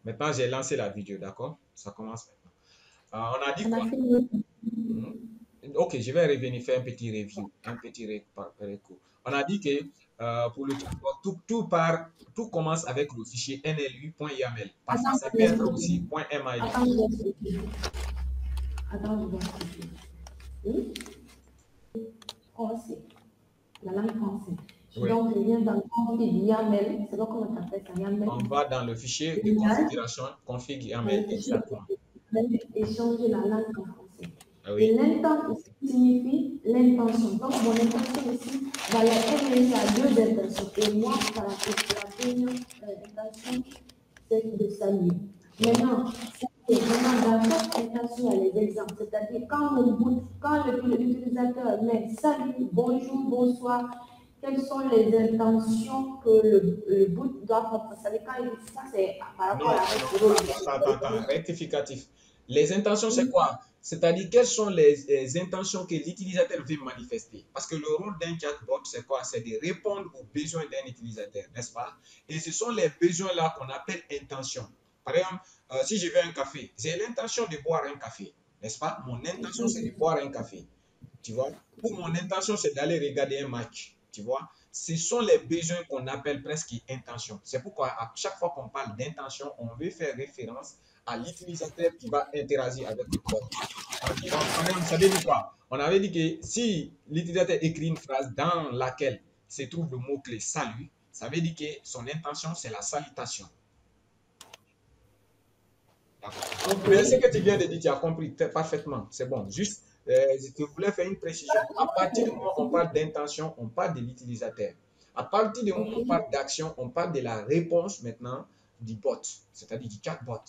Maintenant, j'ai lancé la vidéo, d'accord? Ça commence maintenant. On a dit On a quoi? fini. Hmm. Ok, je vais revenir faire un petit review, un petit réco. On a dit que pour le chatbot, tout commence avec le fichier nlu.yaml. Parfois, Attends, ça je peut vais être expliquer. aussi .mid. Attends, je vais expliquer. Attends, je vais expliquer. Oui, français. La langue française. Oui. Donc, je viens dans le config YAML. C'est pas comment tu appelles ça, YAML. On va dans le fichier de Général, configuration config dans YAML, le fichier de exactement. config YAML et changer la langue en français. Ah Et oui, l'intention signifie l'intention. Donc, mon intention ici, dans la M, il y a deux intentions. Et moi, par la première intention, c'est de saluer. Maintenant, dans chaque intention, il y a les exemples. C'est-à-dire, quand l'utilisateur met salut, bonjour, bonsoir, quelles sont les intentions que le boot doit comprendre. C'est-à-dire, quand il dit ça, c'est par rapport non, à non, attends, la rectificatif. Les intentions, c'est quoi? C'est-à-dire, quelles sont les intentions que l'utilisateur veut manifester? Parce que le rôle d'un chatbot, c'est quoi? C'est de répondre aux besoins d'un utilisateur, n'est-ce pas? Et ce sont les besoins-là qu'on appelle intentions. Par exemple, si je veux un café, j'ai l'intention de boire un café, n'est-ce pas? Mon intention, c'est de boire un café. Tu vois? Ou mon intention, c'est d'aller regarder un match. Tu vois? Ce sont les besoins qu'on appelle presque intention. C'est pourquoi à chaque fois qu'on parle d'intention, on veut faire référence à l'utilisateur qui va interagir avec le bot. Par exemple, ça veut dire quoi? On avait dit que si l'utilisateur écrit une phrase dans laquelle se trouve le mot-clé salut, ça veut dire que son intention, c'est la salutation. D'accord. Mais ce que tu viens de dire, tu as compris parfaitement. C'est bon. Juste, je voulais faire une précision. À partir du moment où on parle d'intention, on parle de l'utilisateur. À partir du moment où on Ok. parle d'action, on parle de la réponse maintenant du bot, c'est-à-dire du chatbot.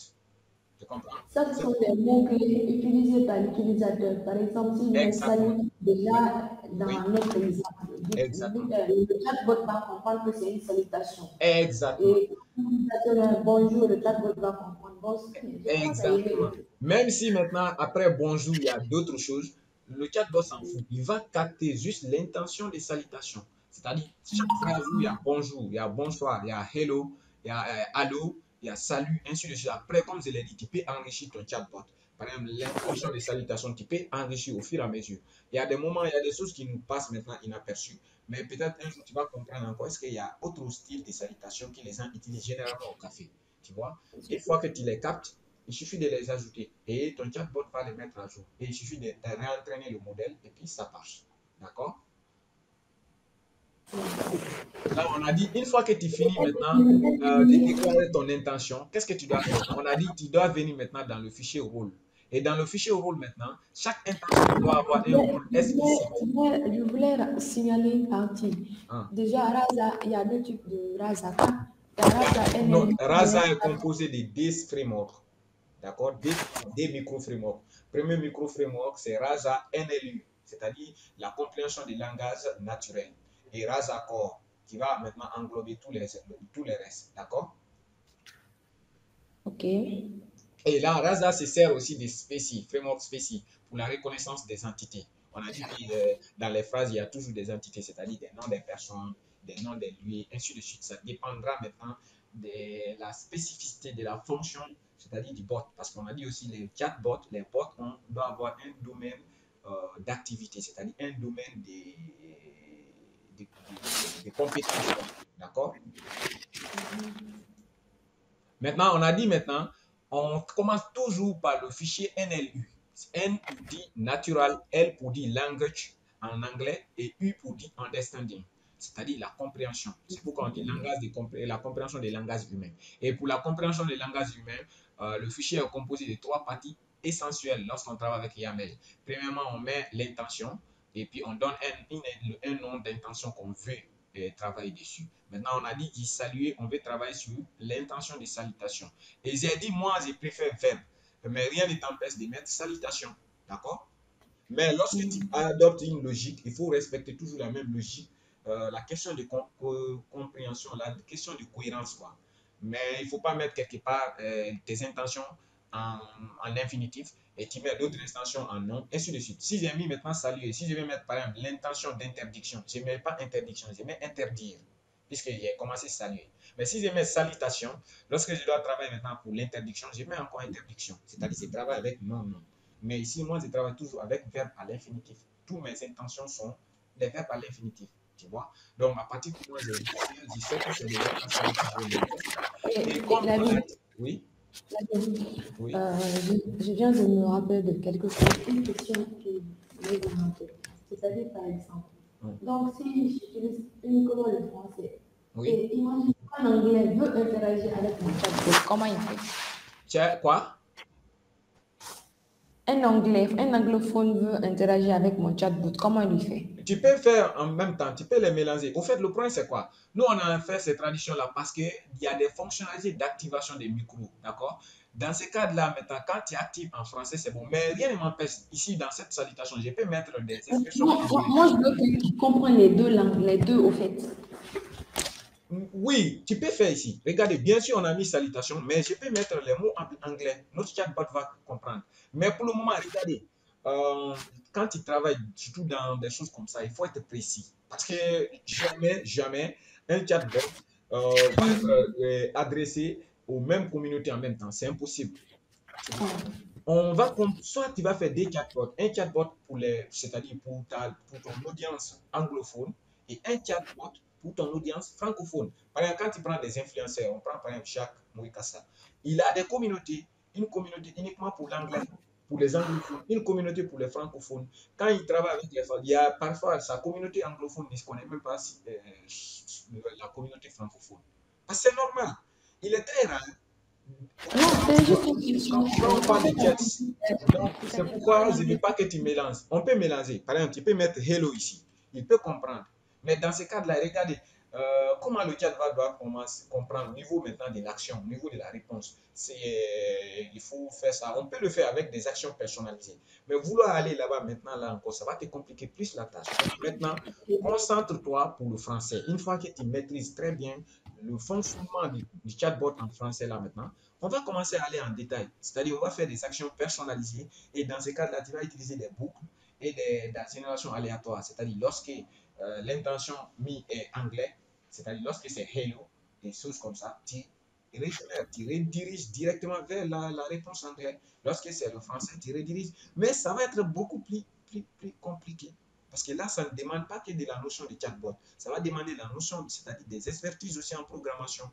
Tu comprends? Ça, ce sont les mots-clés utilisés par l'utilisateur. Par exemple, s'il met Exactement. salut, Oui, déjà oui, dans notre exemple, exactement. le chatbot va comprendre que c'est une salutation. Exactement. Et l'utilisateur a un bonjour, le chatbot va comprendre. Bon, je commence à Exactement. aimer. Même si maintenant, après bonjour, il y a d'autres choses, le chatbot s'en fout. Il va capter juste l'intention des salutations. C'est-à-dire, chaque phrase où il y a bonjour, il y a bonsoir, il y a hello, il y a allô, il y a salut, ainsi de suite. Après, comme je l'ai dit, tu peux enrichir ton chatbot. Par exemple, l'intention des salutations, tu peux enrichir au fur et à mesure. Il y a des moments, il y a des choses qui nous passent maintenant inaperçues. Mais peut-être un jour, tu vas comprendre encore, est-ce qu'il y a autre style de salutations que les gens utilisent généralement au café. Tu vois? Une fois que tu les captes, il suffit de les ajouter et ton chatbot va les mettre à jour. Et il suffit de réentraîner le modèle et puis ça marche. D'accord? Là, on a dit, une fois que tu finis maintenant de déclarer ton intention, qu'est-ce que tu dois faire? On a dit, tu dois venir maintenant dans le fichier rôle. Et dans le fichier rôle maintenant, chaque intention doit avoir un rôle explicite. Je voulais signaler une partie. Hein. Déjà, Raza, il y a deux types de Raza. Il y a Raza Non, NLU, il y a Rasa est composé de 10 frameworks. D'accord? Des micro-frameworks. Premier micro-framework, c'est Rasa NLU, c'est-à-dire la compréhension des langages naturels. Et Rasa Core, qui va maintenant englober tous les restes. D'accord? Ok. Et là, Rasa se sert aussi des spécies, framework spécies, pour la reconnaissance des entités. On a dit que dans les phrases, il y a toujours des entités, c'est-à-dire des noms des personnes, des noms des lieux, ainsi de suite. Ça dépendra maintenant de la spécificité de la fonction, c'est-à-dire du bot. Parce qu'on a dit aussi les chatbots, les bots doivent avoir un domaine d'activité, c'est-à-dire un domaine de compétences. D'accord? Maintenant, on a dit maintenant, on commence toujours par le fichier NLU. N pour dire natural, L pour dire language en anglais et U pour dire understanding, c'est-à-dire la compréhension. C'est pourquoi on dit la compréhension des langages humains. Et pour la compréhension des langages humains, le fichier est composé de trois parties essentielles lorsqu'on travaille avec YAML. Premièrement, on met l'intention et puis on donne un nom d'intention qu'on veut travailler dessus. Maintenant, on a dit qu'il saluer, on veut travailler sur l'intention de salutation. Et j'ai dit, moi, je préfère verbe, mais rien ne t'empêche de mettre salutation. D'accord? Mais lorsque tu adoptes une logique, il faut respecter toujours la même logique. La question de compréhension, la question de cohérence, quoi. Mais il ne faut pas mettre quelque part tes intentions en infinitif et tu mets d'autres intentions en non, ainsi de suite. Si j'ai mis maintenant saluer, si je vais mettre par exemple l'intention d'interdiction, je ne mets pas interdiction, je mets interdire. puisque j'ai commencé à saluer. Mais si je mets salutation, lorsque je dois travailler maintenant pour l'interdiction, je mets encore interdiction. C'est-à-dire que je travaille avec non, non. Mais ici, moi, je travaille toujours avec verbe à l'infinitif. Toutes mes intentions sont des verbes à l'infinitif. Tu vois? Donc, à partir du moment où je sais que c'est des intentions que je vais mettre. Et Et comme la on a vie, dit, oui, la vie. oui, Je viens de me rappeler de quelque chose, une question qui m'est venue en tête. C'est-à-dire, par exemple, hum, donc si j'utilise uniquement le français, oui. et imagine qu'un anglais veut interagir avec mon chatbot, comment il fait? Tu as quoi? Un anglophone veut interagir avec mon chatbot, comment il lui fait? Tu peux faire en même temps, tu peux les mélanger. Au fait, le problème, c'est quoi? Nous, on a fait ces traditions-là parce qu'il y a des fonctionnalités d'activation des micros, d'accord? Dans ce cas-là, maintenant, quand tu actives en français, c'est bon. Mais rien ne m'empêche, ici, dans cette salutation, je peux mettre des expressions anglaises. Moi, je veux qu'il comprenne les deux langues, les deux au fait. Oui, tu peux faire ici. Regardez, bien sûr, on a mis salutation, mais je peux mettre les mots en anglais. Notre chatbot va comprendre. Mais pour le moment, regardez, euh, quand tu travailles, surtout dans des choses comme ça, il faut être précis. Parce que jamais, jamais, un chatbot va être adressé aux mêmes communautés en même temps. C'est impossible. Tu vois? On va soit tu vas faire des chatbots, un chatbot pour les, c'est-à-dire pour ton audience anglophone et un chatbot pour ton audience francophone. Par exemple, quand tu prends des influenceurs, on prend par exemple Jacques Mouikassa, il a des communautés, une communauté uniquement pour l'anglais, pour les anglophones, une communauté pour les francophones. Quand il travaille avec les femmes, il y a parfois sa communauté anglophone ne se connaît même pas la communauté francophone. Parce que c'est normal. Il est très rare Non, c'est juste une question. quand on parle de chats, donc c'est C'est-à-dire pourquoi qu'un je ne veux anglais. pas que tu mélanges. On peut mélanger. Par exemple, tu peux mettre hello ici. Il peut comprendre. Mais dans ce cas-là, regardez comment le chat va devoir comprendre au niveau maintenant de l'action, au niveau de la réponse. Il faut faire ça. On peut le faire avec des actions personnalisées. Mais vouloir aller là-bas maintenant, là encore, ça va te compliquer plus la tâche. Donc maintenant, concentre-toi pour le français. Une fois que tu maîtrises très bien le fonctionnement du chatbot en français là maintenant, on va commencer à aller en détail. C'est-à-dire, on va faire des actions personnalisées et dans ce cas-là, tu vas utiliser des boucles et des générations aléatoires. C'est-à-dire, lorsque l'intention mise est anglais, c'est-à-dire lorsque c'est hello, des choses comme ça, tu rediriges directement vers la réponse anglaise. Lorsque c'est le français, tu rediriges. Mais ça va être beaucoup plus compliqué. Parce que là, ça ne demande pas que de la notion de chatbot. Ça va demander la notion, c'est-à-dire des expertises aussi en programmation.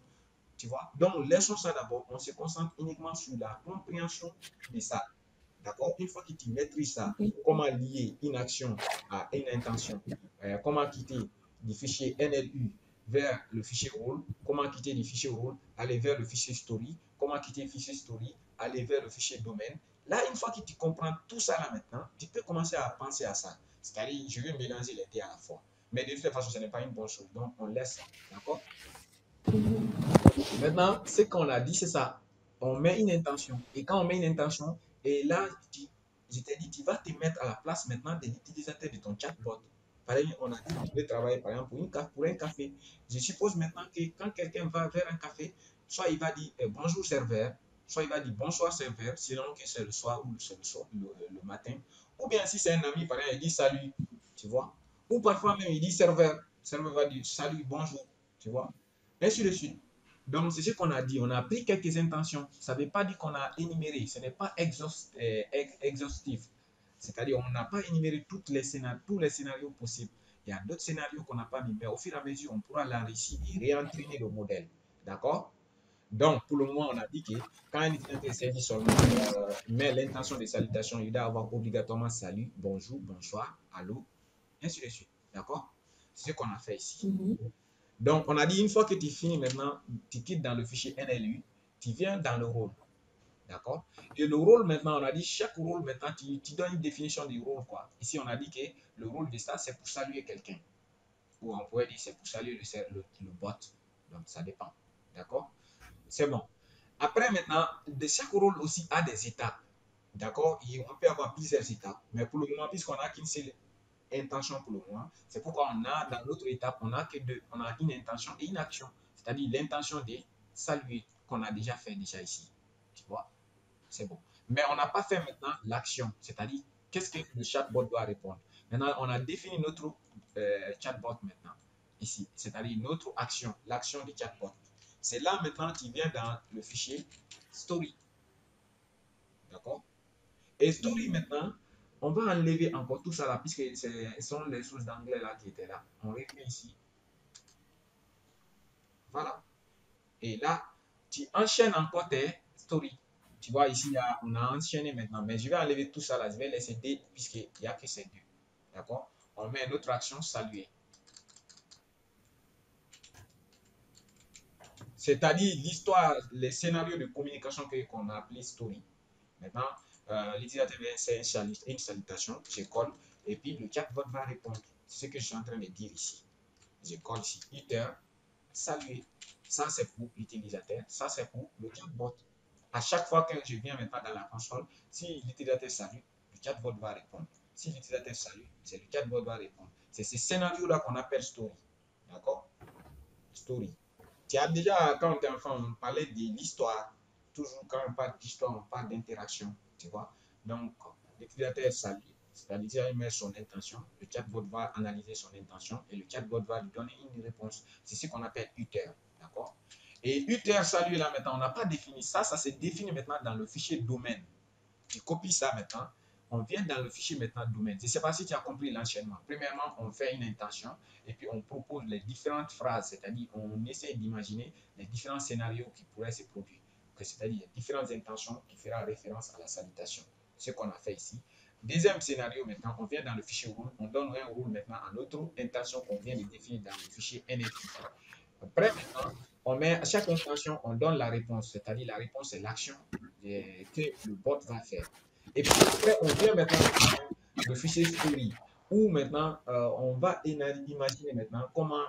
Tu vois? Donc, laissons ça d'abord. On se concentre uniquement sur la compréhension de ça. D'accord? Une fois que tu maîtrises ça, comment lier une action à une intention, comment quitter du fichier NLU vers le fichier rôle, comment quitter du fichier rôle, aller vers le fichier story, comment quitter le fichier story, aller vers le fichier domaine. Là, une fois que tu comprends tout ça là maintenant, tu peux commencer à penser à ça. C'est-à-dire, je vais mélanger les deux à la fois. Mais de toute façon, ce n'est pas une bonne chose. Donc, on laisse ça. D'accord? Maintenant, ce qu'on a dit, c'est ça. On met une intention. Et quand on met une intention, et là, je t'ai dit, tu vas te mettre à la place maintenant de l'utilisateur de ton chatbot. Par exemple, on a dit qu'on peut travailler, par exemple, pour un café. Je suppose maintenant que quand quelqu'un va vers un café, soit il va dire bonjour serveur, soit il va dire bonsoir serveur, sinon que c'est le soir ou c'est le matin. Ou bien si c'est un ami, par exemple, il dit salut, tu vois. Ou parfois même il dit serveur, serveur va dire salut, bonjour, tu vois. Ainsi de suite. Donc, c'est ce qu'on a dit. On a pris quelques intentions. Ça ne veut pas dire qu'on a énuméré. Ce n'est pas exhaustif. C'est-à-dire, on n'a pas énuméré tous les scénarios possibles. Il y a d'autres scénarios qu'on n'a pas mis. Mais au fur et à mesure, on pourra l'enrichir et réentraîner le modèle. D'accord? Donc, pour le moment, on a dit que quand un utilisateur saisit seulement, met l'intention de salutation, il doit avoir obligatoirement salut, bonjour, bonsoir, allô, ainsi de suite. D'accord? C'est ce qu'on a fait ici. Donc, on a dit une fois que tu finis maintenant, tu quittes dans le fichier NLU, tu viens dans le rôle. D'accord? Et le rôle maintenant, on a dit chaque rôle maintenant, tu donnes une définition du rôle. Quoi. Ici, on a dit que le rôle de ça, c'est pour saluer quelqu'un. Ou on pourrait dire c'est pour saluer le bot. Donc, ça dépend. D'accord? C'est bon. Après maintenant, de chaque rôle aussi a des étapes. D'accord? On peut avoir plusieurs étapes. Mais pour le moment, puisqu'on n'a qu'une seule intention pour le moment. C'est pourquoi on a dans l'autre étape, on a que deux, on a une intention et une action. C'est-à-dire l'intention de saluer qu'on a déjà fait déjà ici. Tu vois, c'est bon. Mais on n'a pas fait maintenant l'action, c'est-à-dire qu'est-ce que le chatbot doit répondre. Maintenant, on a défini notre chatbot maintenant. ici, c'est-à-dire une autre action, l'action du chatbot. C'est là maintenant qui vient dans le fichier story. D'accord? Et story maintenant, on va enlever encore tout ça là, puisque ce sont les sources d'anglais là qui étaient là. On revient ici. Voilà. Et là, tu enchaînes encore tes stories. Tu vois, ici, on a enchaîné maintenant. Mais je vais enlever tout ça là. Je vais laisser D puisqu'il n'y a que ces deux. D'accord? On met une autre action, saluer. C'est-à-dire l'histoire, les scénarios de communication qu'on a appelé story. Maintenant, l'utilisateur vient faire une salutation, je colle, et puis le chatbot va répondre. C'est ce que je suis en train de dire ici. Je colle ici, user, saluer. Ça, c'est pour l'utilisateur. Ça, c'est pour le chatbot. À chaque fois que je viens maintenant dans la console, si l'utilisateur salue, le chatbot va répondre. Si l'utilisateur salue, c'est le chatbot va répondre. C'est ce scénario-là qu'on appelle story. D'accord? Story. Tu as déjà, quand on était enfant, on parlait de l'histoire. Toujours quand on parle d'histoire, on parle d'interaction. Tu vois? Donc, l'utilisateur salue, c'est-à-dire il met son intention, le chatbot va analyser son intention et le chatbot va lui donner une réponse. C'est ce qu'on appelle uter. D'accord? Et uter salut là maintenant, on n'a pas défini ça, ça se définit maintenant dans le fichier domaine. Tu copies ça maintenant, on vient dans le fichier maintenant domaine. Je ne sais pas si tu as compris l'enchaînement. Premièrement, on fait une intention et puis on propose les différentes phrases, c'est-à-dire on essaie d'imaginer les différents scénarios qui pourraient se produire. C'est-à-dire les différentes intentions qui feront référence à la salutation. Ce qu'on a fait ici. Deuxième scénario maintenant, on vient dans le fichier rôle, on donne un rôle maintenant à notre intention qu'on vient de définir dans le fichier NLI. Après, maintenant, on met à chaque intention, on donne la réponse, c'est-à-dire la réponse, c'est l'action que le bot va faire. Et puis après, on vient maintenant dans le fichier story, où maintenant, on va imaginer maintenant comment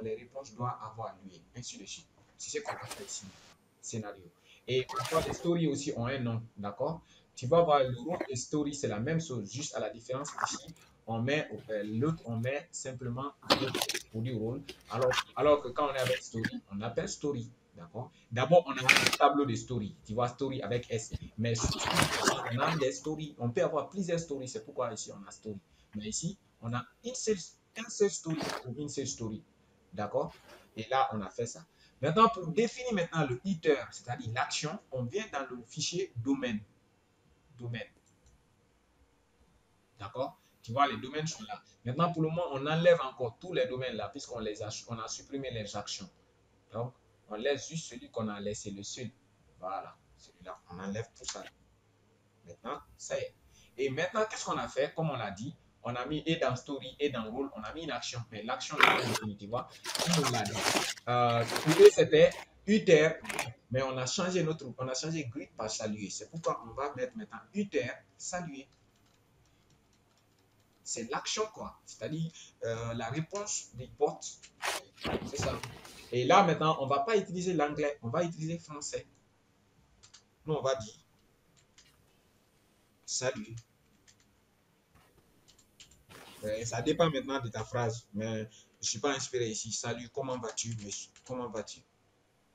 les réponses doivent avoir lieu, ainsi de suite. C'est ce qu'on va faire ici, scénario. Et parfois, les stories aussi ont un nom, d'accord? Tu vas voir le rôle et story, c'est la même chose, juste à la différence ici, on met l'autre, on met simplement l'autre pour du rôle. Alors que quand on est avec story, on appelle story. D'accord? D'abord, on a un tableau de story. Tu vois, story avec S. Mais on a des stories. On peut avoir plusieurs stories. C'est pourquoi ici, on a story. Mais ici, on a un seul story ou une seule story. D'accord? Et là, on a fait ça. Maintenant, pour définir maintenant le header, c'est-à-dire l'action, on vient dans le fichier domaine. Domaine. D'accord? Tu vois, les domaines sont là. Maintenant, pour le moment, on enlève encore tous les domaines là, puisqu'on on a supprimé les actions. Donc, on laisse juste celui qu'on a laissé, le seul. Voilà, celui-là. On enlève tout ça. Maintenant, ça y est. Et maintenant, qu'est-ce qu'on a fait? Comme on l'a dit, on a mis et dans story et dans rôle, on a mis une action. Mais l'action n'est pas définie, tu vois. Comme on l'a dit. Pour eux, c'était uter, mais on a changé grid par saluer. C'est pourquoi on va mettre maintenant uter, saluer. C'est l'action, quoi. C'est-à-dire la réponse des bots. C'est ça. Et là, maintenant, on ne va pas utiliser l'anglais, on va utiliser français. Nous, on va dire salut. Ça dépend maintenant de ta phrase, mais je ne suis pas inspiré ici. Salut, comment vas-tu, monsieur? Comment vas-tu?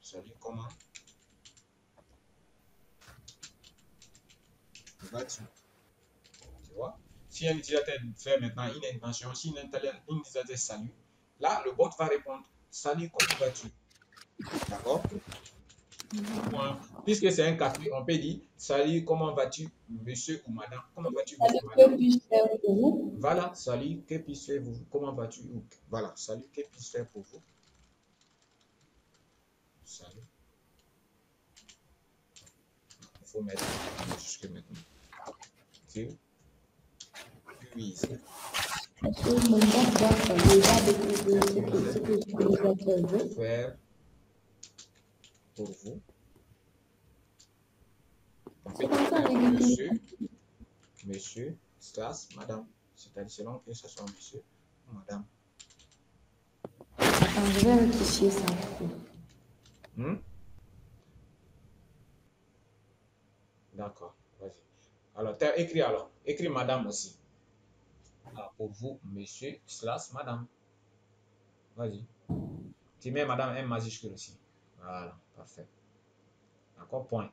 Salut, comment vas-tu? Tu vois? Si un utilisateur fait maintenant une intention, si un utilisateur salue, là, le bot va répondre salut, comment vas-tu? D'accord? Puisque c'est un café, on peut dire salut, comment vas-tu, monsieur ou madame? Comment vas-tu, monsieur, Salut, que madame? puis-je faire pour vous? Voilà, salut, que puis-je faire pour vous? Comment vas-tu? Voilà, salut, que puis-je faire pour vous? Salut. Il faut mettre jusque maintenant. Que puis-je Est-ce que mon bot doit déjà découvrir ce que l'utilisateur veut? faire pour vous? On peut C'est comme ça, dire les monsieur, monsieur, slash, madame. C'est-à-dire selon que ce soit monsieur ou madame. Attends, je vais rectifier ça. Hmm? D'accord, vas-y. Alors, tu as écrit alors. Écris madame aussi. Alors, pour vous, monsieur, slash, madame. Vas-y. Tu mets madame M majuscule aussi. Voilà, parfait. D'accord, point.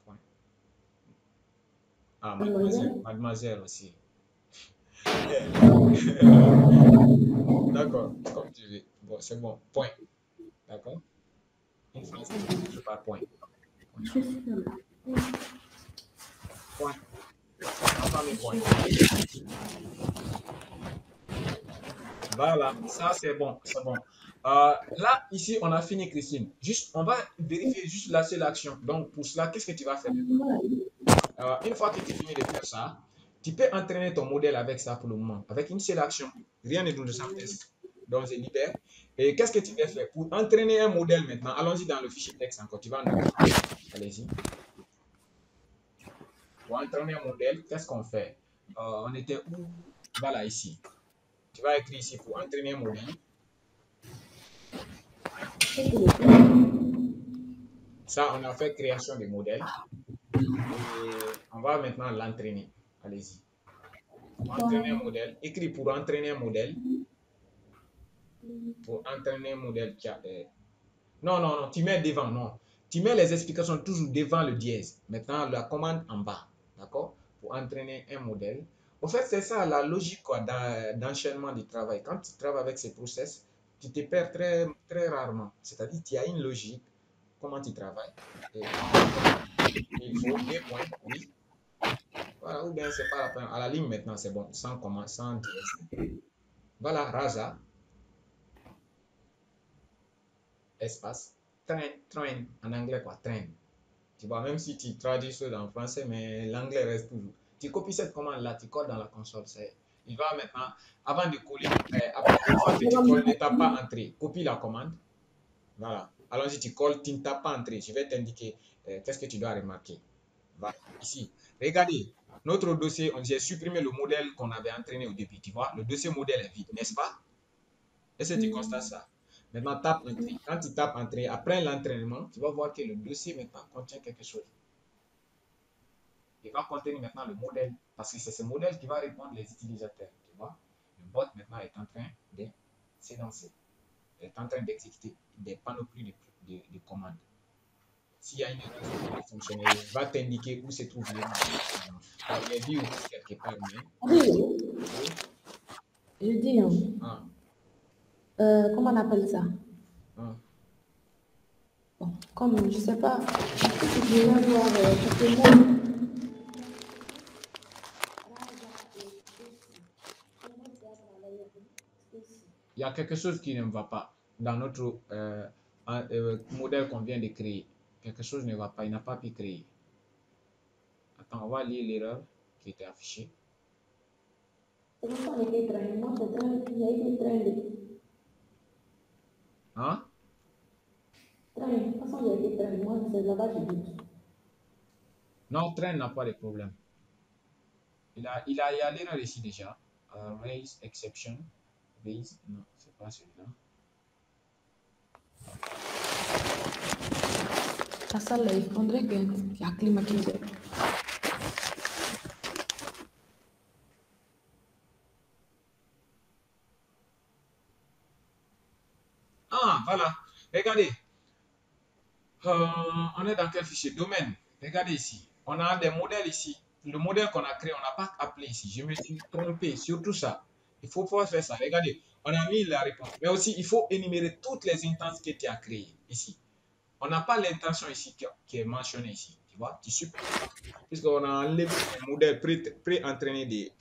Point. Ah, mademoiselle, Mademoiselle, mademoiselle aussi. D'accord, comme tu veux. Bon, c'est bon. Point. D'accord? Une phrase qui commence par point. Point. Je suis là. Point. On va mes points. Voilà, ça c'est bon, c'est bon. Là, ici, on a fini, Christine. Juste, on va vérifier juste la seule action. Donc, pour cela, qu'est-ce que tu vas faire maintenant? Voilà. Une fois que tu finis de faire ça, tu peux entraîner ton modèle avec ça pour le moment, avec une seule action. Rien ne nous en test. Donc, je libère. Et qu'est-ce que tu vas faire? Pour entraîner un modèle maintenant, allons-y dans le fichier texte encore. Tu vas en ouvrir. Allez-y. Pour entraîner un modèle, qu'est-ce qu'on fait? On était où? Voilà, ici. Tu vas écrire ici pour entraîner un modèle. C'est que le plan. Ça, on a fait création de modèle. Et on va maintenant l'entraîner. Allez-y. Pour entraîner un modèle, écrit pour entraîner un modèle. Pour entraîner un modèle qui a. Non, non, non, tu mets devant, non. Tu mets les explications toujours devant le dièse. Maintenant, la commande en bas. D'accord? Pour entraîner un modèle. En fait, c'est ça la logique d'enchaînement du travail. Quand tu travailles avec ces process, tu te perds très, très rarement. C'est-à-dire qu'il y a une logique, comment tu travailles. Et il faut des points, oui. Voilà, ou bien c'est pas la peine. À la ligne maintenant, c'est bon, sans comment, sans dièse. Voilà, Raja, espace, train, train, en anglais quoi, train. Tu vois, même si tu traduis ça en français, mais l'anglais reste toujours. Tu copies cette commande-là, tu colles dans la console. Il va maintenant, avant de coller, après, une fois que tu colles, ne tape pas entrée. Copie la commande. Voilà. Allons-y, tu colles, tu ne tapes pas entrée. Je vais t'indiquer qu'est-ce que tu dois remarquer. Voilà, ici. Regardez, notre dossier, on a supprimé le modèle qu'on avait entraîné au début. Tu vois, le dossier modèle est vide, n'est-ce pas? Est-ce que tu constates ça? Maintenant, tape entrée. Quand tu tapes entrée, après l'entraînement, tu vas voir que le dossier maintenant contient quelque chose. Il va contenir maintenant le modèle, parce que c'est ce modèle qui va répondre les utilisateurs. Tu vois, le bot maintenant est en train de s'élancer, est en train d'exécuter des panoplies de commandes. S'il y a une erreur sur la fonctionnalité, il va t'indiquer où se trouve l'erreur. Bon, il est dit aussi quelque part, mais Oui, oui. je dis, hein, Ah, comment on appelle ça? ah. Bon, comme je ne sais pas, je vais voir quelques mots. Il y a quelque chose qui ne va pas dans notre modèle qu'on vient de créer. Quelque chose ne va pas, il n'a pas pu créer. Attends, on va lire l'erreur qui était affichée. C'est comme ça, on était train. Moi, c'est train, il y a eu des trains de. Hein? Train, de toute façon, il y a des trains. Moi, c'est là-bas que je doute. Non, train n'a pas de problème. Il y a l'erreur ici déjà. Raise exception. Raise, non, c'est pas celui-là. La salle, il faudrait qu'il y a climatiseur. Ah, voilà. Regardez. On est dans quel fichier? Domaine. Regardez ici. On a des modèles ici. Le modèle qu'on a créé, on n'a pas appelé ici. Je me suis trompé sur tout ça. Il faut pouvoir faire ça. Regardez, on a mis la réponse. Mais aussi, il faut énumérer toutes les instances que tu as créées ici. On n'a pas l'intention ici qui est mentionnée ici. Tu vois, tu supprimes ça. Puisqu'on a enlevé un modèle pré-entraîné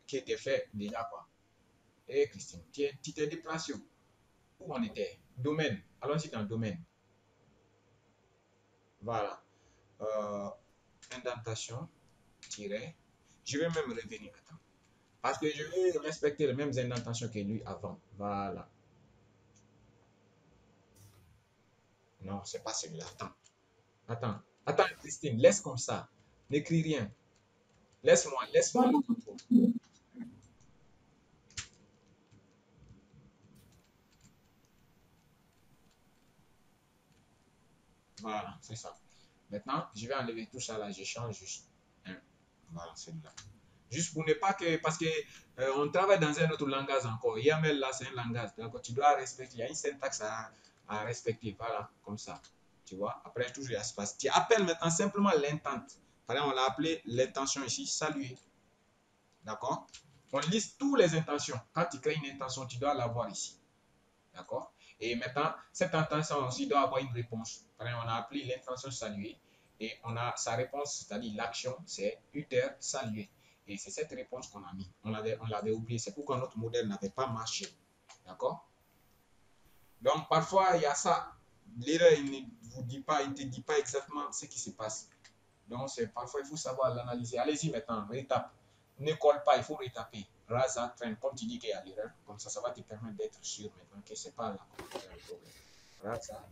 qui était fait déjà. Quoi. Et Christine, tu t'es déplacé où? Où on était? Domaine. Allons-y dans le domaine. Voilà. Euh, indentation, tiret. Je vais même revenir. Attends. Parce que je vais respecter les mêmes indentations que lui avant. Voilà. Non, c'est pas celui-là. Attends. Attends. Attends, Christine, laisse comme ça. N'écris rien. Laisse-moi le Voilà. contrôle. Voilà, c'est ça. Maintenant, je vais enlever tout ça là. Je change juste un. Voilà, celui-là. Juste pour ne pas que, parce que on travaille dans un autre langage encore. YAML là, c'est un langage. Donc, tu dois respecter. Il y a une syntaxe à respecter. Voilà, comme ça. Tu vois, après, toujours il y a espace. Tu appelles maintenant simplement l'intente. Par exemple, on l'a appelé l'intention ici, saluer. D'accord? on liste toutes les intentions. Quand tu crées une intention, tu dois l'avoir ici. D'accord? Et maintenant, cette intention aussi doit avoir une réponse. On a appelé l'intention saluer et on a sa réponse, c'est-à-dire l'action, c'est uter saluer. Et c'est cette réponse qu'on a mis. On l'avait oublié. C'est pourquoi notre modèle n'avait pas marché. D'accord? Donc, parfois, il y a ça. L'erreur, il ne te dit pas exactement ce qui se passe. Donc, parfois, il faut savoir l'analyser. Allez-y maintenant, rétape. Ne colle pas, il faut rétaper. Rasa, traîne, comme tu dis qu'il y a l'erreur. Comme ça va te permettre d'être sûr maintenant que ce n'est pas là le problème. Rasa.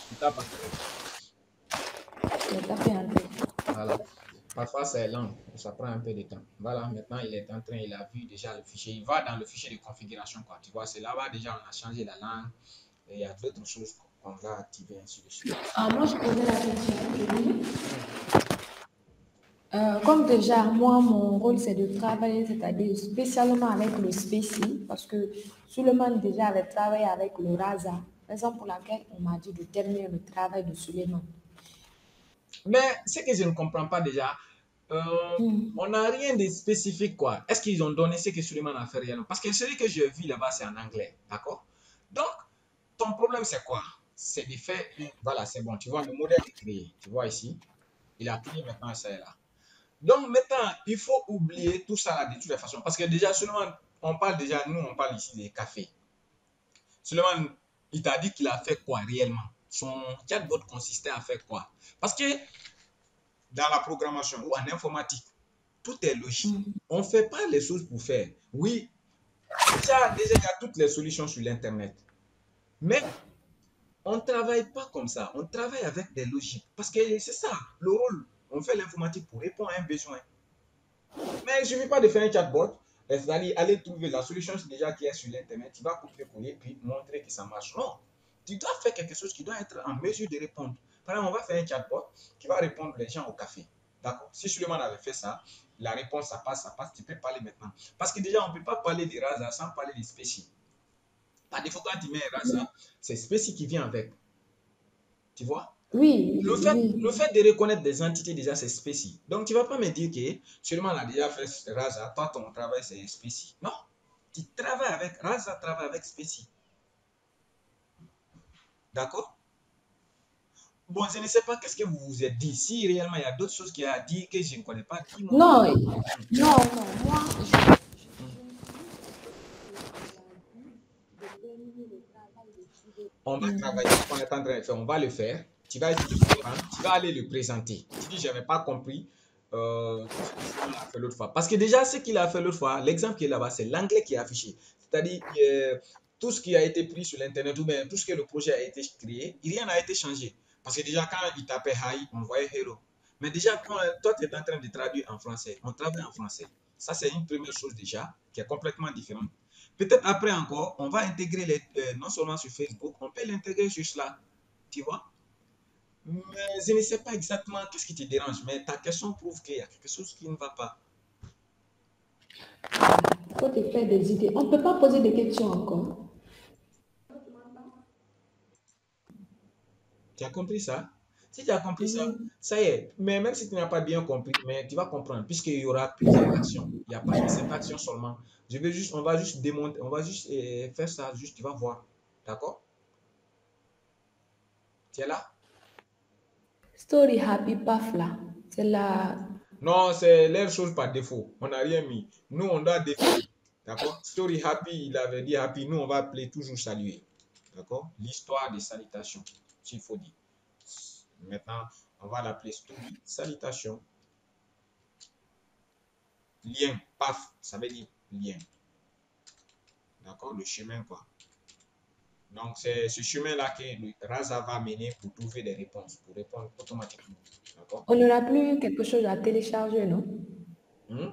Tu tapes en J'ai tapé un peu. Voilà. Parfois, c'est lent, ça prend un peu de temps. Voilà, maintenant, il est en train, il a vu déjà le fichier. Il va dans le fichier de configuration, quoi. Tu vois, c'est là-bas déjà, on a changé la langue. Et il y a d'autres choses qu'on va activer, ainsi de suite. Moi, je posais la question. Comme déjà, moi, mon rôle, c'est de travailler, c'est-à-dire spécialement avec le spéci, parce que Suleiman déjà avait travaillé avec le RASA, raison pour laquelle on m'a dit de terminer le travail de Suleiman. Mais ce que je ne comprends pas déjà, on n'a rien de spécifique, quoi. Est-ce qu'ils ont donné ce que Suleiman a fait réellement? Parce que celui que je vis là-bas, c'est en anglais, d'accord? Donc, ton problème, c'est quoi? C'est de faire, voilà, c'est bon, tu vois, le modèle est créé, tu vois ici, il a créé maintenant, ça est là. Donc, maintenant, il faut oublier tout ça là, de toutes les façons, parce que déjà, Suleiman, on parle déjà, nous, on parle ici des cafés. Suleiman, il t'a dit qu'il a fait quoi réellement? Son chatbot consistait à faire quoi? Parce que dans la programmation ou en informatique, tout est logique. On ne fait pas les choses pour faire. Oui, déjà, il y a toutes les solutions sur l'Internet. Mais on ne travaille pas comme ça. On travaille avec des logiques. Parce que c'est ça, le rôle. On fait l'informatique pour répondre à un besoin. Mais il ne suffit pas de faire un chatbot. C'est-à-dire aller trouver la solution déjà qui est sur l'Internet. Tu vas copier-coller puis montrer que ça marche. Non. Tu dois faire quelque chose qui doit être en mesure de répondre. Par exemple, on va faire un chatbot qui va répondre les gens au café. D'accord? Si Suleiman avait fait ça, la réponse, ça passe, tu peux parler maintenant. Parce que déjà, on ne peut pas parler de Raza sans parler de spécies. Par défaut, quand tu mets Raza, c'est spécie qui vient avec. Tu vois? Oui, Le oui. fait de reconnaître des entités, déjà, c'est spécie. Donc, tu ne vas pas me dire que Suleiman a déjà fait Raza, toi, ton travail, c'est spécie. Non. Tu travailles avec, Raza travaille avec spécie. D'accord? Bon, je ne sais pas qu'est-ce que vous vous êtes dit. Si réellement il y a d'autres choses qu'il y a à dire que je ne connais pas, dis-moi. Non, non, non. Moi, On va travailler, on est en train de faire, on va le faire. Tu vas essayer de comprendre, tu vas aller le présenter. Tu dis, je n'avais pas compris ce qu'il a fait l'autre fois. Parce que déjà, ce qu'il a fait l'autre fois, l'exemple qui est là-bas, c'est l'anglais qui est affiché. C'est-à-dire, tout ce qui a été pris sur l'Internet ou bien tout ce que le projet a été créé, rien n'a été changé. Parce que déjà, quand il tapait High, on voyait Hero. Mais déjà, quand toi, tu es en train de traduire en français, on travaille en français. Ça, c'est une première chose déjà qui est complètement différente. Peut-être après encore, on va intégrer non seulement sur Facebook, on peut l'intégrer sur Slack. Tu vois? Mais je ne sais pas exactement qu'est-ce qui te dérange, mais ta question prouve qu'il y a quelque chose qui ne va pas. il faut te faire des idées. On ne peut pas poser des questions encore. Tu as compris ça? Si tu as compris ça, ça y est. Mais même si tu n'as pas bien compris, mais tu vas comprendre, puisqu'il y aura plusieurs actions. Il n'y a pas une seule action seulement. On va juste démonter, on va juste faire ça, juste tu vas voir. D'accord? Tu es là? Story Happy Paf là, c'est la... Non, c'est leur chose par défaut. On n'a rien mis. Nous, on doit définir. D'accord? Story happy, il avait dit happy. Nous, on va appeler toujours saluer. D'accord? L'histoire des salutations, s'il faut dire. Maintenant, on va l'appeler story salutation. Lien, paf, ça veut dire lien. D'accord? Le chemin, quoi. Donc, c'est ce chemin-là que le Raza va mener pour trouver des réponses, pour répondre automatiquement. D'accord? On n'aura plus quelque chose à télécharger, non? Hmm?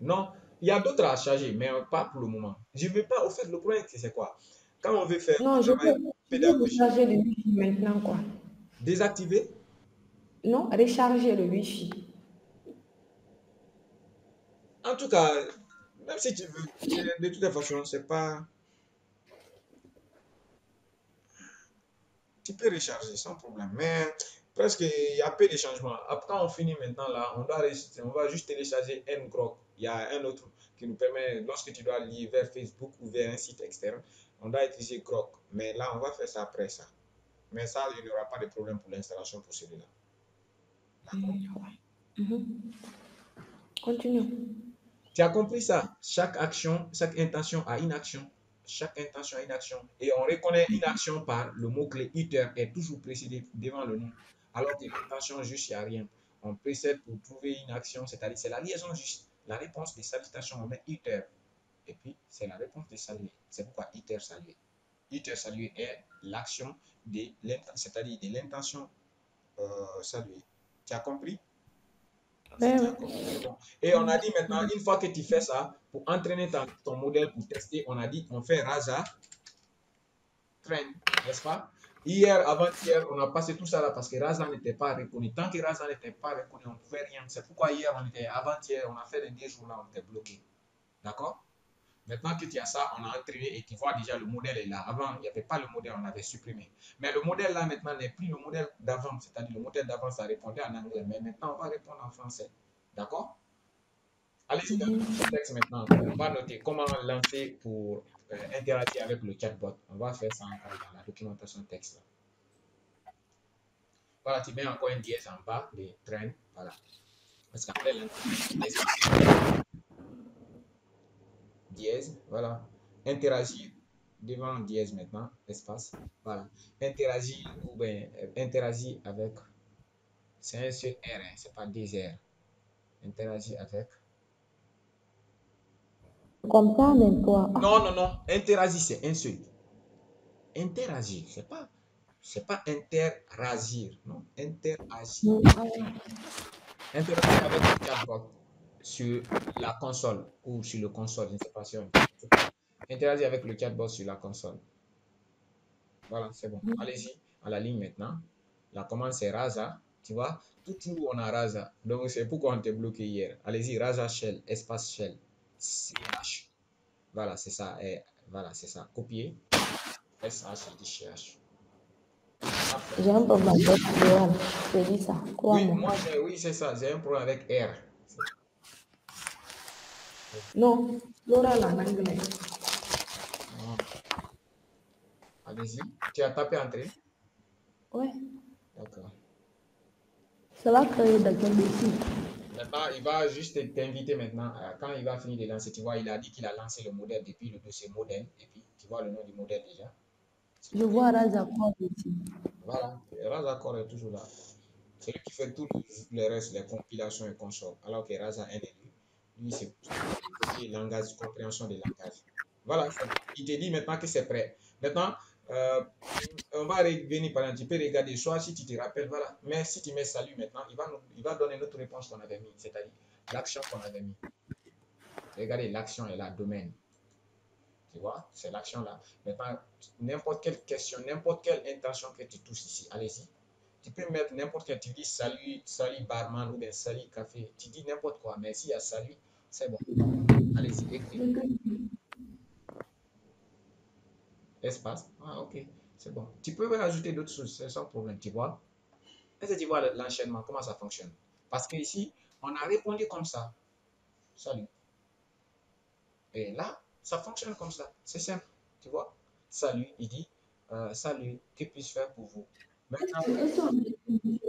Non, il y a d'autres à charger, mais pas pour le moment. Je ne veux pas, au fait, le problème, c'est quoi? Quand on veut faire Non, un travail je veux pédagogique, recharger le Wi-Fi maintenant, quoi. désactiver, Non, recharger le Wi-Fi. en tout cas, même si tu veux, de toute façon, c'est pas. Tu peux recharger sans problème. Mais presque, il y a peu de changements. Après, quand on finit maintenant là, on va juste télécharger ngrok. Il y a un autre qui nous permet, lorsque tu dois lire vers Facebook ou vers un site externe, on doit utiliser Grok. Mais là, on va faire ça après ça. Mais ça, il n'y aura pas de problème pour l'installation pour celui-là. Mhm. Continue. Tu as compris ça? Chaque action, chaque intention a une action. Chaque intention a une action. Et on reconnaît une action par le mot-clé iter est toujours précédé devant le nom. Alors que l'intention juste, il n'y a rien. On précède pour trouver une action, c'est-à-dire c'est la liaison juste. La réponse des salutations, on met iter. Et puis, c'est la réponse de saluer. C'est pourquoi iter saluer. Iter saluer est l'action de l'intention, c'est-à-dire de l'intention saluer. Tu as compris? Ouais, C'est ouais. encore c'est bon. Et on a dit maintenant, une fois que tu fais ça, pour entraîner ton modèle, pour tester, on a dit, on fait Raja train, n'est-ce pas? Hier, avant-hier, on a passé tout ça là parce que Raza n'était pas reconnu. Tant que Raza n'était pas reconnu, on ne pouvait rien. C'est pourquoi hier, avant-hier, on a fait les 10 jours là, on était bloqué. D'accord? Maintenant que tu as ça, on a entraîné et tu vois déjà le modèle est là. Avant, il n'y avait pas le modèle, on avait supprimé. Mais le modèle là maintenant n'est plus le modèle d'avant. C'est-à-dire le modèle d'avant, ça répondait en anglais. Mais maintenant, on va répondre en français. D'accord? Allez-y dans le texte maintenant. On va noter comment lancer pour interagir avec le chatbot. On va faire ça encore dans la documentation texte. Là. Voilà, tu mets encore un dièse en bas des trains. Voilà. Parce qu'après l'espace. Dièse. Voilà. Interagir devant dièse maintenant. Espace. Voilà. Interagir ou bien interagir avec. C'est un seul R, hein, c'est pas des R. Interagir avec. Comme ça, même toi. Non, non, non. Interagir, c'est un seul. Interagir, c'est pas interagir, non, interagir. Interagir avec le chatbot sur la console ou sur le console, je ne sais pas si on interagir avec le chatbot sur la console. Voilà, c'est bon. Allez-y, à la ligne maintenant. La commande c'est Raza, tu vois. Tout où on a Raza. Donc c'est pourquoi on était bloqué hier. Allez-y, Raza shell, espace shell, CH. Voilà, c'est ça. Et voilà, c'est ça. Copier. SH. J'ai un problème avec Johan. Je dis ça. Oui, Crois-moi. oui, c'est ça. J'ai un problème avec R. Non, l'oral en anglais. Ah. Allez-y. Tu as tapé entrée? Ouais. D'accord. Ça va créer des défis. Maintenant, il va juste t'inviter maintenant. Quand il va finir de lancer, tu vois, il a dit qu'il a lancé le modèle depuis le dossier modèle. Et puis, tu vois le nom du modèle déjà. Je vois Razakor ici. Voilà. Raza Core est toujours là. C'est lui qui fait tout le reste, les compilations et consorts. Alors que Raza NLU, lui, c'est langage, compréhension des langages. Voilà, il te dit maintenant que c'est prêt. Maintenant, on va revenir par exemple, tu peux regarder, soit si tu te rappelles, voilà. Mais si tu mets salut maintenant, il va donner notre réponse qu'on avait mis, c'est-à-dire l'action qu'on avait mis. Regardez, l'action est là, domaine. Tu vois, c'est l'action là. Maintenant, n'importe quelle question, n'importe quelle intention que tu touches ici, allez-y. Tu peux mettre n'importe quel, tu dis salut, salut barman ou bien salut café, tu dis n'importe quoi, mais s'il y a salut, c'est bon. Allez-y, écris. Espace. Ah, ok, c'est bon. Tu peux rajouter d'autres choses, c'est sans problème, tu vois. Est-ce que tu vois l'enchaînement, comment ça fonctionne? Parce que ici, on a répondu comme ça. Salut. Et là, ça fonctionne comme ça. C'est simple, tu vois. Salut, il dit, salut, que puis-je faire pour vous? Maintenant,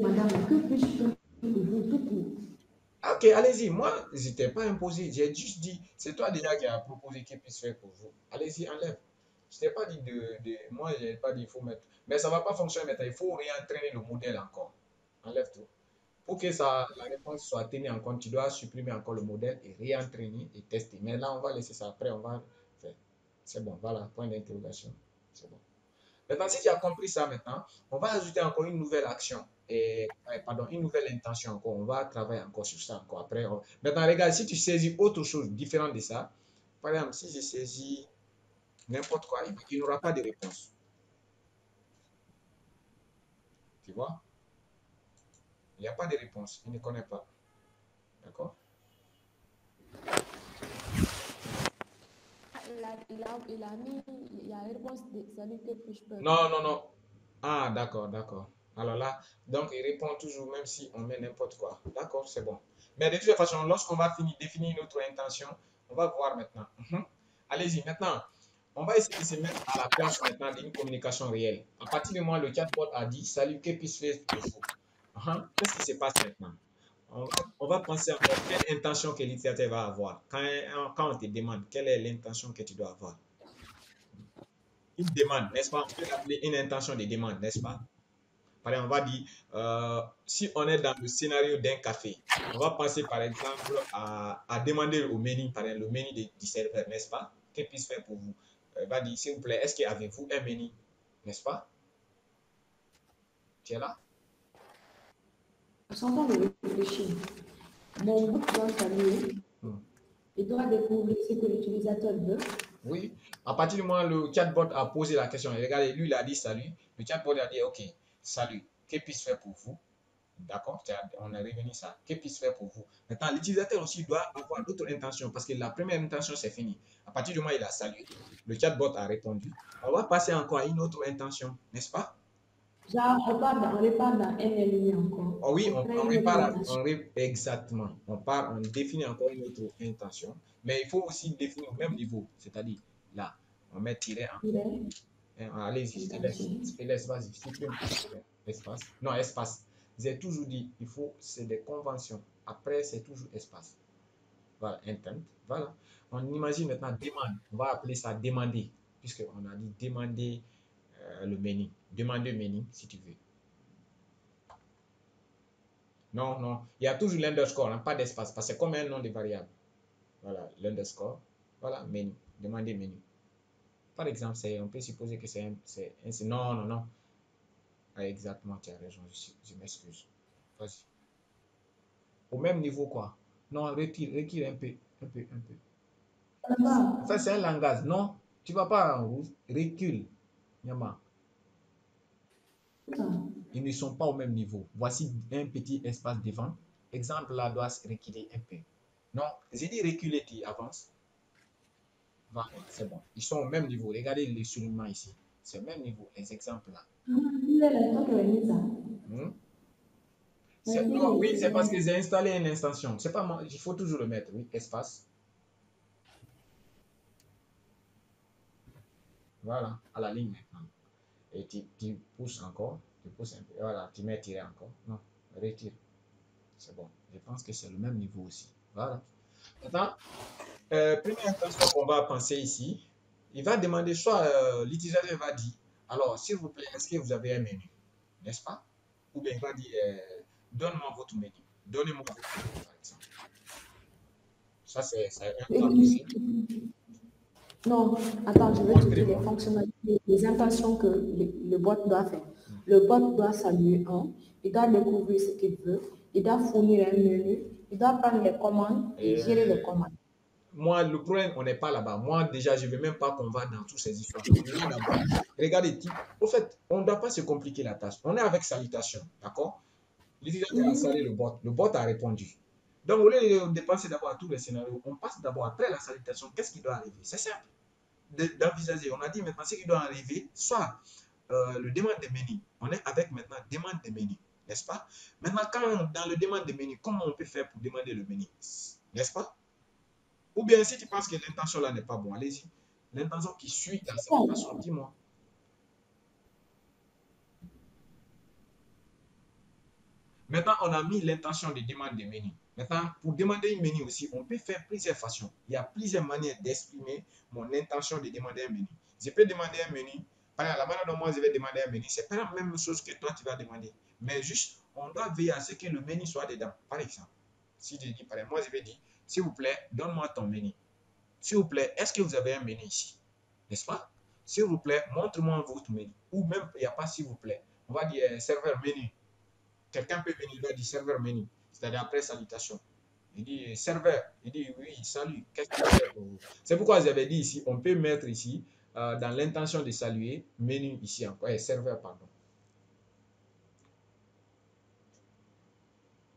Madame, que puis-je faire pour vous tout court? ok, allez-y. Moi, je n'étais pas imposé. J'ai juste dit, c'est toi déjà qui as proposé qu'il puisse faire pour vous. Allez-y, enlève. Je t'ai pas dit moi, je n'ai pas dit il faut mettre. Mais ça ne va pas fonctionner maintenant. Il faut réentraîner le modèle encore. Enlève tout. Pour que la réponse soit tenue en compte, tu dois supprimer encore le modèle et réentraîner et tester. Mais là, on va laisser ça. Après, on va faire. C'est bon, voilà, point d'interrogation. C'est bon. Maintenant, si tu as compris ça maintenant, on va ajouter encore une nouvelle action. Pardon, une nouvelle intention encore. On va travailler encore sur ça encore. Après, maintenant, regarde, si tu saisis autre chose différente de ça, par exemple, si je saisis n'importe quoi, il n'y aura pas de réponse. Tu vois? Il n'y a pas de réponse. Il ne connaît pas. D'accord? Il a mis la réponse de salut que puis-je faire. Non, non, non. Ah, d'accord, d'accord. Alors là, donc il répond toujours même si on met n'importe quoi. D'accord, c'est bon. Mais de toute façon, lorsqu'on va finir, définir notre intention, on va voir maintenant. Mhm. Allez-y, maintenant, on va essayer de se mettre à la place maintenant d'une communication réelle. À partir du moment où le chatbot a dit, salut, que puis-je faire pour vous? Mhm. Qu'est-ce qui se passe maintenant? On va penser encore quelle intention que l'utilisateur va avoir. Quand on te demande quelle est l'intention que tu dois avoir. Une demande, n'est-ce pas? On peut l'appeler une intention de demande, n'est-ce pas? Par exemple, on va dire, si on est dans le scénario d'un café, on va penser par exemple à demander au menu, par exemple, le menu du serveur, n'est-ce pas? Qu'il puisse faire pour vous. Va dire, s'il vous plaît, est-ce qu'avez-vous un menu? N'est-ce pas? Tu es là? Je suis en train de réfléchir. Mon bot doit saluer. Hmm. Il doit découvrir ce que l'utilisateur veut. Oui. À partir du moment où le chatbot a posé la question, regardez, lui, il a dit salut. Le chatbot a dit, OK, salut, que puis-je faire pour vous? D'accord, on est revenu ça. Que puis-je faire pour vous? Maintenant, l'utilisateur aussi doit avoir d'autres intentions parce que la première intention, c'est fini. À partir du moment où il a salué, le chatbot a répondu. On va passer encore à une autre intention, n'est-ce pas? Genre, on repart dans NLU encore. Oh oui, On crée on une autre répare, intention. exactement. On définit encore une autre intention, mais il faut aussi définir au même niveau, c'est-à-dire là, on met tiret Il encore. est Allez-y, intention. je te laisse, vas-y, supprime espace. Non, espace. J'ai toujours dit, c'est des conventions. Après, c'est toujours espace. Voilà, intent. Voilà. On imagine maintenant demande. On va appeler ça demander, puisqu'on a dit demander le menu. Demander le menu, si tu veux. Non, non. Il y a toujours l'underscore, hein, pas d'espace, parce que c'est comme un nom de variable. Voilà, l'underscore. Voilà, menu. Demander menu. Par exemple, on peut supposer que non, non, non. Ah, exactement, tu as raison, je m'excuse. Vas-y. Au même niveau, quoi. Non, retire un peu, un peu, un peu. Ça va. En fait, c'est un langage. Non, tu ne vas pas en rouge. Recule. Yama. Ça. Ils ne sont pas au même niveau. Voici un petit espace devant. Exemple là doit se reculer un peu. Non, j'ai dit reculer, tu avances. Voilà, c'est bon. Ils sont au même niveau. Regardez les soulignements ici. C'est au même niveau, les exemples là. Il est là, toi qui as mis ça. Hmm? Mais il Non, oui, est, c'est parce que j'ai installé une extension. C'est pas moi, il faut toujours le mettre, oui, espace. Voilà, à la ligne maintenant. Et tu pousses encore, tu pousses un peu. Voilà, tu mets tirer encore. Non, retire. C'est bon. Je pense que c'est le même niveau aussi. Voilà. Maintenant, première intention qu'on va penser ici, il va demander, soit l'utilisateur va dire, alors, s'il vous plaît, est-ce que vous avez un menu? N'est-ce pas? Ou bien il va dire, donne-moi votre menu. Donnez-moi votre menu, par exemple. Ça, c'est un cas possible. Non, attends, je vais te dire les Montrez-moi. fonctionnalités, les intentions que le bot doit faire. Hmm. Le bot doit saluer il doit découvrir ce qu'il veut, il doit fournir un menu, il doit prendre les commandes et gérer les commandes. Moi, le problème, on n'est pas là-bas. Moi, déjà, je ne veux même pas qu'on va dans toutes ces histoires. On est là d'abord. Regardez, au fait, on ne doit pas se compliquer la tâche. On est avec salutation, d'accord? L'utilisateur a salué Mhm. le bot a répondu. Donc, au lieu de penser d'abord à tous les scénarios, on passe d'abord après la salutation. Qu'est-ce qui doit arriver? C'est simple d'envisager. On a dit maintenant ce qui doit arriver, soit le demande de menu. On est avec maintenant demande de menu, n'est-ce pas? Maintenant, dans le demande de menu, comment on peut faire pour demander le menu? N'est-ce pas? Ou bien si tu penses que l'intention là n'est pas bonne, allez-y. L'intention qui suit la salutation, dis-moi. Maintenant, on a mis l'intention de demande de menu. Maintenant, pour demander une menu aussi, on peut faire plusieurs façons. Il y a plusieurs manières d'exprimer mon intention de demander un menu. Je peux demander un menu. Par exemple, la manière dont moi je vais demander un menu, c'est pas la même chose que toi tu vas demander. Mais juste, on doit veiller à ce que le menu soit dedans. Par exemple, si je dis, par exemple, moi je vais dire, s'il vous plaît, donne-moi ton menu. S'il vous plaît, est-ce que vous avez un menu ici? N'est-ce pas? S'il vous plaît, montre-moi votre menu. Ou même, il n'y a pas s'il vous plaît. On va dire serveur menu. Quelqu'un peut venir, il va dire serveur menu, c'est-à-dire après salutation. Il dit serveur, il dit oui, salut, qu'est-ce que tu fais pour vous? C'est pourquoi j'avais dit ici, on peut mettre ici, dans l'intention de saluer, menu ici encore, serveur, pardon.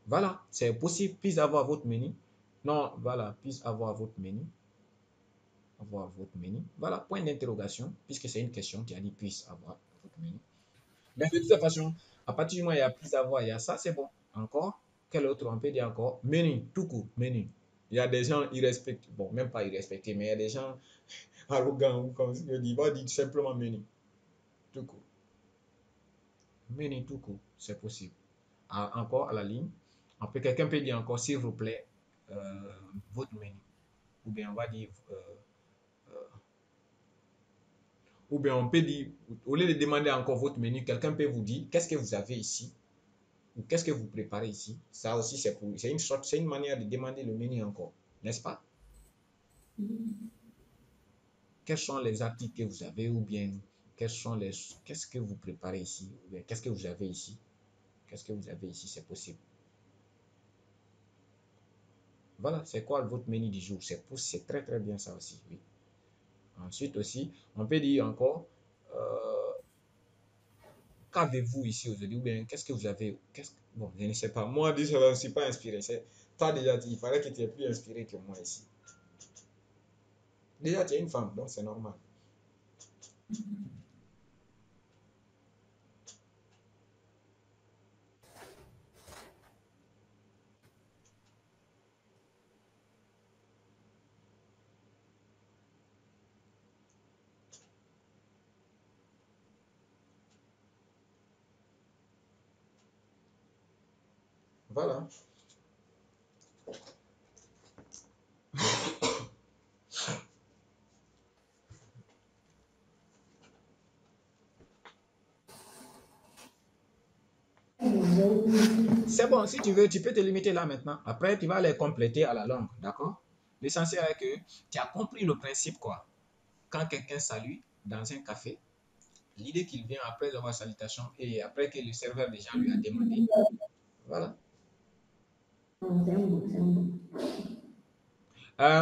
Voilà, c'est possible, puis avoir votre menu. Non, voilà, puis avoir votre menu. Avoir votre menu. Voilà, point d'interrogation, puisque c'est une question qui a dit puisse avoir votre menu. Mais de toute façon, à partir du moment où il y a plus à voir, il y a ça, c'est bon. Encore, quel autre on peut dire encore? Menu, tout court, menu. Il y a des gens irrespectueux, bon, même pas irrespectueux, mais il y a des gens arrogants, ou comme je dis, va dire simplement menu, tout court. Menu, tout court, c'est possible. Encore à la ligne, quelqu'un peut dire encore, s'il vous plaît, votre menu. Ou bien on va dire, ou bien on peut dire, au lieu de demander encore votre menu, quelqu'un peut vous dire, qu'est-ce que vous avez ici? Ou qu'est-ce que vous préparez ici? Ça aussi, c'est une manière de demander le menu encore, n'est-ce pas? Quels sont les articles que vous avez, ou bien qu'est-ce que vous préparez ici? Ou bien qu'est-ce que vous avez ici? Qu'est-ce que vous avez ici? C'est possible. Voilà, c'est quoi votre menu du jour? C'est très très bien ça aussi, oui. Ensuite aussi, on peut dire encore, euh, qu'avez-vous ici aujourd'hui? Ou bien qu'est-ce que vous avez? Bon, je ne sais pas. Moi, déjà, je ne suis pas inspiré. Toi déjà dit, il fallait que tu es plus inspiré que moi ici. Déjà, tu es une femme, donc c'est normal. Voilà. C'est bon, si tu veux, tu peux te limiter là maintenant. Après, tu vas les compléter à la longue, d'accord? L'essentiel est que tu as compris le principe, quoi. Quand quelqu'un salue dans un café, l'idée qu'il vient après avoir salutation et après que le serveur déjà lui a demandé. Voilà. C'est un bon.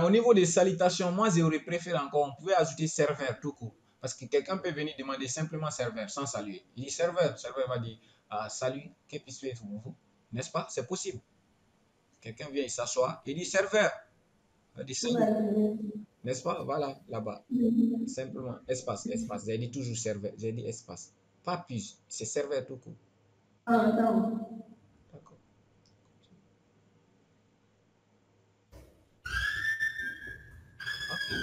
Au niveau des salutations, moi, j'aurais préféré encore, on pouvait ajouter serveur tout court. Parce que quelqu'un peut venir demander simplement serveur sans saluer. Il dit serveur, serveur va dire salut, que puis-je faire pour vous? N'est-ce pas? C'est possible. Quelqu'un vient, il s'assoit, il dit serveur, il dit salut. N'est-ce pas? Voilà, là-bas. Simplement, espace, espace. J'ai dit toujours serveur, j'ai dit espace. Pas plus, c'est serveur tout court. Ah, attends. D'accord. Ok.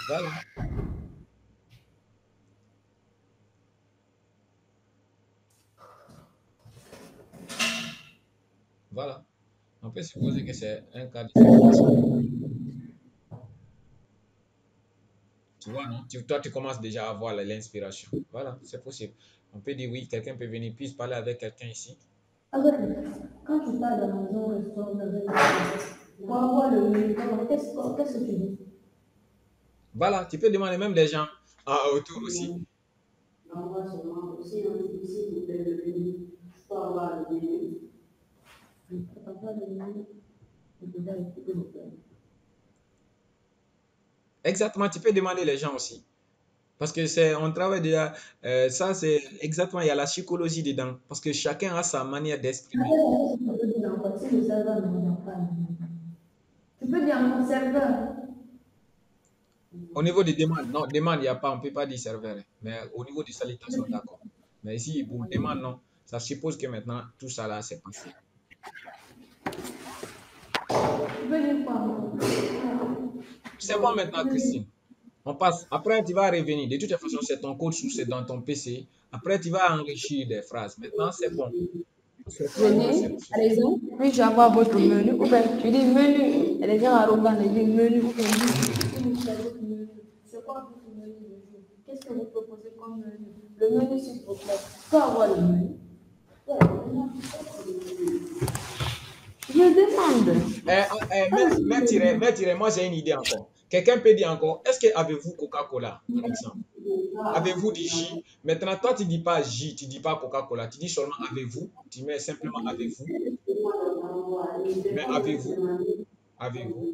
Voilà. Voilà. On peut supposer que c'est un cas de salutation. Tu vois, non? Toi, tu commences déjà à avoir l'inspiration. Voilà, c'est possible. On peut dire oui, quelqu'un peut venir, puis parler avec quelqu'un ici. Alors, quand tu pars dans un restaurant, pour avoir le menu, qu'est-ce que tu dis? Voilà, tu peux demander même des gens autour aussi. Envoie seulement aussi, si vous plaît, le menu. Je peux avoir le menu. Je peux avoir le menu. Je peux dire, s'il vous plaît. Exactement, tu peux demander les gens aussi. Parce que on travaille déjà, ça c'est exactement, il y a la psychologie dedans. Parce que chacun a sa manière d'exprimer. Après, tu peux dire encore, si le serveur ne vient pas, tu peux dire mon serveur. Au niveau des demandes, non, demande, il n'y a pas, on ne peut pas dire serveur. Mais au niveau des salutations, d'accord. Mais ici, pour demande, non. Ça suppose que maintenant, tout ça là, c'est passé. Tu peux dire quoi? C'est bon maintenant, Christine. On passe. Après, tu vas revenir. De toute façon, c'est ton code source, c'est dans ton PC. Après, tu vas enrichir des phrases. Maintenant, c'est bon. Je dis, par exemple, puis-je avoir votre menu? Ou bien, tu dis menu. Et les gens arrogants, ils disent menu. Ou bien, c'est quoi votre menu de jour? Qu'est-ce que vous proposez comme menu? Le menu, s'il vous plaît. Tu peux avoir le menu. Ouais, je demande. Moi j'ai une idée encore. Quelqu'un peut dire encore, est-ce que avez-vous Coca-Cola, par exemple? Avez-vous du J? Maintenant, toi, tu ne dis pas J, tu ne dis pas Coca-Cola, tu dis seulement avez-vous, tu mets simplement avez-vous, mais avez-vous, avez-vous,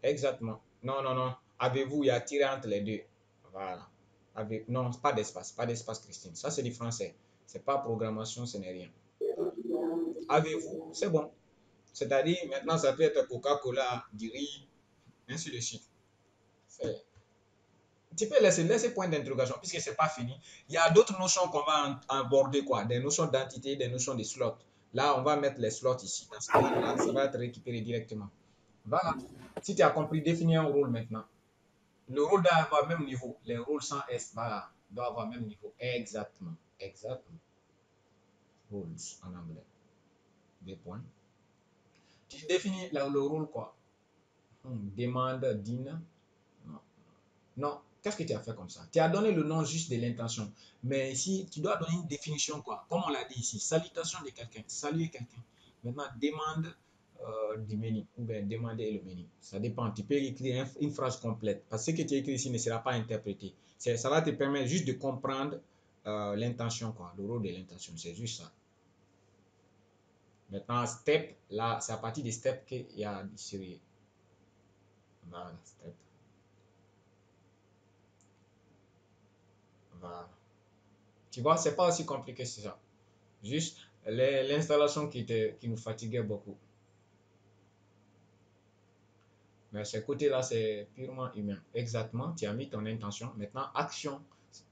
exactement. Non, non, non, avez-vous, il y a tiré entre les deux. Voilà. Non, pas d'espace, pas d'espace, Christine. Ça, c'est du français. C'est pas programmation, ce n'est rien. Voilà. Avez-vous, c'est bon. C'est-à-dire, maintenant, ça peut être Coca-Cola, du riz, ainsi de suite. C'est Tu peux laisser point d'interrogation puisque c'est pas fini. Il y a d'autres notions qu'on va aborder, quoi. Des notions d'entité, des notions de slots. Là, on va mettre les slots ici. Dans ce cadre-là, ça va être récupéré directement. Voilà. Si tu as compris, définis un rôle maintenant. Le rôle doit avoir le même niveau. Les rôles sans S, voilà, doivent avoir le même niveau. Exactement. Exactement. Roles en anglais. Des points. Tu définis le rôle quoi? Demande, din. Non. Non. Qu'est-ce que tu as fait comme ça? Tu as donné le nom juste de l'intention. Mais ici, tu dois donner une définition quoi? Comme on l'a dit ici, salutation de quelqu'un, saluer quelqu'un. Maintenant, demande du menu ou bien demander le menu. Ça dépend. Tu peux écrire une phrase complète. Parce que ce que tu écris ici ne sera pas interprété. Ça va te permettre juste de comprendre l'intention, quoi, le rôle de l'intention. C'est juste ça. Maintenant, step, là, c'est à partir des steps qu'il y a sur. Voilà, step. Voilà. Tu vois, c'est pas aussi compliqué que ça. Juste l'installation qui nous fatiguait beaucoup. Mais ce côté-là, c'est purement humain. Exactement, tu as mis ton intention. Maintenant, action,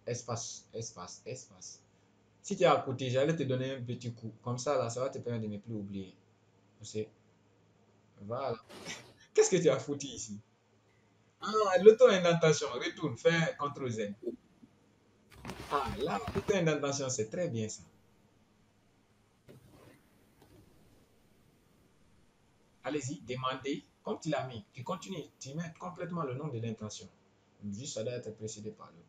espace, espace, espace. Si tu es à côté, j'allais te donner un petit coup. Comme ça, là, ça va te permettre de ne plus oublier. C'est, voilà. Qu'est-ce que tu as foutu ici? Ah, l'auto-indentation. Retourne, fais CTRL Z. Ah, là, l'auto-indentation, c'est très bien ça. Allez-y, demandez. Comme tu l'as mis, tu continues. Tu mets complètement le nom de l'intention. Juste, ça doit être précédé par l'autre.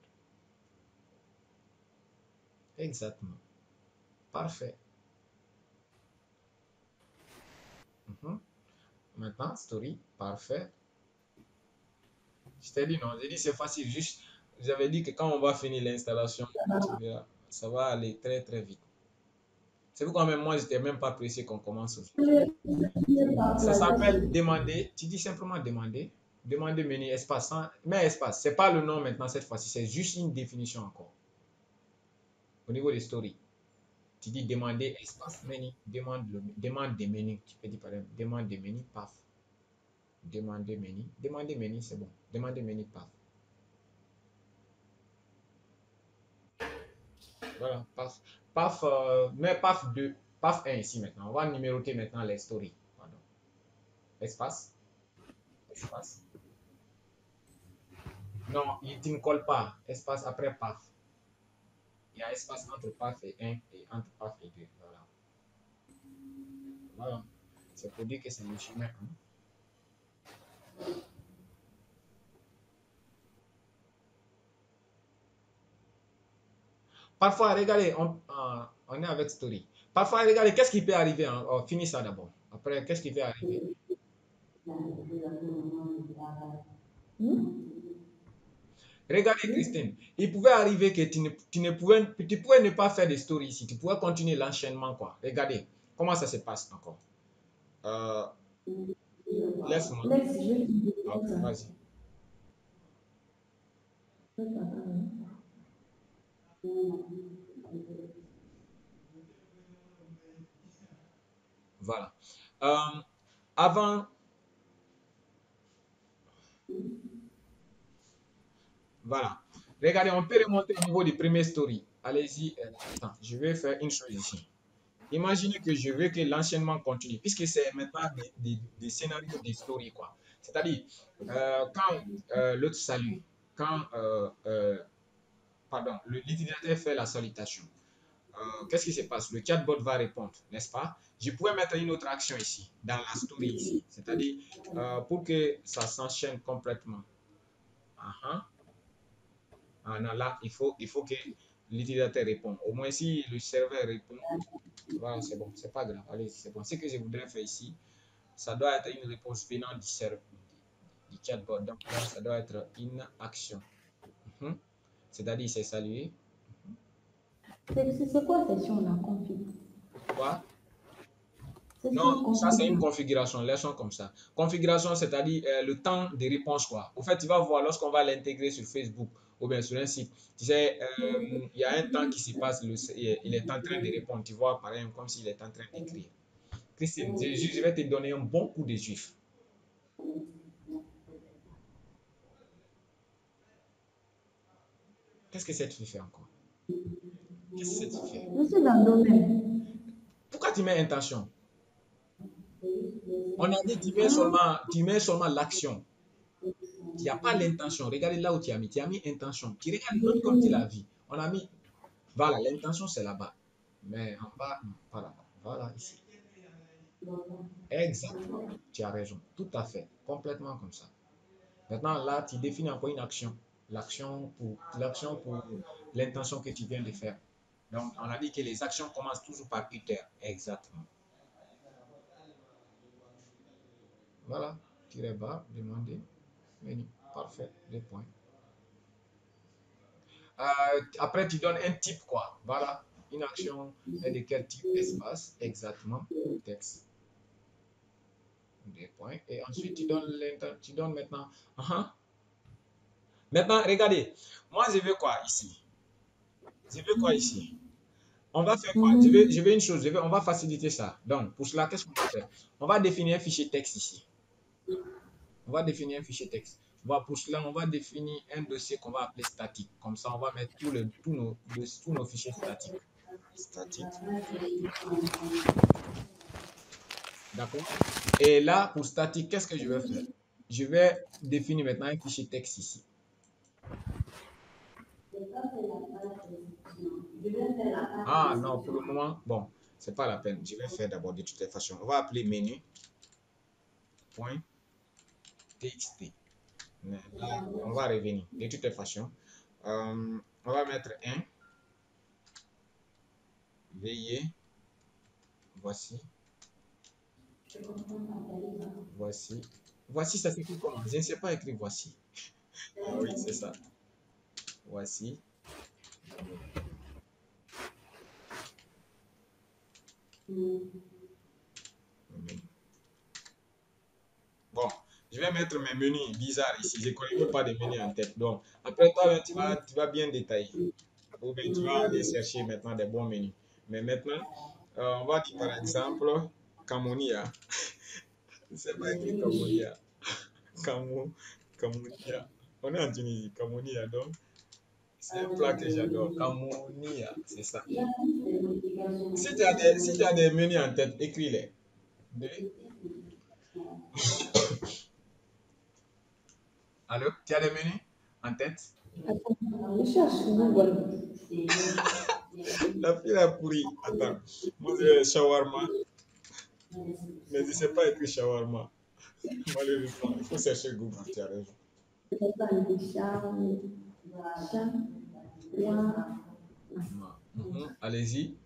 Exactement. Parfait. Mhm. Maintenant, story. Parfait. Je t'ai dit non, j'ai dit c'est facile. Juste, j'avais dit que quand on va finir l'installation, tu verras, ça va aller très très vite. C'est pourquoi même moi, je n'étais même pas pressé qu'on commence aujourd'hui. Ça s'appelle demander. Tu dis simplement demander. Demander menu espace. Mais espace, c'est pas le nom maintenant cette fois-ci. C'est juste une définition encore. Au niveau des stories. Tu dis demander espace menu. Demande des menus. Tu peux dire par exemple demande des menus, paf. Demander menu. Demander menu, c'est bon. Demander menu, paf. Voilà, paf. Paf, mais paf 2, paf 1 ici maintenant. On va numéroter maintenant les stories. Pardon. Espace, espace. Non, tu ne colles pas. Espace après paf. Il y a espace entre paf et 1 et entre paf et 2. Voilà. Voilà. C'est pour dire que c'est le chemin 1. Parfois, regardez, on est avec story. Parfois, regardez, qu'est-ce qui peut arriver? Finis ça d'abord. Après, qu'est-ce qui peut arriver? Regardez, Christine, il pouvait arriver que tu pouvais ne pas faire de story ici. Tu pouvais continuer l'enchaînement, quoi. Regardez, comment ça se passe encore. Euh, Laisse-moi. Lex, je vais te dire Ok, ça. vas-y. Voilà. Euh, Avant, voilà. Regardez, on peut remonter au niveau du premier story. Allez-y. Attends, je vais faire une chose ici. Imaginez que je veux que l'enchaînement continue, puisque c'est maintenant des scénarios des stories, quoi. C'est-à-dire, quand l'autre salue, quand pardon, l'utilisateur fait la salutation, qu'est-ce qui se passe? Le chatbot va répondre, n'est-ce pas? Je pourrais mettre une autre action ici, dans la story ici, c'est-à-dire pour que ça s'enchaîne complètement. Uh-huh. Ah, non, là, il faut que l'utilisateur réponde. Au moins, si le serveur répond, voilà, c'est bon, c'est pas grave. Allez, c'est bon. Ce que je voudrais faire ici, ça doit être une réponse venant du serveur, du chatbot. Donc là, ça doit être une action. Mhm. C'est-à-dire, c'est saluer. C'est quoi section la config? Quoi? Non, Section ça c'est une config. configuration, laissons comme ça. Configuration, c'est-à-dire le temps de réponse, quoi. Au fait, tu vas voir lorsqu'on va l'intégrer sur Facebook ou bien sur un site, tu sais, il y a un temps qui se passe, il est en train de répondre, tu vois, par exemple, comme s'il est en train d'écrire. Christine, je vais te donner un bon coup de juif. Qu'est-ce que cette fille fait encore? Qu'est-ce que cette fille fait? Je suis dans le domaine. Pourquoi tu mets intention? On a dit Hein? tu mets seulement l'action. Il n'y a pas l'intention. Regardez là où tu as mis. Tu as mis intention. Tu regardes même comme tu l'as vu. On a mis, voilà, l'intention c'est là-bas. Mais en bas, non, pas là-bas. Voilà, ici. Exactement. Tu as raison. Tout à fait. Complètement comme ça. Maintenant, là, tu définis encore une action. L'action pour l'intention que tu viens de faire. Donc, on a dit que les actions commencent toujours par critère. Exactement. Voilà. Tirez bas, demandez, menu. Parfait. Deux points. Après, tu donnes un type, quoi. Voilà. Une action est de quel type? Espace. Exactement. Texte. Des points. Et ensuite, tu donnes maintenant. Maintenant, regardez. Moi, je veux quoi ici? Je veux quoi ici? On va faire quoi? Je veux une chose. On va faciliter ça. Donc, pour cela, qu'est-ce qu'on va faire? On va définir un fichier texte ici. On va définir un fichier texte. Pour cela, on va définir un dossier qu'on va appeler statique. Comme ça, on va mettre tous nos fichiers statiques. Statique. D'accord? Et là, pour statique, qu'est-ce que je vais faire? Je vais définir maintenant un fichier texte ici. Ah non, pour le moment, bon, c'est pas la peine. Je vais faire d'abord de toutes les façons. On va appeler menu.txt. Mais là, on va revenir de toutes les façons. On va mettre 1. Veuillez. Voici. Voici. Voici, ça s'écrit comment? Je ne sais pas écrire voici. Ah oui, c'est ça. Voici. Bon, je vais mettre mes menus bizarres ici. Je ne connais même pas de menus en tête. Donc, après toi, tu vas bien détailler. Ou bien tu vas aller chercher maintenant des bons menus. Mais maintenant, on va dire par exemple Camonia. Je ne sais pas écrire Camonia. Camonia. On est en Tunisie, Camonia. Donc, c'est un plat que j'adore. Camonia, c'est ça. Si tu as des menus en tête, écris-les. Allô? Tu as des menus en tête? Je cherche Google. La fille a pourri. Attends. Moi, j'ai shawarma, mais je ne sais pas écrire shawarma. Malheureusement, il faut chercher Google, tu as raison. Allez-y,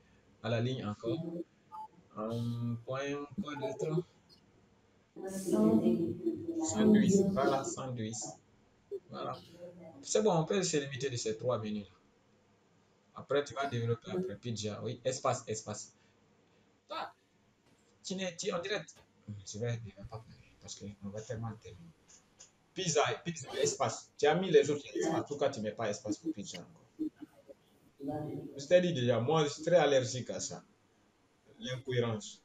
à la ligne encore. Point, quoi d'autre? Sandwich. Voilà, sandwich. Voilà. C'est bon, on peut se limiter de ces trois menus. Après, tu vas développer après pizza. Oui, espace, espace. Ah, on dirait. Je vais pas parler parce qu'on va tellement terminer. Pizza, pizza, espace. Tu as mis les autres espaces. En tout cas, tu ne mets pas espace pour pizza encore. Je t'ai dit déjà, moi, je suis très allergique à ça. L'incohérence.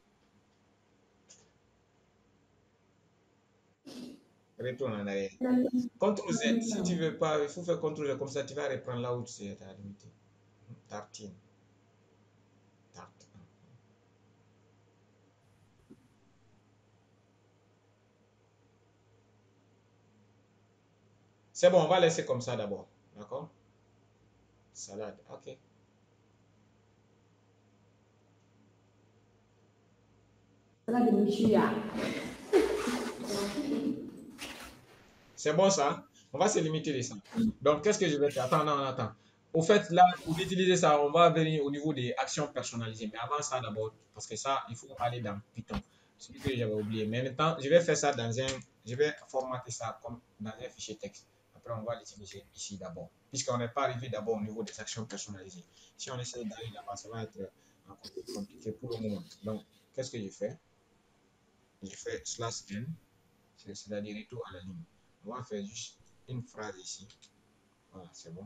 Retourne en arrière. CTRL Z. Si tu ne veux pas, il faut faire CTRL Z. Comme ça, tu vas reprendre là où tu es à la limite. Tartine. Tarte. C'est bon, on va laisser comme ça d'abord. D'accord? Salade. OK. C'est bon ça? On va se limiter de ça. Donc, qu'est-ce que je vais faire? Attends, non, attends. Au fait, là, pour utiliser ça, on va venir au niveau des actions personnalisées. Mais avant ça, d'abord, parce que ça, il faut aller dans Python. Ce que j'avais oublié. Mais maintenant, je vais faire ça je vais formater ça comme dans un fichier texte. Après, on va l'utiliser ici d'abord. Puisqu'on n'est pas arrivé d'abord au niveau des actions personnalisées. Si on essaie d'aller là-bas, ça va être encore plus compliqué pour le moment. Donc, qu'est-ce que je fais? Je fais /n, c'est-à-dire retour à la ligne. On va faire juste une phrase ici. Voilà, c'est bon.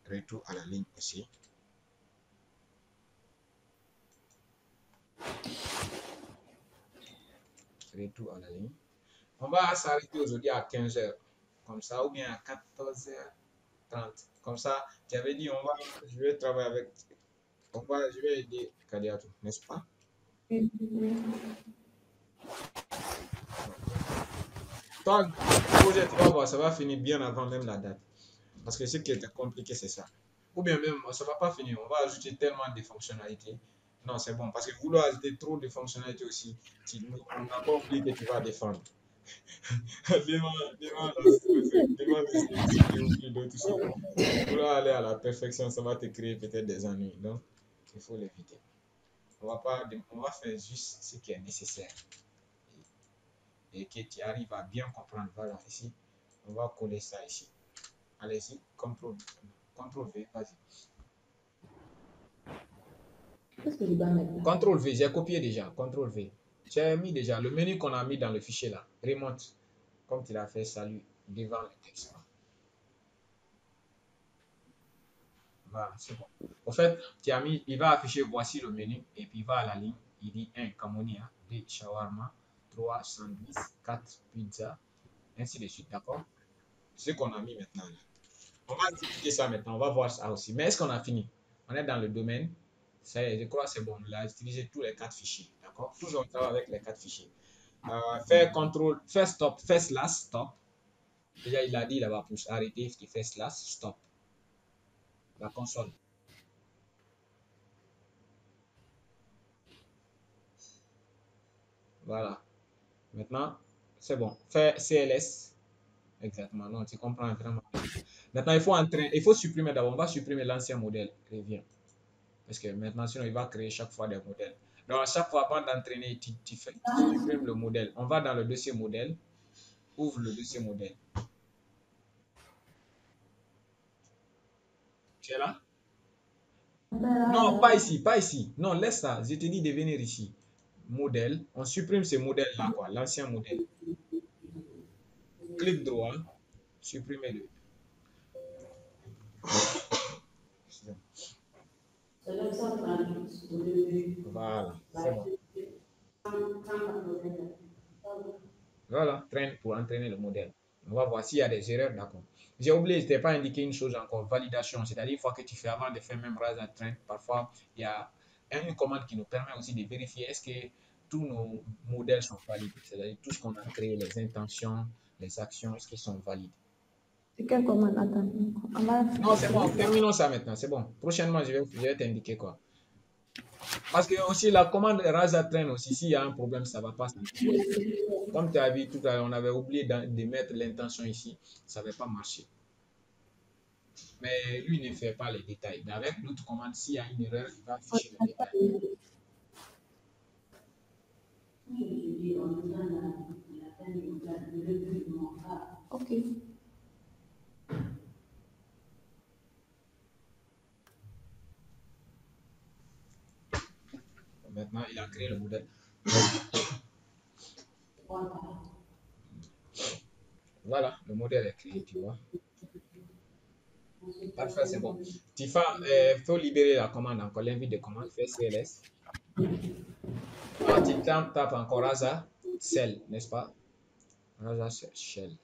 Retour à la ligne aussi. Retour à la ligne. On va s'arrêter aujourd'hui à 15h. Comme ça, ou bien à 14h. 30. Comme ça, tu avais dit, je vais travailler avec, je vais aider Kadiatou, n'est-ce pas? Oui, oui. Toi, ton projet, tu vas voir, ça va finir bien avant même la date. Parce que ce qui était compliqué, c'est ça. Ou bien même, ça ne va pas finir. On va ajouter tellement de fonctionnalités. Non, c'est bon. Parce que vouloir ajouter trop de fonctionnalités aussi, on n'a pas oublié que tu vas défendre. Devant les statistiques et oublie d'autres choses. Vouloir aller à la perfection, ça va te créer peut-être des ennuis. Donc, il faut l'éviter. On va faire juste ce qui est nécessaire. Et que tu arrives à bien comprendre. Voilà, ici, on va coller ça ici. Allez-y, CTRL V, vas-y. Qu'est-ce que je dois mettre là? CTRL V, j'ai copié déjà. CTRL V. J'ai mis déjà le menu qu'on a mis dans le fichier là. Remonte. Comme tu l'as fait, salut, devant le texte. Voilà, c'est bon. Au fait, tu as mis, il va afficher voici le menu et puis il va à la ligne. Il dit 1 Camonia, 2 shawarma, 3 sandwich, 4 pizza, ainsi de suite. D'accord? C'est ce qu'on a mis maintenant là. On va expliquer ça maintenant. On va voir ça aussi. Mais est-ce qu'on a fini? On est dans le domaine. Ça y est, je crois que c'est bon. On a utilisé tous les 4 fichiers. D'accord? Toujours on travaille avec les 4 fichiers. Faire contrôle, faire stop, faire slash stop. Déjà, il a dit là-bas pour arrêter, il fait slash stop. La console. Voilà. Maintenant, c'est bon. Faire CLS. Exactement. Non, tu comprends vraiment. Maintenant, il faut supprimer d'abord. On va supprimer l'ancien modèle. Reviens. Parce que maintenant, sinon, il va créer chaque fois des modèles. Donc, à chaque fois, avant d'entraîner, tu supprimes le modèle. On va dans le dossier modèle. Ouvre le dossier modèle. Tu es là? Non, pas ici, pas ici. Non, laisse ça. Je te dis de venir ici. Modèle. On supprime ce modèle-là, quoi. L'ancien modèle. Clic droit. Supprimez-le. Voilà, c'est bon. Voilà, traîne pour entraîner le modèle. On va voir s'il y a des erreurs, d'accord. J'ai oublié, je t'ai pas indiqué une chose encore, validation. C'est-à-dire, une fois que tu fais avant de faire même Rasa Train, parfois, il y a une commande qui nous permet aussi de vérifier est-ce que tous nos modèles sont valides. C'est-à-dire, tout ce qu'on a créé, les intentions, les actions, est-ce qu'ils sont valides. C'est quelle commande? Attends. On va Non, c'est bon, terminons ça maintenant, c'est bon. Prochainement, je vais t'indiquer quoi. Parce que aussi, la commande Rasa Train aussi, s'il y a un problème, ça ne va pas s'afficher. Comme tu as vu tout à l'heure, on avait oublié de mettre l'intention ici, ça n'avait pas marché. Mais lui ne fait pas les détails. Mais avec l'autre commande, s'il y a une erreur, il va afficher les détails. Ok. Maintenant, il a créé le modèle. Voilà, le modèle est créé, tu vois. Parfait, c'est bon. Il faut libérer la commande encore, l'invite de commande, fais CLS. Tu tapes encore Rasa Shell, n'est-ce pas? Rasa Shell.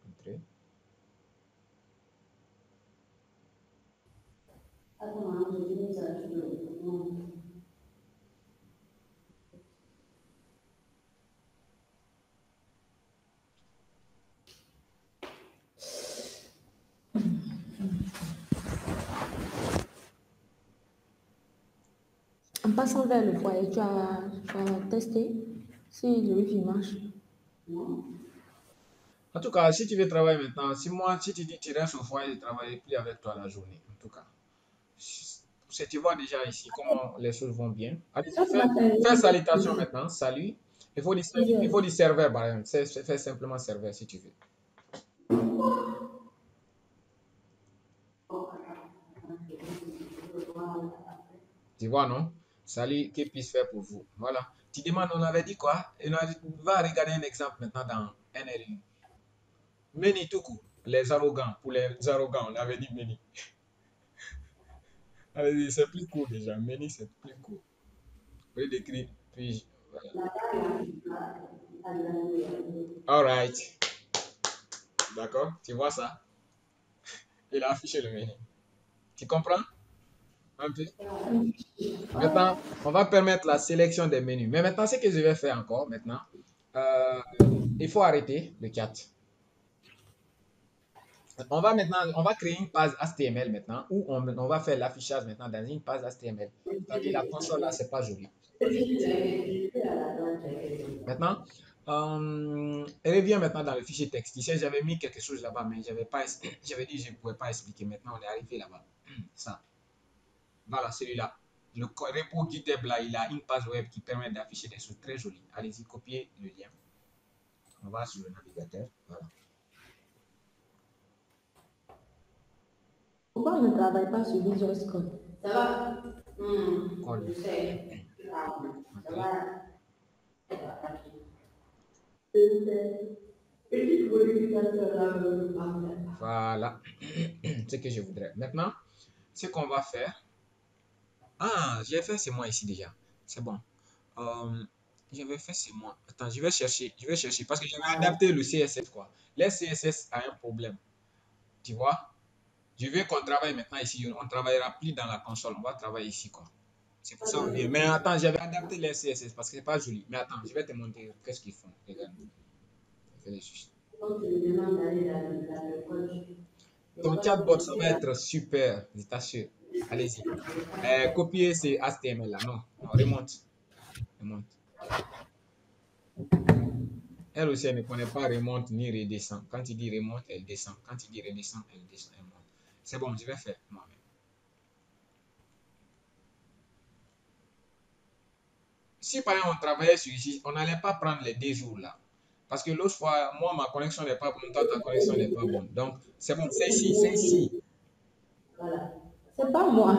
Entrée. En passant vers le foyer, tu as testé si le wifi marche. En tout cas, si tu veux travailler maintenant, si tu dis que tu restes au foyer, je ne travaillerai plus avec toi la journée. En tout cas, si tu vois déjà ici comment les choses vont bien. Allez, fais salutation maintenant. Salut. Il faut dire serveur, par exemple. Fais simplement serveur si tu veux. Tu vois, non? Salut, que puis-je faire pour vous? Voilà. Tu demandes, on avait dit quoi? On va regarder un exemple maintenant dans NRI. Meni tout court. Les arrogants. Pour les arrogants, on avait dit Meni. Allez, c'est plus court déjà. Meni, c'est plus court. Vous pouvez décrire, puis voilà. All right. D'accord? Tu vois ça? Il a affiché le menu. Tu comprends un peu? Ouais. Maintenant, on va permettre la sélection des menus. Mais maintenant, ce que je vais faire encore, maintenant, euh, il faut arrêter le chat. On va maintenant, on va créer une page HTML maintenant, où on va faire l'affichage maintenant dans une page HTML. C'est-à-dire la console là, c'est pas joli. C'est pas joli. Maintenant, reviens maintenant dans le fichier texte. Tu sais, j'avais mis quelque chose là-bas, mais j'avais pas, j'avais dit que je ne pouvais pas expliquer. Maintenant, on est arrivé là-bas. Ça. Voilà, celui-là. Le repo GitHub là, il a une page web qui permet d'afficher des choses très jolies. Allez-y, copiez le lien. On va sur le navigateur. Voilà. Pourquoi on ne travaille pas sur Visual Code? Ça va? Code. Je sais. Ça OK. va. Petite modification là, Voilà. Ce que je voudrais. Maintenant, ce qu'on va faire. Ah, j'ai fait c'est moi ici déjà. C'est bon. Euh, j'avais fait c'est moi. Attends, je vais chercher. Je vais chercher parce que j'avais adapté le CSS quoi. Le CSS a un problème. Tu vois? Je veux qu'on travaille maintenant ici. On ne travaillera plus dans la console. On va travailler ici quoi. C'est pour ça qu'on vient. Mais attends, j'avais adapté les CSS parce que c'est pas joli. Mais attends, je vais te montrer qu'est-ce qu'ils font. Regarde. Je vais les chercher. Ton chatbot, ça va être super, je t'assure. Allez-y. Copier ces HTML là. Non, non, remonte. Remonte. Elle aussi, elle ne connaît pas remonte ni redescend. Quand il dit remonte, elle descend. Quand il dit redescend, elle descend, elle monte. C'est bon, je vais faire moi-même. Si par exemple on travaillait sur ici, on n'allait pas prendre les 2 jours là. Parce que l'autre fois, moi, ma connexion n'est pas bonne, toi, ta connexion n'est pas bonne. Donc, c'est bon, c'est ici, c'est ici. Voilà. C'est pas moi.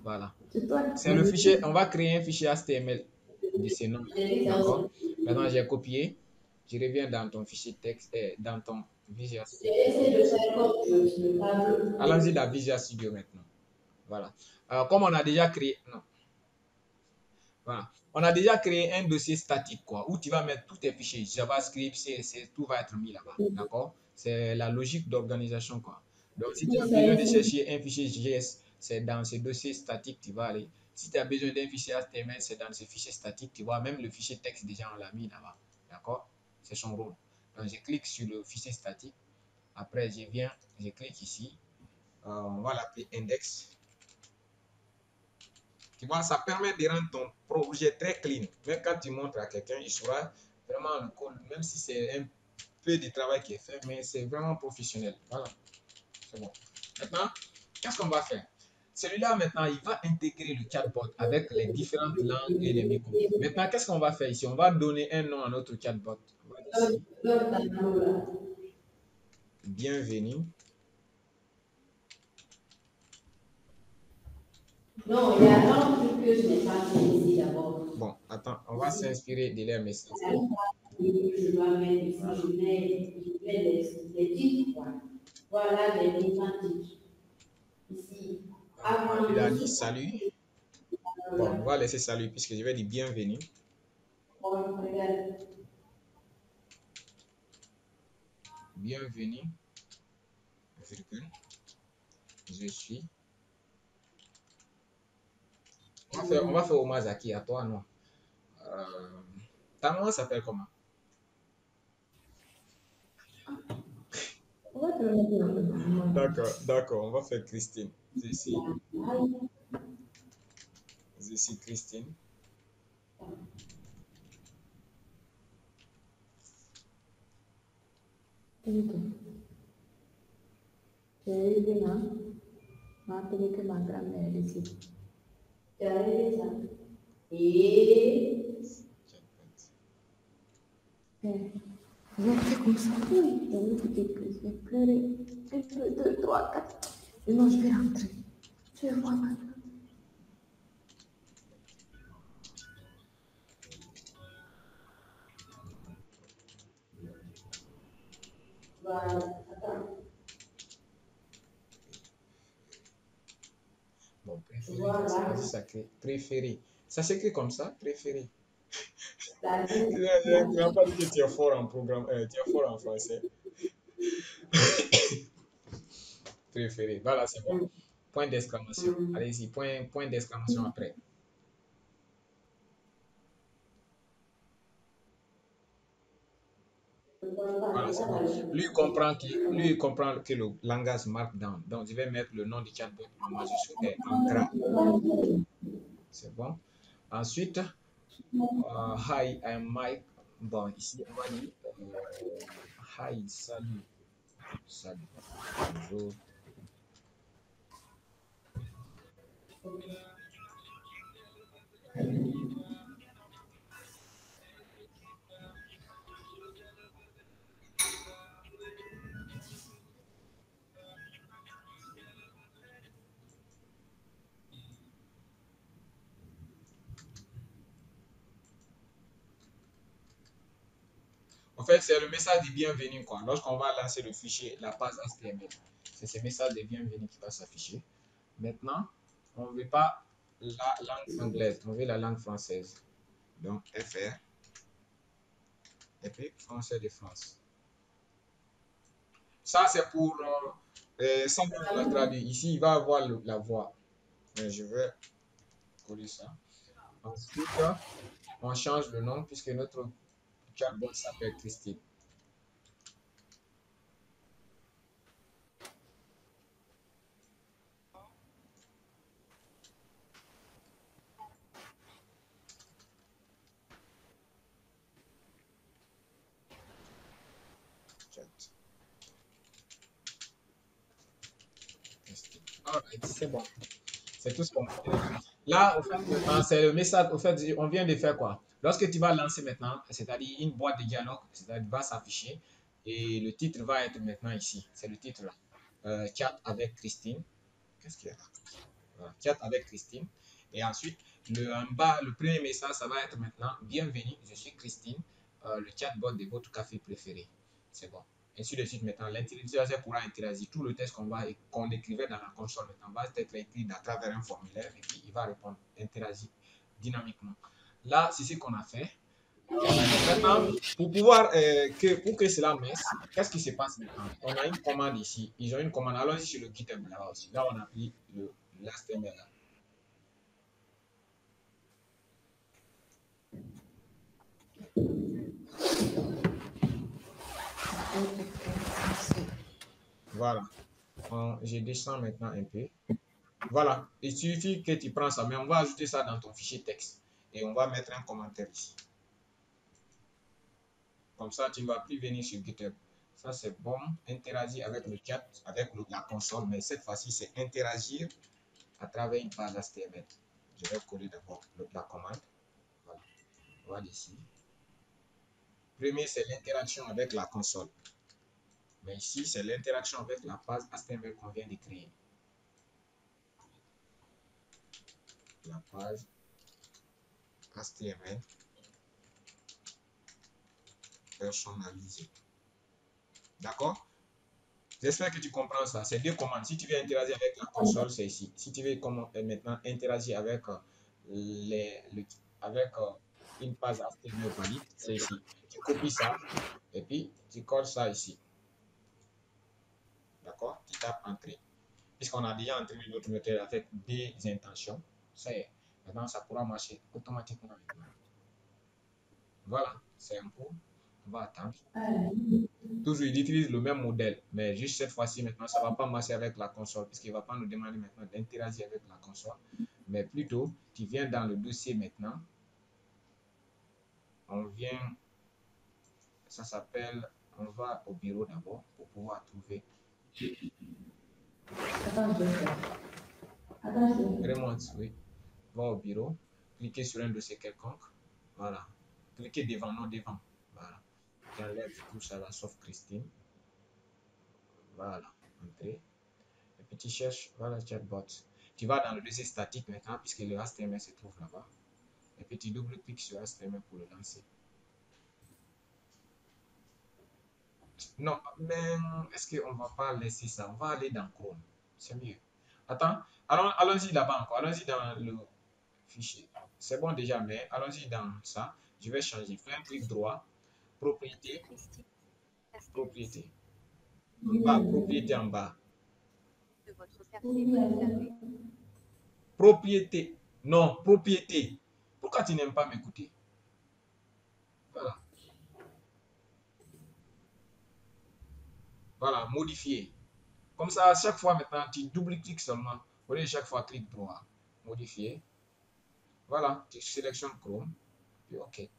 Voilà. C'est toi qui C'est le fichier, manipule. on va créer un fichier HTML de ce nom. D'accord? Maintenant, j'ai copié. Je reviens dans ton fichier texte, dans ton Visual Studio. J'essaie de faire comme je le tableau. Allons-y dans Visual Studio maintenant. Voilà. Comme on a déjà créé, non, voilà. On a déjà créé un dossier statique, quoi, où tu vas mettre tous tes fichiers, JavaScript, CSS, tout va être mis là-bas. D'accord? C'est la logique d'organisation, quoi. Donc, si tu as besoin de chercher un fichier JS, c'est dans ce dossier statique, tu vas aller. Si tu as besoin d'un fichier HTML, c'est dans ce fichier statique, tu vois. Même le fichier texte, déjà, on l'a mis là-bas. D'accord? C'est son rôle. Donc, je clique sur le fichier statique. Après, je viens, je clique ici. On va l'appeler index. Tu vois, ça permet de rendre ton projet très clean. Même quand tu montres à quelqu'un, il saura vraiment le code, même si c'est un peu de travail qui est fait, mais c'est vraiment professionnel. Voilà, c'est bon. Maintenant, qu'est-ce qu'on va faire? Celui-là, maintenant, il va intégrer le chatbot avec les différentes langues et les micros. Maintenant, qu'est-ce qu'on va faire ici? On va donner un nom à notre chatbot. On va dire ici, bienvenue. Non, il y a un truc que je n'ai pas fait ici d'abord. Bon, attends, on va s'inspirer de leur message. Je dois mettre ici, je mets les titres. Voilà les différents titres. Ici, avant Il a de dit se salut. Bon, on va laisser salut puisque je vais dire bienvenue. regarde. Bienvenue, virgule, je suis. On va faire hommage à qui? À toi, non? Euh, Ta maman s'appelle comment? On va te le mettre dans le document. D'accord, d'accord, on va faire Christine. Je suis Christine. C'est arrivé là. On va appeler que ma grand-mère est ici. C'est arrivé ça. Et. Je vais faire comme ça. Oui, il y a une petite crise. Je vais pleurer. 1, 2, 3, 4. Et non, je vais rentrer. Je vais voir ma grand-mère. Voilà, attends. Bon, préféré. Voilà. Vas-y, ça crée. Préféré. Ça s'écrit comme ça, préféré. La vie. Tu n'as pas dit que tu es fort en programme, tu es fort en français. préféré. Voilà, c'est bon. Point d'exclamation. Allez-y, point d'exclamation après. Voilà, c'est bon. Lui, il comprend que le langage Markdown. Donc, je vais mettre le nom du chatbot en majuscule et en gras. C'est bon. Ensuite, hi, I'm Mike. Bon, ici, on va dire hi, salut, salut, bonjour. En fait, c'est le message de bienvenue, quoi. Lorsqu'on va lancer le fichier, la page HTML, c'est ce message de bienvenue qui va s'afficher. Maintenant, on ne veut pas la langue anglaise, on veut la langue française. Donc, FR, et puis français de France. Ça, c'est pour sans la traduire. Ici, il va avoir la voix. Mais je vais coller ça. Ensuite, on change le nom puisque notre chatbot s'appelle Christine. Chat. Christine. Alright, c'est bon. C'est tout ce qu'on fait. Là, au fait, maintenant, c'est le message. Au fait, on vient de faire quoi? Lorsque tu vas lancer maintenant, c'est-à-dire une boîte de dialogue, c'est-à-dire va s'afficher et le titre va être maintenant ici. C'est le titre là. Chat avec Christine. Qu'est-ce qu'il y a là? Voilà, chat avec Christine. Et ensuite, en bas, le premier message, ça va être maintenant bienvenue, je suis Christine, le chatbot de votre café préféré. C'est bon. Ainsi de suite, maintenant, l'utilisateur pourra interagir. Tout le texte qu'on écrivait dans la console maintenant va être écrit à travers un formulaire et puis il va répondre, interagir dynamiquement. Là, c'est ce qu'on a fait. Maintenant, pour que cela messe, qu'est-ce qui se passe maintenant? On a une commande ici. Ils ont une commande. Allons-y sur le GitHub là aussi. Là, on a pris l'HTML là. Voilà. Je descends maintenant un peu. Voilà. Il suffit que tu prends ça, mais on va ajouter ça dans ton fichier texte. Et on va mettre un commentaire ici. Comme ça, tu ne vas plus venir sur GitHub. Ça, c'est bon. Interagir avec le chat, avec la console. Mais cette fois-ci, c'est interagir à travers une page HTML. Je vais coller d'abord la commande. Voilà. On va ici. Premier, c'est l'interaction avec la console. Mais ici, c'est l'interaction avec la page HTML qu'on vient de créer. La page HTML personnalisée. D'accord? J'espère que tu comprends ça. C'est deux commandes. Si tu veux interagir avec la console, c'est ici. Si tu veux maintenant interagir avec, avec une page HTML valide, c'est ici. Tu copies ça et puis tu colles ça ici. D'accord? Tu tapes Entrée. Puisqu'on a déjà entré notre méthode avec des intentions, ça y est. Maintenant, ça pourra marcher automatiquement maintenant. Voilà, c'est un coup. On va attendre. Toujours, il utilise le même modèle, mais juste cette fois-ci, maintenant, ça ne va pas marcher avec la console, puisqu'il ne va pas nous demander maintenant d'interagir avec la console. Mais plutôt, tu viens dans le dossier maintenant. On vient, ça s'appelle, on va au bureau d'abord pour pouvoir trouver. Remonte, oui. Va au bureau, cliquez sur un dossier quelconque. Voilà. Cliquez devant, non devant. Voilà. J'enlève tout ça là, sauf Christine. Voilà. Entrée. Et puis tu cherches, voilà, chatbot. Tu vas dans le dossier statique maintenant, puisque le HTML se trouve là-bas. Et puis tu double-cliques sur HTML pour le lancer. Non, mais est-ce qu'on ne va pas laisser ça? On va aller dans Chrome. C'est mieux. Attends, allons-y là-bas encore. Allons-y dans le fichier. C'est bon déjà, mais allons-y dans ça. Je vais changer. Fais un clic droit. Propriété. Propriété. En bas, propriété en bas. de votre quartier préféré. Propriété. Non, propriété. Pourquoi tu n'aimes pas m'écouter? Voilà. Voilà, modifier. Comme ça, à chaque fois maintenant, tu double-cliques seulement. Au lieu de chaque fois, clic droit. Modifier. Voilà, tu sélectionnes Chrome. Puis OK.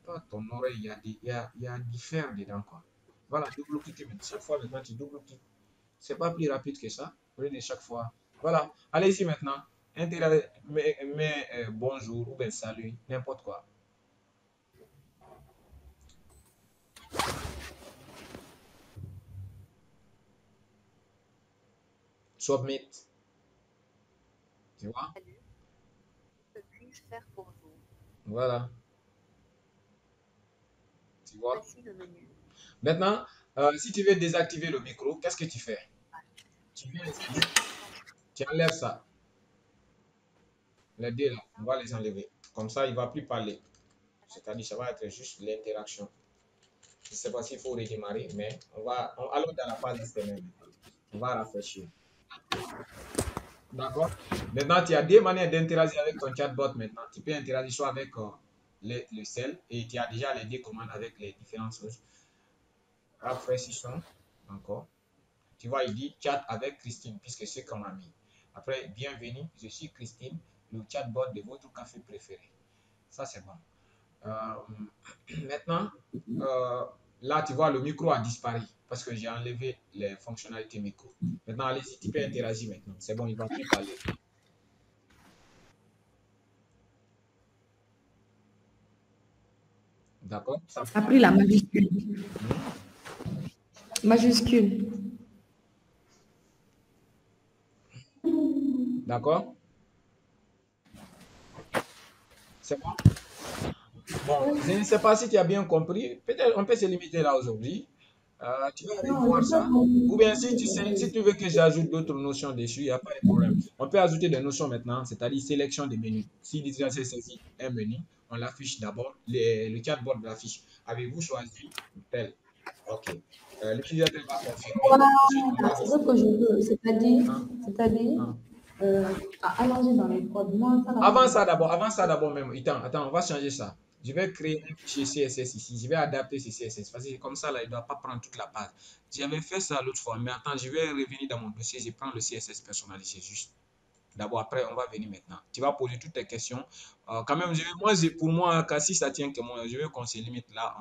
Toi, ton oreille, il y a du fer dedans, quoi. Voilà, double-cliquer. Chaque fois maintenant, tu double-cliques. C'est pas plus rapide que ça. Au lieu de chaque fois. Voilà, allez-y maintenant. Mais bonjour ou bien salut, n'importe quoi. Submit. Tu vois? Salut, que puis-je faire pour vous? Voilà. Tu vois? Voici le menu. Maintenant, si tu veux désactiver le micro, qu'est-ce que tu fais? Tu viens ici, tu enlèves ça. Les deux là, on va les enlever. Comme ça, il ne va plus parler. C'est-à-dire, ça va être juste l'interaction. Je ne sais pas s'il faut redémarrer, mais allons dans la phase HTML. On va rafraîchir. D'accord? Maintenant, tu as deux manières d'interagir avec ton chatbot maintenant. Tu peux interagir soit avec le cell et tu as déjà les deux commandes avec les différentes choses. Rafraîchissons encore. Tu vois, il dit chat avec Christine, puisque c'est qu'on a mis. Après, bienvenue, je suis Christine, le chatbot de votre café préféré. Ça, c'est bon. Maintenant, là, tu vois, le micro a disparu parce que j'ai enlevé les fonctionnalités micro. Maintenant, allez-y, tu peux interagir maintenant. C'est bon, il va plus parler. D'accord? Ça A pris la majuscule. Majuscule. D'accord? C'est bon? Bon, je ne sais pas si tu as bien compris. Peut-être on peut se limiter là aujourd'hui. Tu vas aller Non, voir j'ai pas ça. Ou bien si tu sais, si compris. tu veux que j'ajoute d'autres notions dessus, il n'y a pas de problème. On peut ajouter des notions maintenant, c'est-à-dire sélection des menus. Si déjà c'est saisi un menu, on l'affiche d'abord. Le chatbot l'affiche. Avez-vous choisi tel? OK. L'utilisateur va confirmer. Ensuite, on Voilà, va c'est juste. ce que je veux. Hein, C'est-à-dire, hein. allonger dans les codes. Moi, ça, là, ça Avant ça d'abord même, attends, on va changer ça. Je vais créer un fichier CSS ici. Je vais adapter ce CSS. Parce que comme ça, là, il ne doit pas prendre toute la page. J'avais fait ça l'autre fois. Mais attends, je vais revenir dans mon dossier. Je prends le CSS personnalisé juste. D'abord, après, on va venir maintenant. Tu vas poser toutes tes questions. Quand même, pour moi, si ça tient que moi, je veux qu'on se limite là.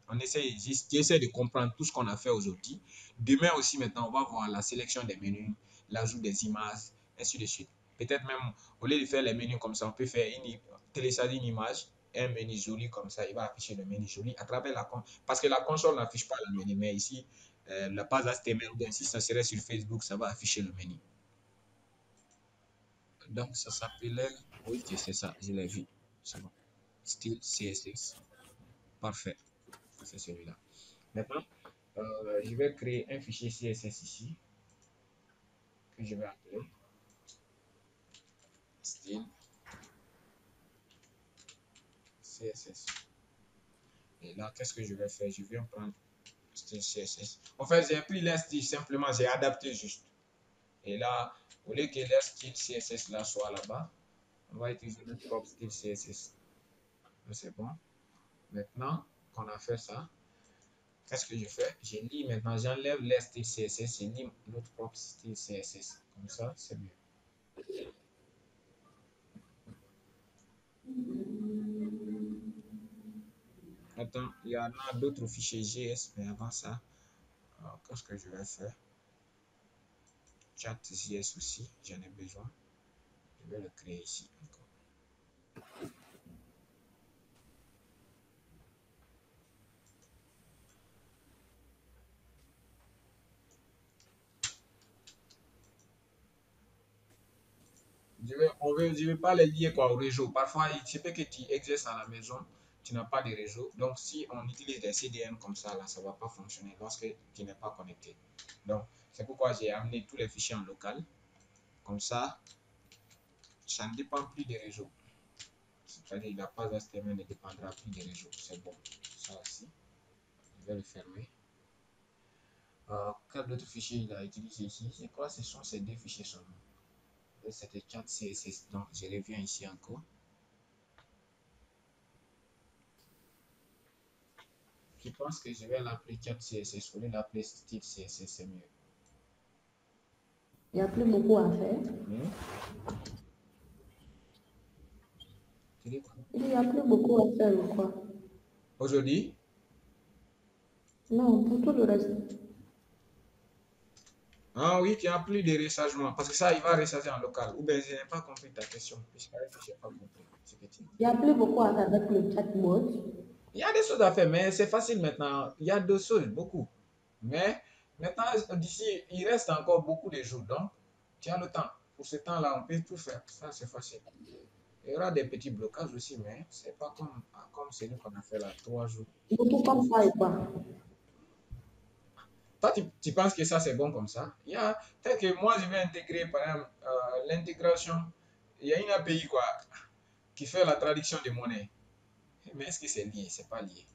On essaie juste, j'essaie de comprendre tout ce qu'on a fait aujourd'hui. Demain aussi, maintenant, on va voir la sélection des menus, l'ajout des images, ainsi de suite. Peut-être même, au lieu de faire les menus comme ça, on peut faire télécharger une image, un menu joli comme ça. Il va afficher le menu joli à travers la console. Parce que la console n'affiche pas le menu. Mais ici, la page HTML, si ça serait sur Facebook, ça va afficher le menu. Donc, ça s'appelait. Oui, c'est ça, je l'ai vu. C'est bon. Style CSS. Parfait. C'est celui-là. Maintenant, je vais créer un fichier CSS ici que je vais appeler style CSS. Et là, qu'est-ce que je vais faire? Je vais prendre style CSS. En fait, j'ai pris le style simplement, j'ai adapté juste. Et là, au lieu que le style CSS là soit là-bas, on va utiliser notre propre style CSS. C'est bon. Maintenant qu'on a fait ça, qu'est-ce que je fais? Je lis maintenant, j'enlève les styles CSS, je lis notre propre style CSS. Comme ça, c'est mieux. Attends, il y en a d'autres fichiers GS, mais avant ça, qu'est-ce que je vais faire? Chat JS aussi, j'en ai besoin. Je vais le créer ici encore. Je vais pas les lier quoi, au réseau. Parfois, il se peut que tu exerces à la maison, tu n'as pas de réseau. Donc, si on utilise des CDN comme ça, là, ça ne va pas fonctionner lorsque tu n'es pas connecté. Donc, c'est pourquoi j'ai amené tous les fichiers en local. Comme ça ne dépend plus des réseaux. C'est-à-dire la page HTML ne dépendra plus des réseaux. C'est bon. Ça aussi, je vais le fermer. Quel autre fichier il a utilisé ici? C'est quoi? Ce sont ces deux fichiers seulement. C'était chat CSS. Donc, je reviens ici encore. Je pense que je vais l'appeler chat CSS. Au lieu de l'appeler style CSS, c'est mieux. Il n'y a plus beaucoup à faire. Tu dis quoi? Il n'y a plus beaucoup à faire, ou quoi? Aujourd'hui? Non, pour tout le reste. Ah oui, tu n'as plus de rechargement. Parce que ça, il va recharger en local. Ou bien, je n'ai pas compris ta question. Puisque je n'ai pas compris ce que tu dis. Il n'y a plus beaucoup à faire avec le chatbot. Il y a des choses à faire, mais c'est facile maintenant. Il y a deux choses, beaucoup. Mais maintenant, d'ici, il reste encore beaucoup de jours. Donc, tu as le temps. Pour ce temps-là, on peut tout faire. Ça, c'est facile. Il y aura des petits blocages aussi, mais c'est pas comme celui qu'on a fait là, 3 jours. Beaucoup comme ça ou pas? Toi, tu penses que ça, c'est bon comme ça? Il y a, tel que moi, je vais intégrer, par exemple, l'intégration. Il y a une API, quoi, qui fait la traduction de monnaie. Mais est-ce que c'est lié? C'est pas lié.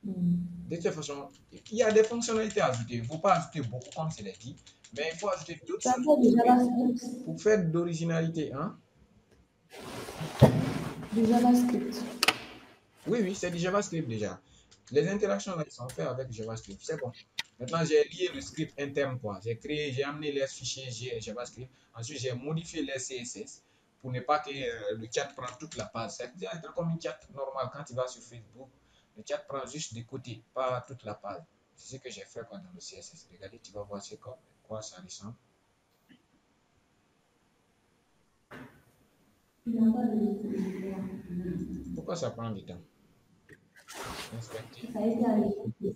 De toute façon, il y a des fonctionnalités à ajouter. Il ne faut pas ajouter beaucoup, comme c'est dit, mais il faut ajouter d'autres Tu as choses fait du JavaScript. pour faire d'originalité. Hein? Du JavaScript. Oui, oui, c'est du JavaScript déjà. Les interactions là, ils sont faites avec JavaScript. C'est bon. Maintenant, j'ai lié le script interne, quoi. J'ai amené les fichiers JavaScript. Ensuite, j'ai modifié les CSS pour ne pas que le chat prenne toute la page. C'est comme une chat normal quand tu vas sur Facebook. Le chat prend juste des côtés, pas toute la page. C'est ce que j'ai fait quoi, dans le CSS. Regardez, tu vas voir quoi ça ressemble. Pourquoi ça prend du temps? Inspecter. Ça a été arrêté.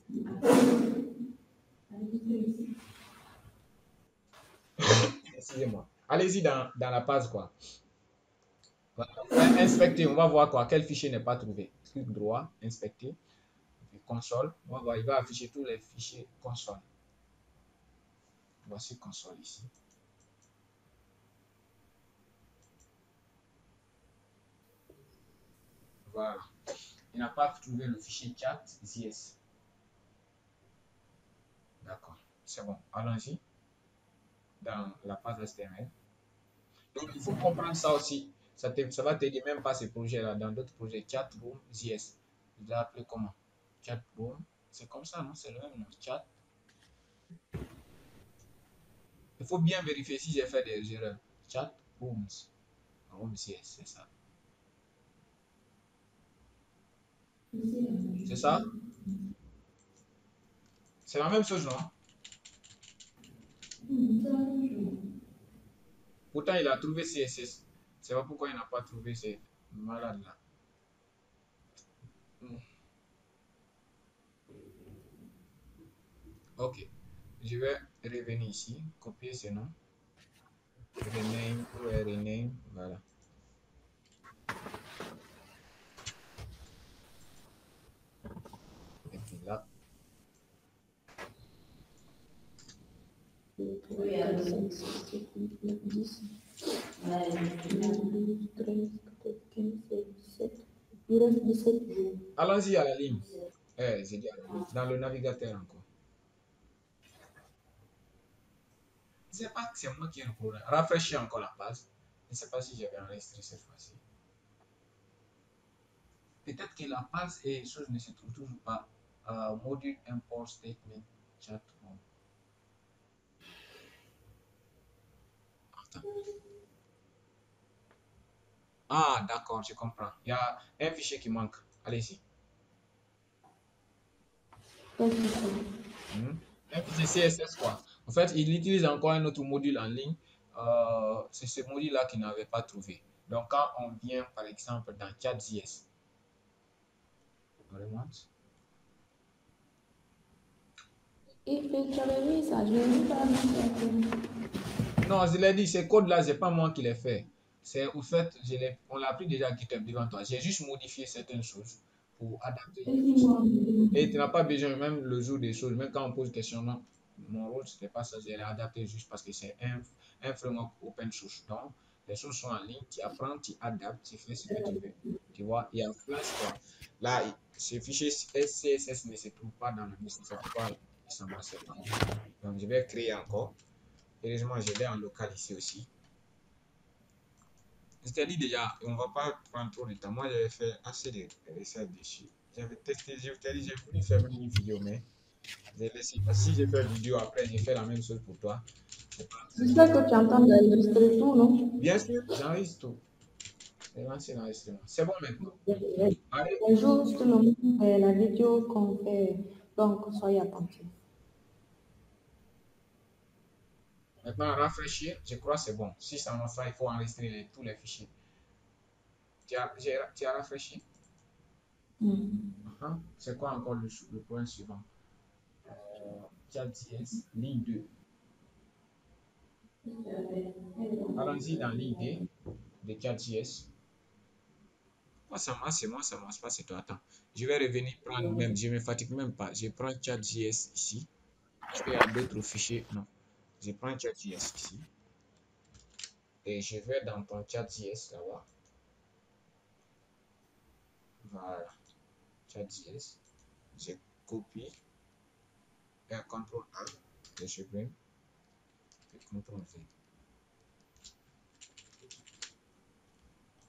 Excusez-moi. Allez-y dans la page, quoi. Voilà. Inspecter, on va voir quoi. Quel fichier n'est pas trouvé. Clic droit, inspecter. Puis console. On va voir, il va afficher tous les fichiers console. Voici console ici. Voilà. Il n'a pas trouvé le fichier chat ZS. D'accord. C'est bon. Allons-y dans la page HTML. Donc, il faut comprendre ça aussi. Ça va t'aider même pas ces projets-là. Dans d'autres projets, Chatroom JS. Je l'ai appelé comment? Chatroom. C'est comme ça, non? C'est le même nom. Chat. Il faut bien vérifier si j'ai fait des erreurs. Chatrooms. Room JS, c'est ça. C'est ça? C'est la même chose, non? Pourtant, il a trouvé CSS. C'est pas pourquoi il n'a pas trouvé ces malades-là. Ok. Je vais revenir ici, copier ce nom. Rename, rename, voilà. Et puis là. Allons-y à la ligne. J'ai dit dans le navigateur encore. Je ne sais pas que c'est moi qui ai le problème. Rafraîchis encore la page. Je ne sais pas si j'avais enregistré cette fois-ci. Peut-être que la page et chose ne se trouve toujours pas. Module import statement chat. Ah, d'accord, je comprends. Il y a un fichier qui manque. Allez-y. Un fichier CSS, quoi. En fait, il utilise encore un autre module en ligne. C'est ce module-là qu'il n'avait pas trouvé. Donc, quand on vient, par exemple, dans ChatJS, on remonte. Non, je l'ai dit, ces codes-là, c'est pas moi qui les fait. C'est au fait, on l'a pris déjà GitHub devant toi. J'ai juste modifié certaines choses pour adapter. Et tu n'as pas besoin, même le jour des choses, même quand on pose question, non, mon rôle, c'était pas ça, j'ai adapté juste parce que c'est un framework open source. Donc, les choses sont en ligne, tu apprends, tu adaptes, tu fais ce que tu veux. Tu vois, il y a plein de choses. Là, ce fichier SCSS ne se trouve pas dans le liste. C'est pourquoi ça ne marche pas. Donc, je vais créer encore. Heureusement, je l'ai en local ici aussi. Je t'ai dit déjà, on ne va pas prendre trop de temps. Moi, j'avais fait assez de recettes dessus. J'avais testé, je t'ai dit, j'ai voulu faire une vidéo, mais j'ai laissé. Parce que si j'ai fait une vidéo après, j'ai fait la même chose pour toi. C'est pas J'espère que tu entends d'enregistrer tout, non? bien sûr, j'enregistre tout. J'ai lancé l'enregistrement. C'est bon maintenant. Allez, Juste le moment de la vidéo qu'on fait, donc soyez attentifs. maintenant, rafraîchir. Je crois que c'est bon. Si ça marche pas, il faut enregistrer tous les fichiers. Tu as rafraîchi? C'est quoi encore le point suivant? ChatJS, ligne 2. Allons-y dans ligne 2 de ChatJS. Moi, ça marche, c'est moi, ça marche pas, c'est toi. Attends. Je vais revenir prendre même, je me fatigue même pas. Je prends ChatJS ici. Parce qu'il y a d'autres fichiers. Non. Je prends ChatJS ici. Et je vais dans ton ChatJS là-bas. Voilà. ChatJS. Je copie. Et CTRL A. Je supprime. Et CTRL V.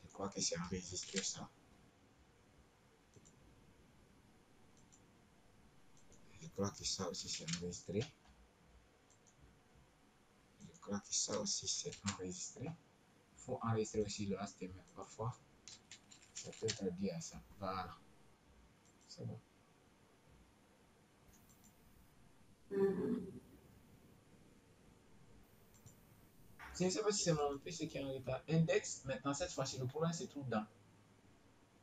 Je crois que c'est enregistré ça. Je crois que ça aussi c'est enregistré. Je crois que ça aussi c'est enregistré. Il faut enregistrer aussi le HTML parfois. Ça peut être lié à ça. Voilà. C'est bon. Je ne sais pas si c'est mon PC qui est en retard. Index, maintenant cette fois-ci, le problème c'est tout dans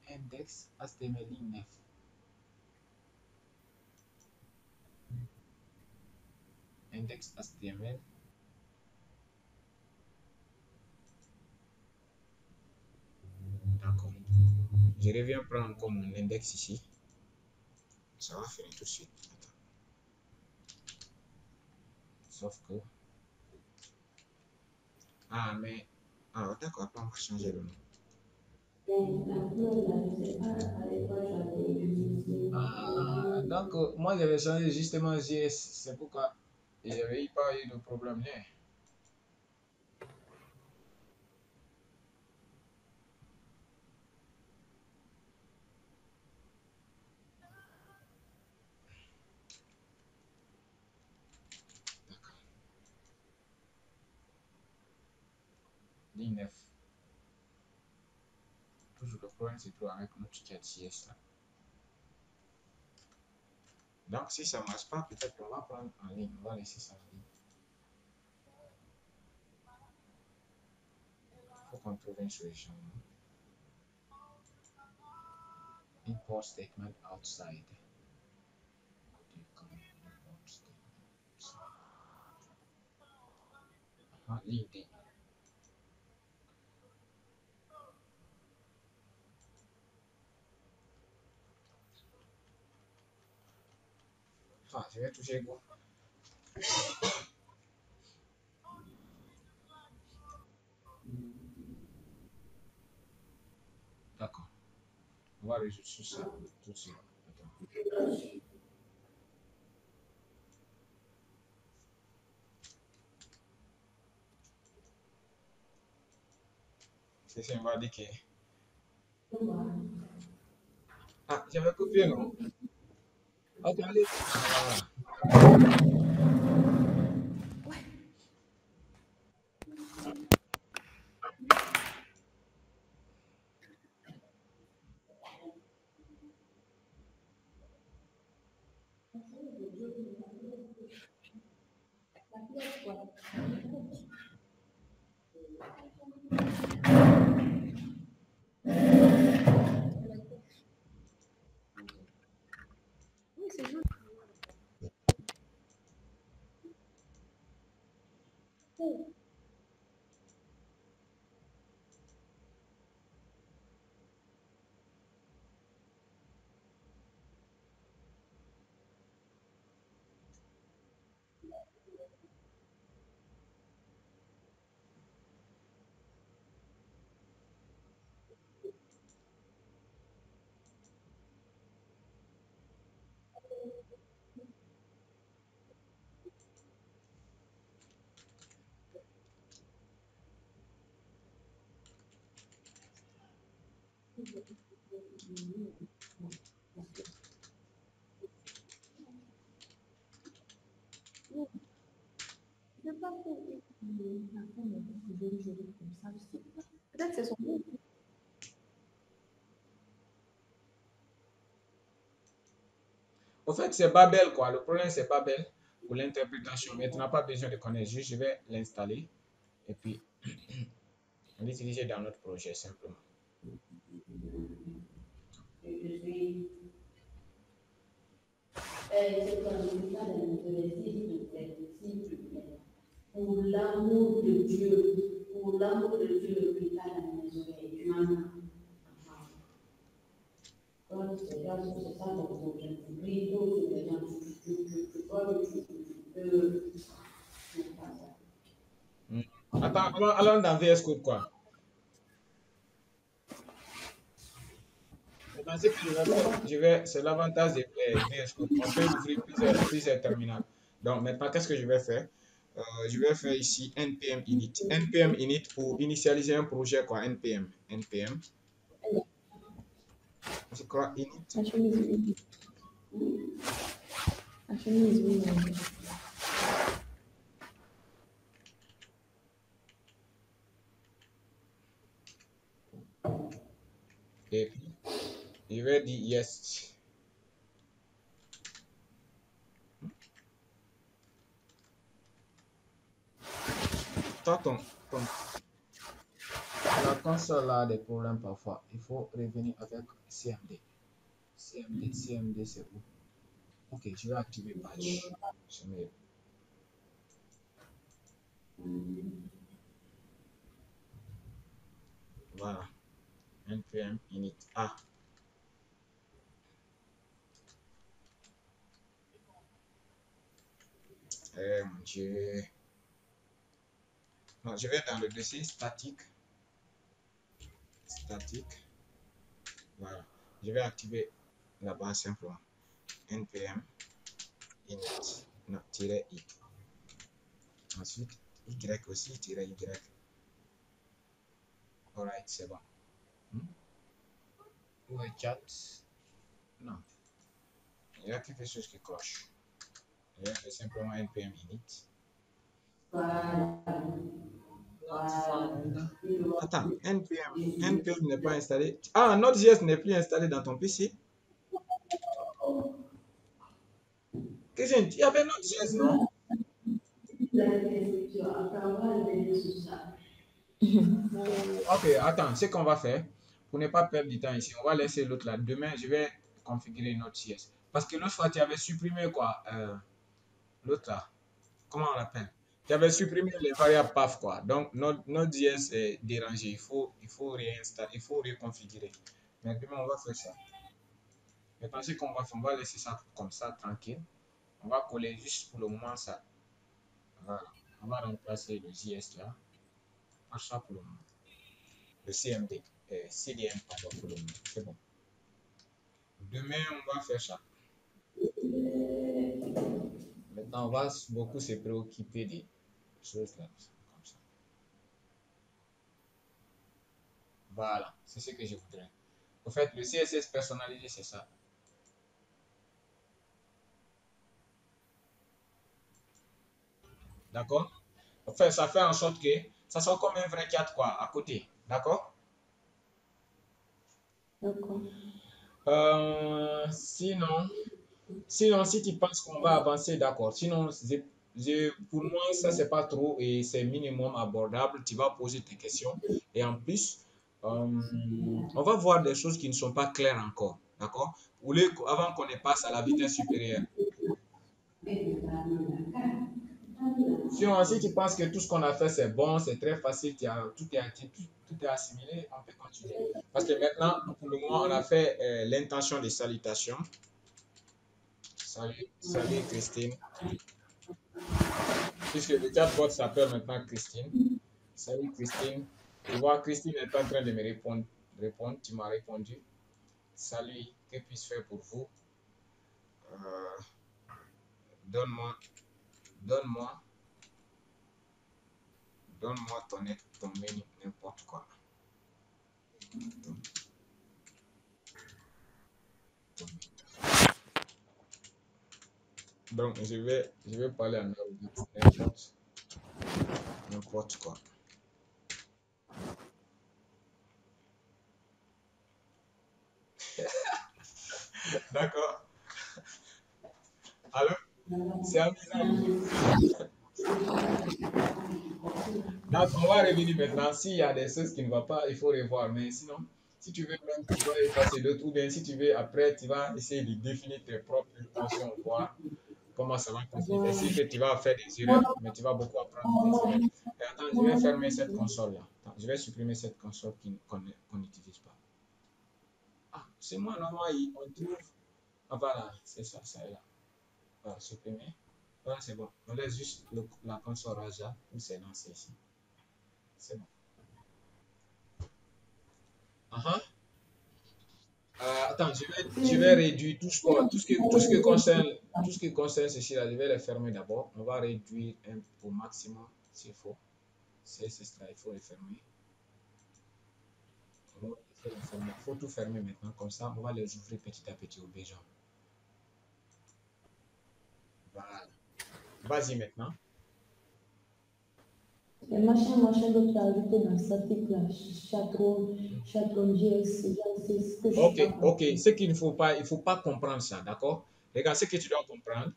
index HTML ligne 9. Index HTML. D'accord. Je reviens prendre encore mon index ici. Ça va finir tout de suite. Attends. Sauf que. Ah, mais. Ah, d'accord, après on va changer le nom. Ah, donc, moi j'avais changé justement JS. C'est pourquoi il n'y avait pas eu de problème. Là. D'accord. Ligne 9. Toujours le problème, c'est tout avec notre chat JS là. Donc, si ça ne marche pas, peut-être qu'on va prendre en ligne. On va laisser ça en ligne. Il faut qu'on trouve une solution. Import statement outside. Ligne D. Ah, je vais toucher quoi? D'accord. On va résoudre ça tout de suite. Attends. C'est ça, on va dire que. Ah, j'avais copié, non? Ok, allez. Ah, Peut-être c'est son nom. Au fait, c'est Babel, quoi. Le problème, c'est Babel pour l'interprétation. Mais tu n'as pas besoin de connaître. Juste, je vais l'installer et puis l'utiliser dans notre projet simplement. C'est quand je dis ça dans le s'il te plaît, s'il te plaît. Pour l'amour de Dieu, pour l'amour de Dieu, le pita dans mes oreilles. Tu m'en as. Quand c'est ça ton problème. Tu pries pour les gens, tu parles, tu fais pas ça. Attends, allons dans VS Code, quoi. Maintenant, ce que je vais faire, c'est l'avantage de VS Code. On peut ouvrir plusieurs terminaux. Donc, maintenant, qu'est-ce que je vais faire? Je vais faire ici npm init. npm init pour initialiser un projet, quoi. npm. C'est quoi init? La chemise, oui. La chemise, oui. Et puis, je vais dire yes. Toi, la console a des problèmes parfois. Il faut revenir avec CMD. CMD, c'est où? Ok, je vais activer patch. Voilà. npm init A. Mon Dieu. Non, je vais dans le dossier statique. Voilà. Je vais activer là-bas simplement. npm init. Non, -i. Ensuite, y aussi, -y. Alright, c'est bon. Où est chat? Non. Il y a quelque chose qui cloche. Je vais faire simplement npm init. Attends, npm n'est pas installé. Ah, Node.js n'est plus installé dans ton PC. Qu'est-ce que il y avait Node.js, non? Ok, attends, ce qu'on va faire, pour ne pas perdre du temps ici, on va laisser l'autre là. Demain, je vais configurer Node.js. Parce que l'autre fois, tu avais supprimé quoi? L'autre là, comment on l'appelle? Tu avais supprimé les variables path, quoi. Donc, Node.js est dérangé. Il faut réinstaller, il faut reconfigurer. Mais demain, on va faire ça. Maintenant, ce qu'on va faire, on va laisser ça comme ça, tranquille. On va coller juste pour le moment ça. Voilà. On va remplacer le JS là. Par ça pour le moment. Le CMD. CDN, pardon, pour le moment. C'est bon. Demain, on va faire ça. Maintenant, on va beaucoup se préoccuper des choses là. Comme ça. Voilà. C'est ce que je voudrais. En fait, le CSS personnalisé, c'est ça. D'accord? En fait, ça fait en sorte que ça soit comme un vrai 4 quoi, à côté. D'accord? D'accord. Sinon, si tu penses qu'on va avancer, d'accord. Sinon, pour moi, ça, c'est pas trop et c'est minimum abordable. Tu vas poser tes questions. Et en plus, on va voir des choses qui ne sont pas claires encore. D'accord? Avant qu'on ne passe à la vitesse supérieure. Si tu penses que tout ce qu'on a fait, c'est bon, c'est très facile, tout est assimilé, on peut continuer. Parce que maintenant, pour le moment, on a fait l'intention des salutations. Salut Christine. Puisque le chatbot s'appelle maintenant Christine. Salut Christine. Tu vois, Christine est en train de me répondre. Tu m'as répondu. Salut, que puis-je faire pour vous? Donne-moi ton menu, n'importe quoi. Donc, je vais parler en arabe, n'importe quoi. D'accord. Alors, c'est amusant. Donc, on va revenir maintenant. S'il y a des choses qui ne vont pas, il faut revoir. Mais sinon, si tu veux même, tu vas effacer d'autres. Ou bien si tu veux, après, tu vas essayer de définir tes propres intentions, voir comment ça va passer. C'est sûr que tu vas faire des erreurs, mais tu vas beaucoup apprendre des erreurs. Et attends, je vais fermer cette console-là. Je vais supprimer cette console qu'on n'utilise pas. Ah, c'est moi, normalement, on trouve. Ah, voilà, c'est ça, ça est là. Voilà, supprimer. Voilà, c'est bon. On laisse juste la console Raja où c'est lancé ici. C'est bon. Attends, je vais réduire tout ce qui concerne ceci là, je vais les fermer d'abord. On va réduire au maximum s'il faut. C'est ça, il faut les fermer. Il faut tout fermer maintenant, comme ça on va les ouvrir petit à petit au besoin. Voilà. Vas-y maintenant. Les machins que tu as ajouté dans cet article-là, Chatron, JS, c'est ce que je Ok, sais pas. ok. Ce qu'il ne faut pas, il faut pas comprendre ça, d'accord? Regarde, ce que tu dois comprendre,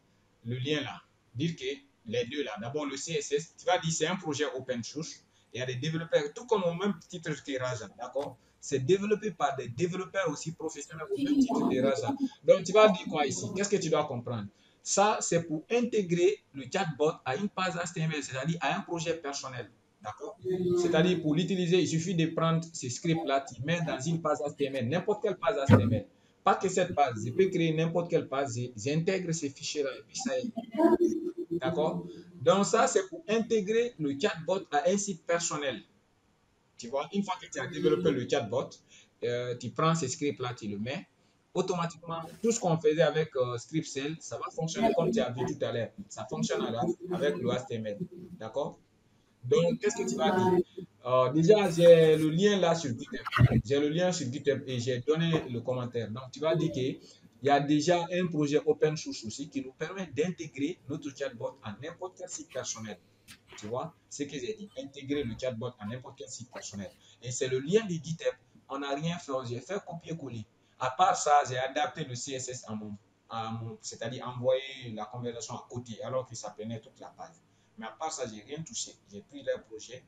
le lien là, dire que les deux là, d'abord le CSS, tu vas dire c'est un projet open source. Il y a des développeurs, tout comme au même titre que Raja, d'accord? C'est développé par des développeurs aussi professionnels au même titre que Raja. Donc tu vas dire quoi ici? Qu'est-ce que tu dois comprendre? Ça, c'est pour intégrer le chatbot à une page HTML, c'est-à-dire à un projet personnel. D'accord? C'est-à-dire, pour l'utiliser, il suffit de prendre ces scripts-là, tu mets dans une page HTML, n'importe quelle page HTML. Pas que cette page, je peux créer n'importe quelle page, j'intègre ces fichiers-là et puis ça y est. D'accord? Donc, ça, c'est pour intégrer le chatbot à un site personnel. Tu vois, une fois que tu as développé le chatbot, tu prends ces scripts-là, tu le mets. Automatiquement, tout ce qu'on faisait avec ScriptSell, ça va fonctionner comme tu as vu tout à l'heure. Ça fonctionne avec le HTML. D'accord? Donc, qu'est-ce que tu vas dire? Déjà, j'ai le lien là sur GitHub. J'ai le lien sur GitHub et j'ai donné le commentaire. Donc, tu vas dire qu'il y a déjà un projet open source aussi qui nous permet d'intégrer notre chatbot à n'importe quel site personnel. Tu vois, ce que j'ai dit, intégrer le chatbot à n'importe quel site personnel. Et c'est le lien de GitHub. On n'a rien fait, j'ai fait copier-coller. À part ça, j'ai adapté le CSS c'est-à-dire envoyer la conversation à côté alors que ça prenait toute la page. Mais à part ça, j'ai rien touché. J'ai pris leur projet.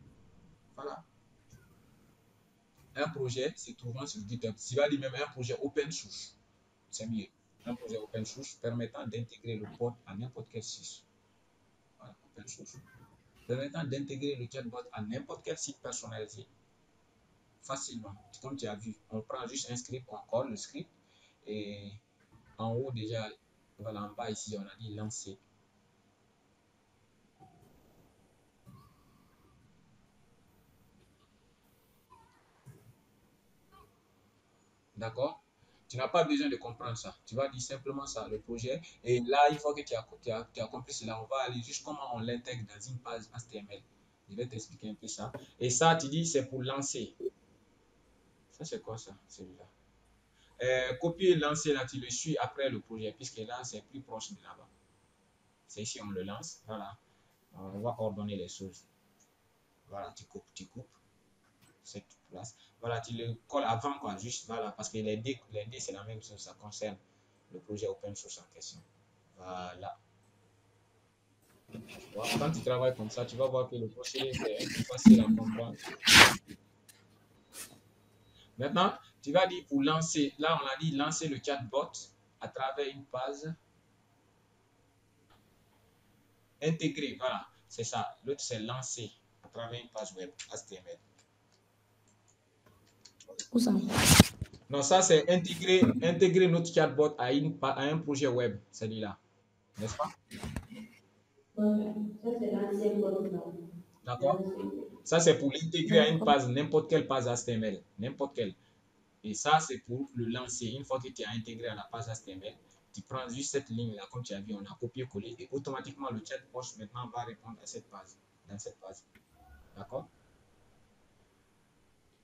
Voilà. Un projet se trouvant sur GitHub. Tu vas dire même un projet open source. C'est mieux. Un projet open source permettant d'intégrer le code à n'importe quel site. Voilà, open source. Permettant d'intégrer le chatbot à n'importe quel site personnalisé facilement. Comme tu as vu, on prend juste un script, on colle le script et en haut déjà, voilà, en bas ici, on a dit lancer. D'accord? Tu n'as pas besoin de comprendre ça. Tu vas dire simplement ça, le projet. Et là, une fois que tu as compris cela, on va aller juste comment on l'intègre dans une page HTML. Je vais t'expliquer un peu ça. Et ça, tu dis, c'est pour lancer. Ça, c'est quoi ça, celui-là? Copier et lancer, là, tu le suis après le projet, puisque là, c'est plus proche de là-bas. C'est ici, on le lance. Voilà. On va ordonner les choses. Voilà, tu coupes cette place. Voilà, tu le colles avant, quoi, juste, voilà, parce que les dés c'est la même chose, ça concerne le projet open source en question. Voilà. Tu vois, quand tu travailles comme ça, tu vas voir que le procédé, c'est un peu facile à comprendre. Maintenant, tu vas dire pour lancer, là, on a dit lancer le chatbot à travers une page intégrée. Voilà, c'est ça. L'autre, c'est lancer à travers une page web HTML. Où ça? Non, ça, c'est intégrer notre chatbot à un projet web, celui-là. N'est-ce pas? Ça, c'est l'ancien code là. D'accord? Ça, c'est pour l'intégrer à une page, n'importe quelle page HTML. N'importe quelle. Et ça, c'est pour le lancer. Une fois que tu as intégré à la page HTML, tu prends juste cette ligne-là, comme tu as vu, on a copié-collé, et automatiquement, le chatbot maintenant va répondre à cette page, dans cette page. D'accord?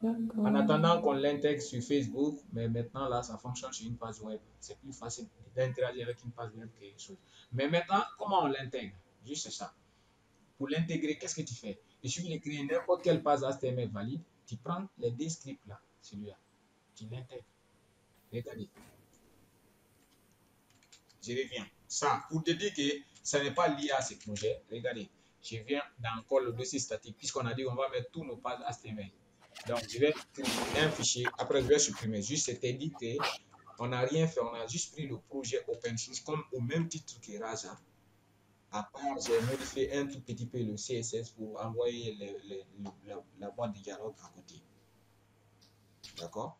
En attendant qu'on l'intègre sur Facebook, mais maintenant là, ça fonctionne sur une page web. C'est plus facile d'interagir avec une page web que quelque chose. Mais maintenant, comment on l'intègre? Juste ça. Pour l'intégrer, qu'est-ce que tu fais? Il suffit de créer n'importe quelle page HTML valide. Tu prends les deux scripts là, celui-là. Tu l'intègres. Regardez. Je reviens. Ça, pour te dire que ça n'est pas lié à ce projet, regardez. Je viens dans encore le dossier statique, puisqu'on a dit qu'on va mettre tous nos pages HTML. Donc, je vais créer un fichier. Après, je vais supprimer. Juste, c'était dit qu'on n'a rien fait. On a juste pris le projet OpenShift comme au même titre que Raja. À part, j'ai modifié un tout petit peu le CSS pour envoyer la boîte de dialogue à côté. D'accord?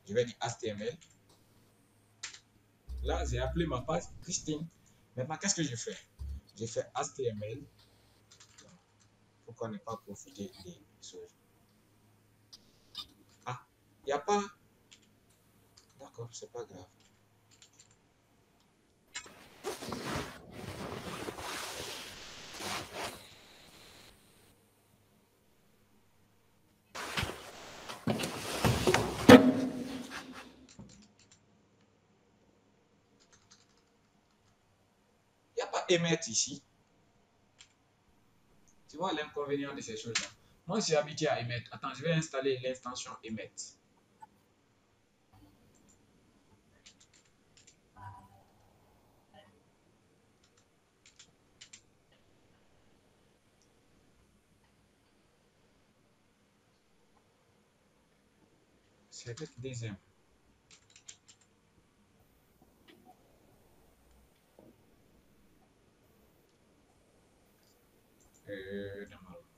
Je vais dire HTML. Là, j'ai appelé ma page Christine. Maintenant, qu'est-ce que je fais? Je fais HTML. Pourquoi ne pas profiter des choses? Ah, il n'y a pas. D'accord, c'est pas grave. Il n'y a pas émettre ici. Tu vois l'inconvénient de ces choses-là. Moi, je suis habitué à émettre. Attends, je vais installer l'extension émettre. C'est le deuxième.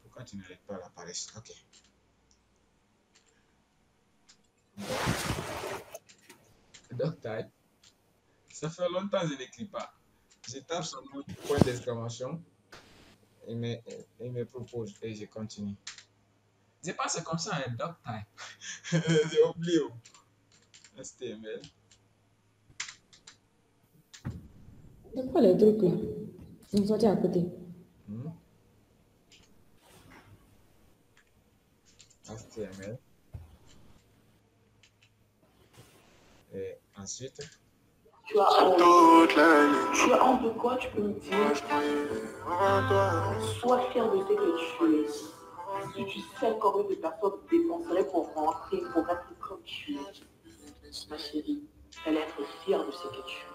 Pourquoi tu n'arrêtes pas la paresse? Ok. Doctype. Ça fait longtemps que je n'écris pas. Je tape sur mon point d'exclamation et me propose et je continue. Je pense que c'est comme ça un doctype. J'ai oublié. HTML. C'est quoi les trucs là? Ils sont sortis à côté. HTML. Et ensuite. Tu as honte de quoi, tu peux me dire? Sois fier de ce que tu es. Si tu sais combien de personnes dépenseraient pour rentrer, pour être comme tu es, ma chérie, elle être fière de ce que tu es.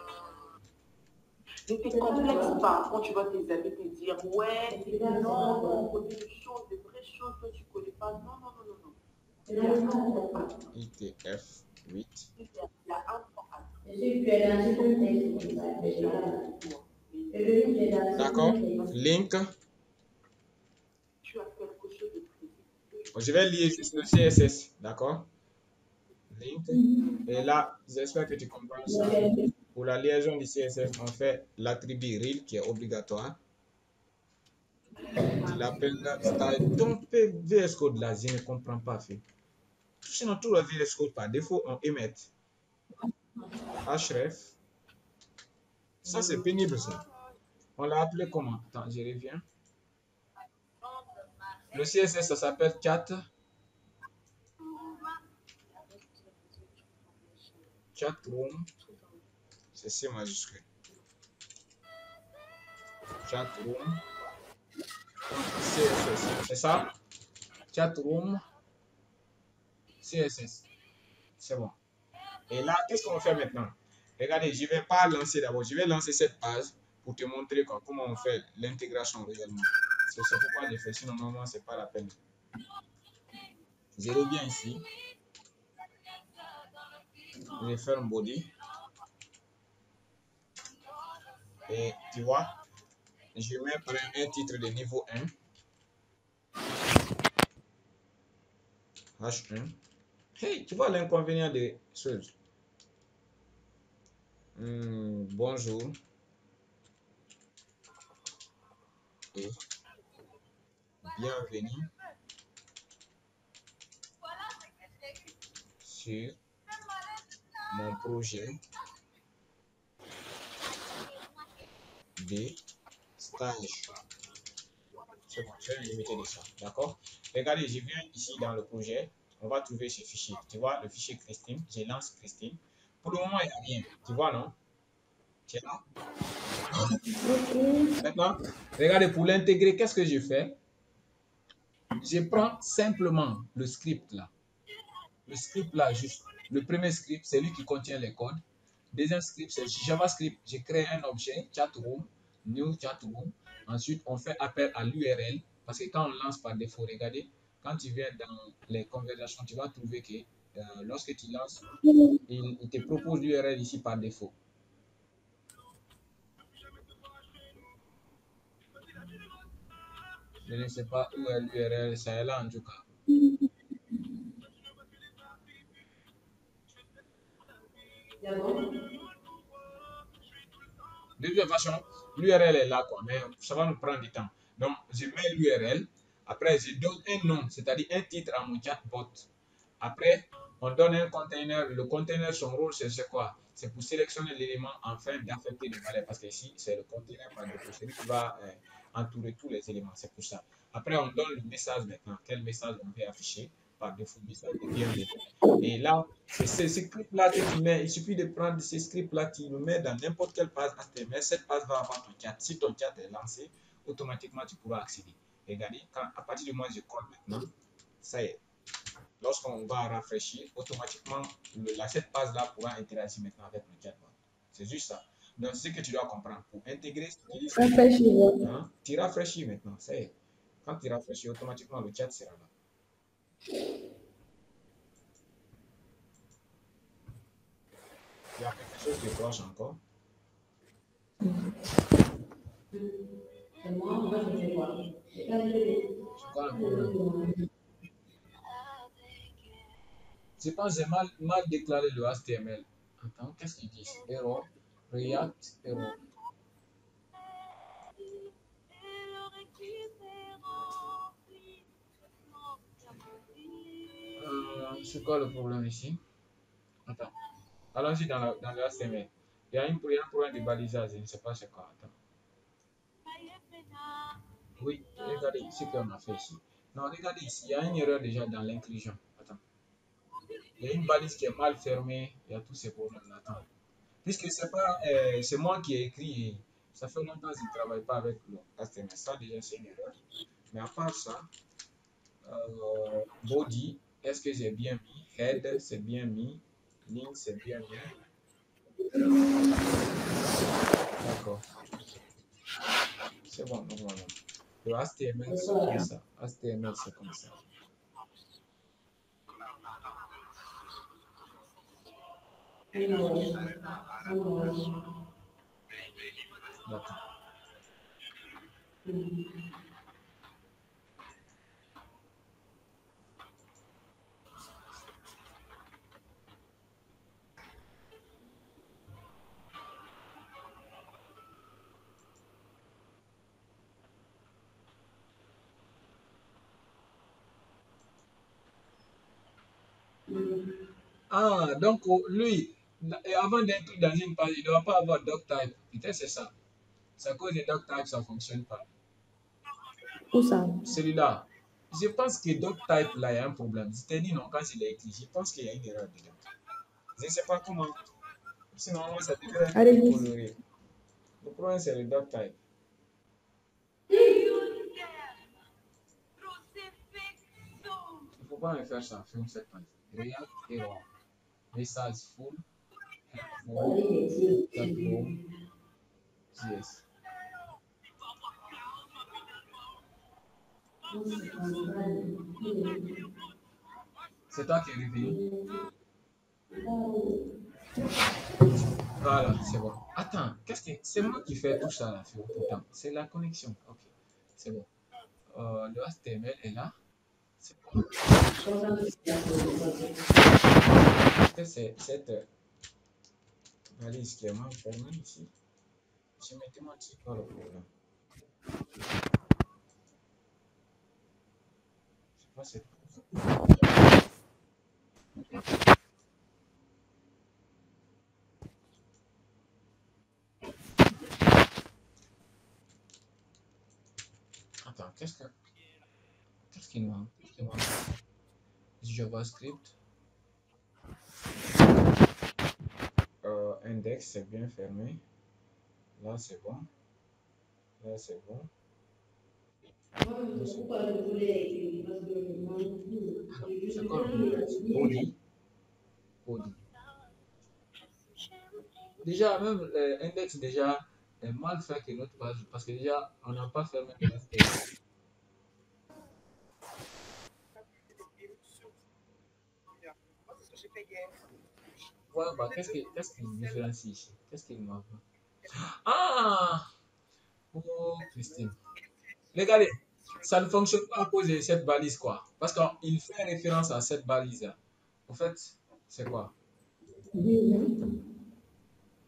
Ne te complexe pas quand tu vois tes amis te dire ouais, non, on connaît des choses, des vraies choses que tu ne connais pas. Non, non, non, non, non. ITF 8. Il y a un point à D'accord. Link. Tu as quelque chose de prévu. Je vais lier le CSS. D'accord. Link. Et là, j'espère que tu comprends ça. Pour la liaison du CSS, on fait l'attribut real qui est obligatoire. Tu l'appelles là. Ton VS Code là, je ne comprends pas. Sinon, tout le VS Code par défaut, on émet. href. Ça, c'est pénible, ça. On l'a appelé comment? Attends, je reviens. Le CSS, ça s'appelle chat. Chatroom. C'est C majuscule. Chatroom. CSS. C'est ça? Chatroom. CSS. C'est bon. Et là, qu'est-ce qu'on fait maintenant? Regardez, je ne vais pas lancer d'abord. Je vais lancer cette page pour te montrer comment on fait l'intégration réellement. C'est pourquoi je fais. Sinon, normalement, ce n'est pas la peine. Je reviens ici. Je ferme body. Et tu vois, je mets un titre de niveau 1. H1. Hey, tu vois l'inconvénient des choses. Bonjour. Et bienvenue sur mon projet de stage. C'est bon, je vais limiter de ça. D'accord? Regardez, je viens ici dans le projet. on va trouver ce fichier. Tu vois, le fichier Christine, je lance Christine. Pour le moment, il n'y a rien. Tu vois, non? Tu es là? Ok. Maintenant, regardez, pour l'intégrer, qu'est-ce que je fais? Je prends simplement le script là. Le script là, juste. Le premier script, c'est lui qui contient les codes. Deuxième script, c'est JavaScript. Je crée un objet, chatroom, new chatroom. Ensuite, on fait appel à l'URL. Parce que quand on lance par défaut, regardez, quand tu viens dans les conversations, tu vas trouver que lorsque tu lances, il te propose l'URL ici par défaut. Je ne sais pas où est l'URL, ça est là en tout cas. De toute façon, l'URL est là, quoi, mais ça va nous prendre du temps. Donc, je mets l'URL. Après, je donne un nom, c'est-à-dire un titre à mon chatbot. Après, on donne un container. Le container, son rôle, c'est quoi? C'est pour sélectionner l'élément afin d'affecter les valeurs. Parce que ici, c'est le container par défaut. C'est lui qui va entourer tous les éléments. C'est pour ça. Après, on donne le message maintenant. Quel message on veut afficher par défaut? Message de bienvenue. Et là, c'est ce script-là que tu mets. Il suffit de prendre ce script-là, tu le mets dans n'importe quelle page HTML. Cette page va avoir ton chat. Si ton chat est lancé, automatiquement, tu pourras accéder. Regardez, à partir du moment où je code maintenant, ça y est. Lorsqu'on va rafraîchir, automatiquement, cette page-là pourra interagir maintenant avec le chatbot. C'est juste ça. Donc, c'est ce que tu dois comprendre. Pour intégrer, hein, tu rafraîchis maintenant. Ça y est. Quand tu rafraîchis, automatiquement, le chat sera là. Il y a quelque chose qui cloche encore. C'est quoi le problème? Je pense que j'ai mal déclaré le HTML. Attends, qu'est-ce qu'ils disent? Error, React, error. C'est quoi le problème ici? Attends. Allons-y dans le HTML. Il y a un problème de balisage, je ne sais pas c'est quoi. Attends. Oui, regardez ce qu'on a fait ici. Non, regardez ici, il y a une erreur déjà dans l'inclusion. Attends. Il y a une balise qui est mal fermée, il y a tous ces problèmes-là. Attends. Puisque c'est moi qui ai écrit, et ça fait longtemps que je ne travaille pas avec le HTML. Ça, déjà, c'est une erreur. Mais à part ça, body, est-ce que j'ai bien mis? Head, c'est bien mis. Link, c'est bien mis. D'accord. C'est bon, normalement. Le HTML, c'est comme ça. HTML, c'est comme ça. D'accord. Ah, donc lui, avant d'être dans une page, il ne doit pas avoir doctype. Peut-être c'est ça. C'est à cause des doctype, ça ne fonctionne pas. Où ça? Celui-là. Je pense que doctype, là, il y a un problème. Je t'ai dit non, quand il est écrit, je pense qu'il y a une erreur dedans. Je ne sais pas comment. Sinon, ça devrait être coloré. Le problème, c'est le doctype. Il ne faut pas me faire ça. Ferme cette page. React error. Message full. Chatroom. JS. C'est toi qui es revenu. Voilà, c'est bon. Attends, c'est moi qui fais tout ça là, pourtant. C'est la connexion. Ok, c'est bon. Le HTML est là. C'est bon. C'est cette valise qui est mal fermée ici. Je me demande c'est quoi le problème. Je sais pas, Attends, qu'est-ce qu'il manque? JavaScript. Index, c'est bien fermé. Là, c'est bon. Là, c'est bon. C'est comme body. Body. Déjà, même l'index déjà est mal fait que notre page parce que déjà, on n'a pas fermé l'index. Ouais, bah, qu'est-ce qui différencie ici? Qu'est-ce qu'il manque? Ah! Oh, Christine. Regardez, ça ne fonctionne pas à cause de cette balise, quoi. Parce qu'il fait référence à cette balise-là. En fait, c'est quoi?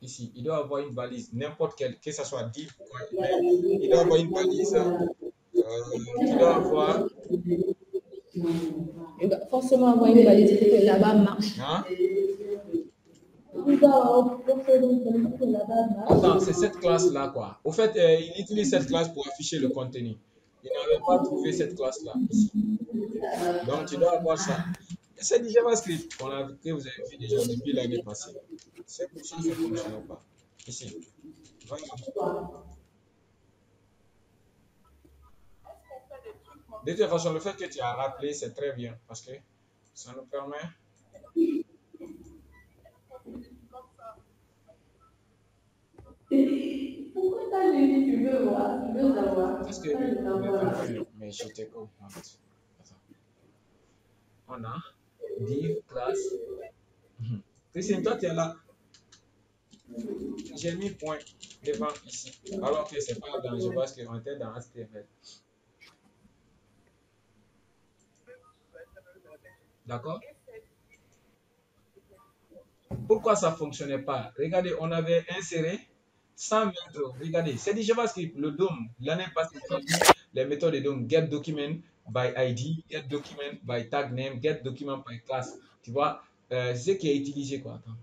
Ici, il doit avoir une balise, n'importe quelle, que ce soit div ou quoi. Il doit avoir une balise qui doit avoir. Il doit forcément avoir une balise pour que là-bas marche. Hein? Il doit avoir forcément une balise pour que là-bas marche. Attends, c'est cette classe-là, quoi. Au fait, il utilise cette classe pour afficher le contenu. Il n'avait pas trouvé cette classe-là ici. Donc, tu dois avoir ça. C'est du JavaScript que vous avez vu déjà depuis l'année passée. C'est pour ça que ça ne fonctionne pas. Ici. Voilà. De toute façon, le fait que tu as rappelé, c'est très bien parce que ça nous permet. Pourquoi t'as lu? Tu veux voir? Tu veux savoir? Parce que. Mais je te comprends. Attends. On a div, classe. Christine, toi, tu es là. J'ai mis point devant ici. Alors que c'est pas dans JavaScript, on était dans HTML. D'accord? Pourquoi ça ne fonctionnait pas? Regardez, on avait inséré 100 méthodes. Regardez, c'est du JavaScript. Le DOM, l'année passée, les méthodes de DOM, get document by ID, get document by tag name, get document by class. Tu vois, c'est ce qui est utilisé, quoi. Attends.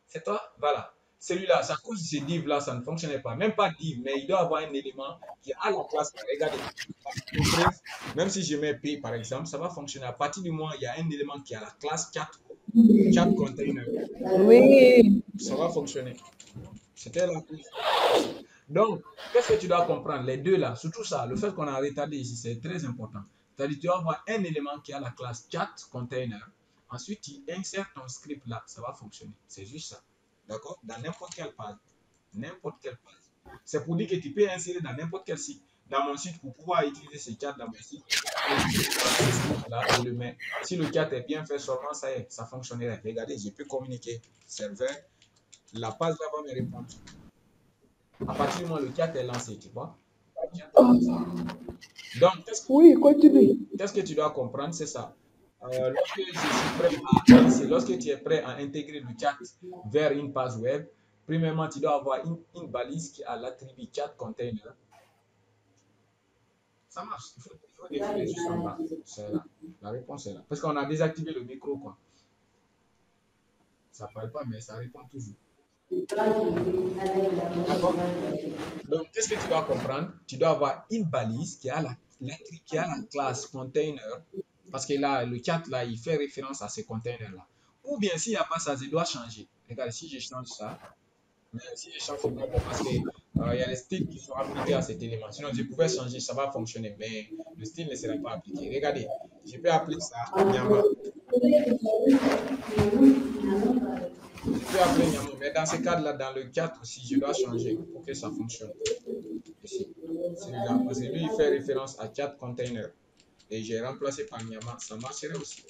C'est toi? Voilà. Celui-là, à cause de ces divs-là, ça ne fonctionnait pas. Même pas div, mais il doit avoir un élément qui a la classe. Regardez, même si je mets P, par exemple, ça va fonctionner. À partir du moment où il y a un élément qui a la classe chat container, Oui. ça va fonctionner. C'était la plus. Donc, qu'est-ce que tu dois comprendre? Les deux là, surtout ça, le fait qu'on a retardé ici, c'est très important. C'est-à-dire, tu dois avoir un élément qui a la classe chat container. Ensuite, tu insères ton script là, ça va fonctionner. C'est juste ça. D'accord? Dans n'importe quelle page. N'importe quelle page. C'est pour dire que tu peux insérer dans n'importe quel site. Dans mon site, pour pouvoir utiliser ce chat dans mon site, là, je le mets. Si le chat est bien fait seulement, ça y est, ça fonctionnerait. Regardez, je peux communiquer. Serveur, la page là va me répondre. À partir du moment où le chat est lancé, tu vois. Donc, qu'est-ce que tu dois comprendre, c'est ça. Lorsque tu es prêt à intégrer le chat vers une page web, premièrement, tu dois avoir une balise qui a l'attribut chat container. Ça marche. Il faut définir juste en bas. C'est là. La réponse est là. Parce qu'on a désactivé le micro, quoi. Ça ne parle pas, mais ça répond toujours. D'accord? Donc, qu'est-ce que tu dois comprendre? Tu dois avoir une balise qui a la classe container. Parce que là, le chat, là, il fait référence à ces containers-là. Ou bien, s'il n'y a pas ça, je dois changer. Regarde, si je change ça, mais si je change, c'est pas bon parce qu'il y a les styles qui sont appliqués à cet élément. Sinon, je pouvais changer, ça va fonctionner, mais le style ne sera pas appliqué. Regardez, je peux appeler ça Nyama. Je peux appeler Nyama, mais dans ce cadre-là, dans le chat aussi, je dois changer pour que ça fonctionne. Ici, celui-là, parce que lui, il fait référence à chat container. Et j'ai remplacé par Nyama, ça marcherait aussi.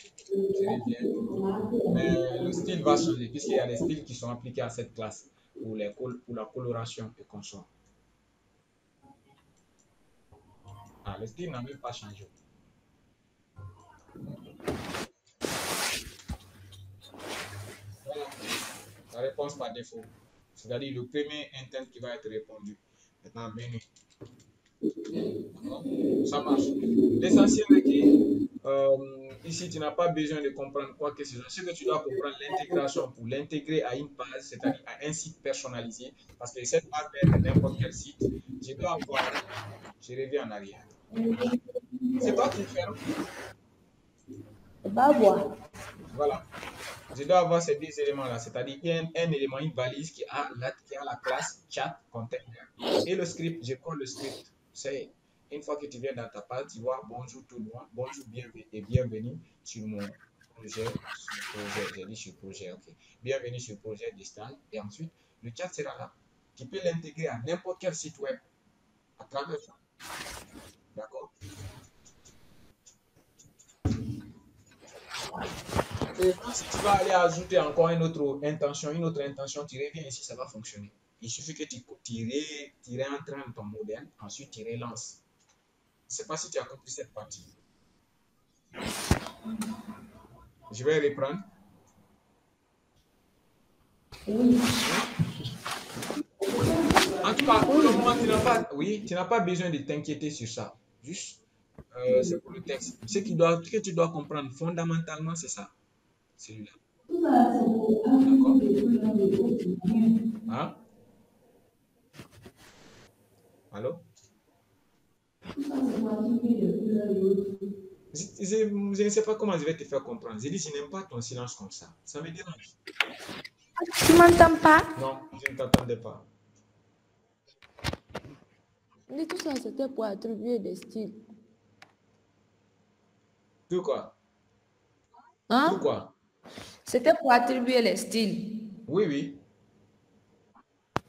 Mais le style va changer, puisqu'il y a des styles qui sont appliqués à cette classe pour la coloration et consorts. Ah, le style n'a même pas changé. Voilà. La réponse par défaut. C'est-à-dire le premier intent qui va être répondu. Maintenant, menu. Ça marche. L'essentiel est que ici, tu n'as pas besoin de comprendre quoi que ce soit. Ce que tu dois comprendre, l'intégration pour l'intégrer à une page, c'est-à-dire à un site personnalisé. Parce que cette page peut être n'importe quel site. Je dois avoir. Je reviens en arrière. C'est toi qui fermes. C'est pas voir. Voilà. Je dois avoir ces deux éléments-là, c'est-à-dire un élément, une valise qui a la classe chat container. Et le script, je colle le script. C'est une fois que tu viens dans ta page, tu vois bonjour tout le monde, bonjour et bienvenue sur mon projet, j'ai dit sur projet, ok. Bienvenue sur le projet Distal. Et ensuite, le chat sera là. Tu peux l'intégrer à n'importe quel site web à travers ça. D'accord? Et si tu vas aller ajouter encore une autre intention, tu reviens ici, ça va fonctionner. Il suffit que tu réentres dans ton modèle, ensuite tu relances. Je ne sais pas si tu as compris cette partie. Je vais reprendre. Oui. En tout cas, pour le moment, tu n'as pas besoin de t'inquiéter sur ça. Juste, c'est pour le texte. Ce que tu dois comprendre fondamentalement, c'est ça. Celui-là. D'accord? Hein? Allô? Je ne sais pas comment je vais te faire comprendre. Je dis, je n'aime pas ton silence comme ça. Ça me dérange. Tu m'entends pas? Non, je ne t'attendais pas. Mais tout ça, c'était pour attribuer des styles. Tout quoi? Hein? Tout quoi? C'était pour attribuer les styles. Oui, oui.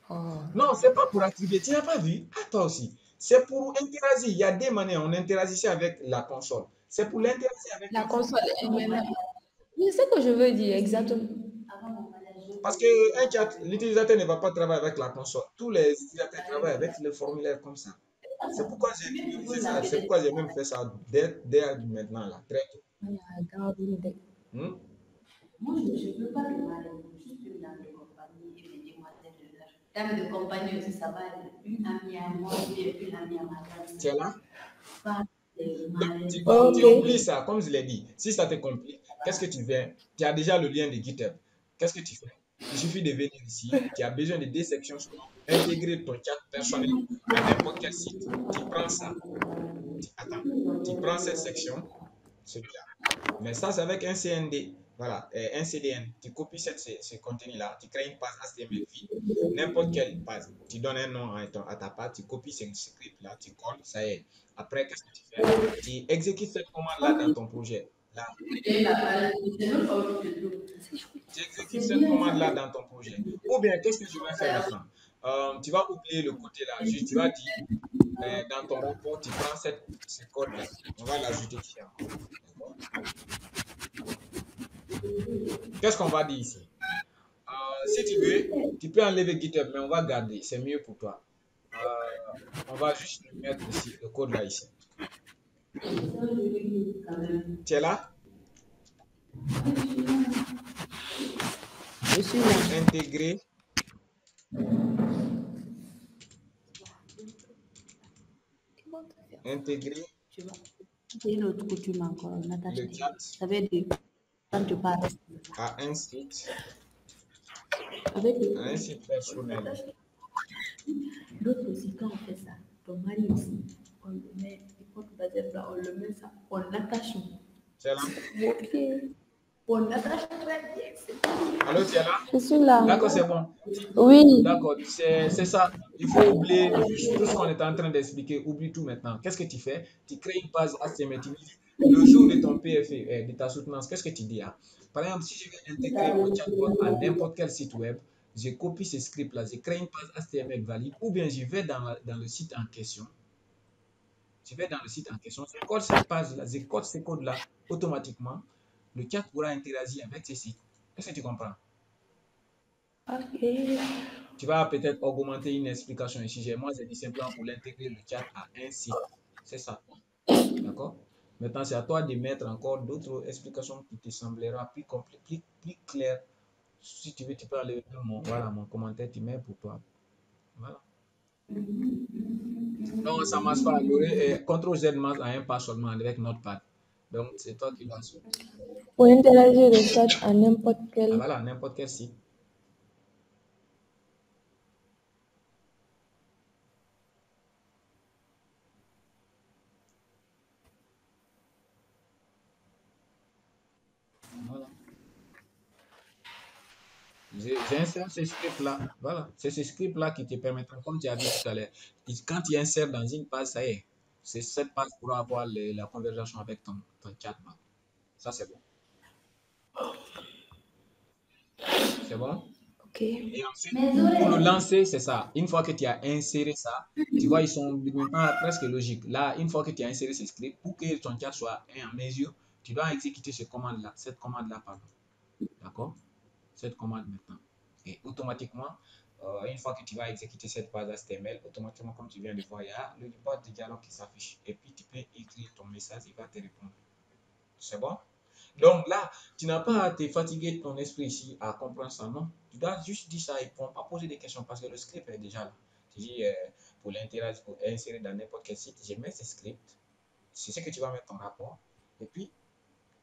Oh. Non, c'est pas pour attribuer. Tu n'as pas vu? Ah, toi aussi. C'est pour interagir. Il y a des manières. On interagissait avec la console. C'est pour l'interagir avec La la console est même. Oui, c'est ce que je veux dire, exactement. Parce que un chat, l'utilisateur ne va pas travailler avec la console. Tous les utilisateurs travaillent avec le formulaire comme ça. C'est pourquoi j'ai numérisé ça. C'est pourquoi j'ai même fait ça dès maintenant, là, très tôt. Hmm? Moi, je ne veux pas de marraine, juste une dame de compagnie et des demoiselles de l'âge. Dame de compagnie aussi, ça va être une amie à moi et une amie à madame. Tu es là? Pas de Donc, marraine. tu oublies ça, comme je l'ai dit. Si ça te complique, qu'est-ce que tu fais? Tu as déjà le lien de GitHub. Qu'est-ce que tu fais? Il suffit de venir ici. Tu as besoin de deux sections. Intégrer ton chat personnel à n'importe quel site. Tu prends ça. Attends. Tu prends cette section, celui-là. Mais ça, c'est avec un CND. Voilà, un CDN. Tu copies ce contenu-là. Tu crées une page HTML vide. N'importe quelle page. Tu donnes un nom à ta page. Tu copies ce script-là. Tu colles. Ça y est. Après, qu'est-ce que tu fais? Tu exécutes cette commande-là dans ton projet. Là. Tu exécutes cette commande-là dans ton projet. Ou bien, qu'est-ce que je vais faire maintenant? Tu vas oublier le côté-là. Juste, tu vas dire, dans ton report, tu prends ce code-là. On va l'ajouter ici. D'accord? Qu'est-ce qu'on va dire ici? Si tu veux, tu peux enlever GitHub, mais on va garder. C'est mieux pour toi. On va juste mettre ici le code là ici. Tu es là? Je suis là. Intégrer. Intégrer C'est une autre coutume encore, Natacha. le chat Ça veut dire, quand tu parles, à un site avec personnel. d'autres aussi, quand on fait ça, ton mari aussi, on le met, il faut que on le met ça, on l'attache. Tu es là? Mon pied. On attache très bien. Allô, tu es là? Je suis là. D'accord, c'est bon. Oui. D'accord, c'est ça. Il faut oublier juste tout ce qu'on est en train d'expliquer. Oublie tout maintenant. Qu'est-ce que tu fais? Tu crées une page HTML. Le jour de ton PFE, de ta soutenance, qu'est-ce que tu dis? Hein? Par exemple, si je veux intégrer mon chatbot à n'importe quel site web, je copie ce script-là, je crée une page HTML valide, ou bien je vais dans le site en question. Je vais dans le site en question, je code cette page-là, je code ce code-là automatiquement. Le chat pourra interagir avec ce site. Est-ce que tu comprends? Ok. Tu vas peut-être augmenter une explication ici. Moi, j'ai dit simplement pour l'intégrer le chat à un site. C'est ça. D'accord? Maintenant, c'est à toi de mettre encore d'autres explications qui te semblera plus complètes, plus claires. Si tu veux, tu peux aller dans mon commentaire, tu mets pour toi. Voilà. Donc, ça ne marche pas. Il y aurait CTRL Z marche à un pas seulement avec Notepad. Donc, c'est toi qui vas sur. Pour interagir le chat à n'importe Ah, quel. voilà, n'importe quel site. J'insère ces scripts-là. Voilà. C'est ces scripts-là qui te permettront, comme tu as dit tout à l'heure, quand tu insères dans une page, ça y est. C'est cette page pour avoir la conversation avec ton chatbot. Ça, c'est bon. C'est bon? Ok. Et ensuite, pour le lancer, c'est ça. Une fois que tu as inséré ça, tu vois, ils sont maintenant presque logiques. Là, une fois que tu as inséré ces scripts, pour que ton chat soit en mesure, tu dois exécuter cette commande-là, pardon. D'accord? Cette commande maintenant. Et automatiquement, une fois que tu vas exécuter cette page HTML, automatiquement, comme tu viens de voir, il y a le bot de dialogue qui s'affiche. Et puis, tu peux écrire ton message, il va te répondre. C'est bon? Donc là, tu n'as pas à te fatiguer ton esprit ici à comprendre ça, non. Tu dois juste dire ça et ne pas poser des questions parce que le script est déjà là. Tu dis, pour l'interagir, pour insérer dans n'importe quel site, je mets ce script. C'est ce que tu vas mettre en rapport. Et puis,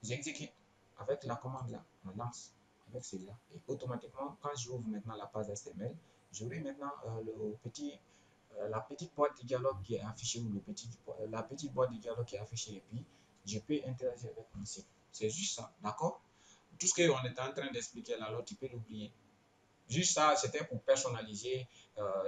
j'exécute avec la commande là. On lance avec celle-là. Et automatiquement, quand j'ouvre maintenant la page HTML, j'aurai maintenant la petite boîte de dialogue qui est affichée ou la petite boîte de dialogue qui est affichée. Et puis, je peux interagir avec mon site. C'est juste ça, d'accord? Tout ce qu'on était en train d'expliquer là, alors tu peux l'oublier. Juste ça, c'était pour personnaliser.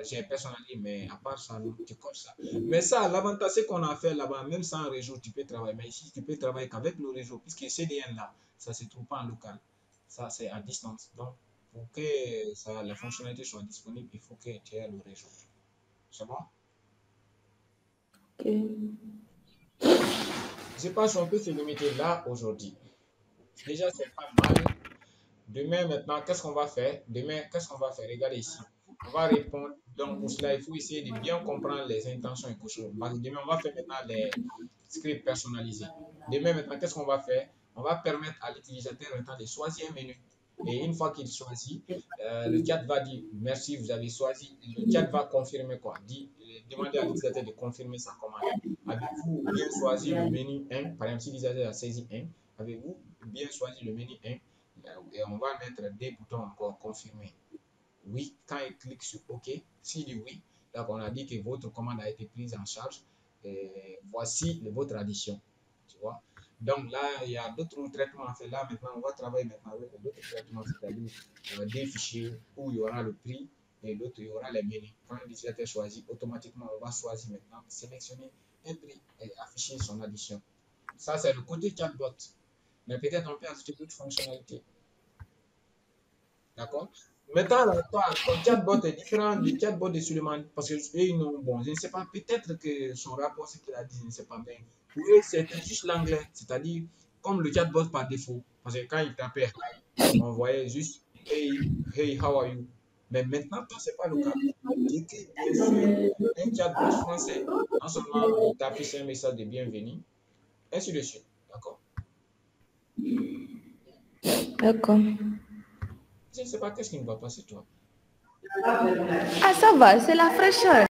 J'ai personnalisé, mais à part ça, non, tu codes ça. Mais ça, l'avantage, c'est qu'on a fait là-bas, même sans réseau, tu peux travailler. Mais ici, tu peux travailler qu'avec le réseau, puisque CDN là, ça ne se trouve pas en local. Ça, c'est à distance. Donc, pour que la fonctionnalité soit disponible, il faut que tu aies le réseau. C'est bon? Ok. Je pense qu'on peut se limiter là aujourd'hui. Déjà, c'est pas mal. Demain, maintenant, qu'est-ce qu'on va faire? Demain, qu'est-ce qu'on va faire? Regardez ici. On va répondre. Donc, pour cela, il faut essayer de bien comprendre les intentions et choses. Parce que demain, on va faire maintenant les scripts personnalisés. Demain, maintenant, qu'est-ce qu'on va faire? On va permettre à l'utilisateur maintenant de choisir un menu. Et une fois qu'il choisit, le chat va dire merci, vous avez choisi. Le chat va confirmer quoi? Demander à l'utilisateur de confirmer sa commande. Avez-vous bien choisi le menu 1? Par exemple, si l'utilisateur a saisi 1, avez-vous bien choisi le menu 1? Et on va mettre des boutons encore confirmer. Oui, quand il clique sur OK, s'il dit oui, donc on a dit que votre commande a été prise en charge. Et voici votre addition. Tu vois? Donc là, il y a d'autres traitements à faire. Là, maintenant, on va travailler maintenant avec d'autres traitements, c'est-à-dire des fichiers où il y aura le prix et l'autre, il y aura les menus. Quand l'utilisateur choisit, automatiquement, on va choisir maintenant, sélectionner un prix et afficher son addition. Ça, c'est le côté chatbot. Mais peut-être on peut ajouter d'autres fonctionnalités. D'accord? Maintenant, là, ton chatbot est différent du chatbot de Suleiman parce que bon, je ne sais pas, peut-être que son rapport, ce qu'il a dit, je ne sais pas bien. Pour eux, c'était juste l'anglais, c'est-à-dire comme le chatbot par défaut. Parce que quand il tapait, on voyait juste hey, how are you? Mais maintenant, ce n'est pas le cas. Tu cliques bien sûr un chatbot français. En seulement, il t'affiche un message de bienvenue, ainsi de suite. D'accord? D'accord. Je ne sais pas qu'est-ce qui ne va pas, c'est toi. Ah, ça va, c'est la fraîcheur.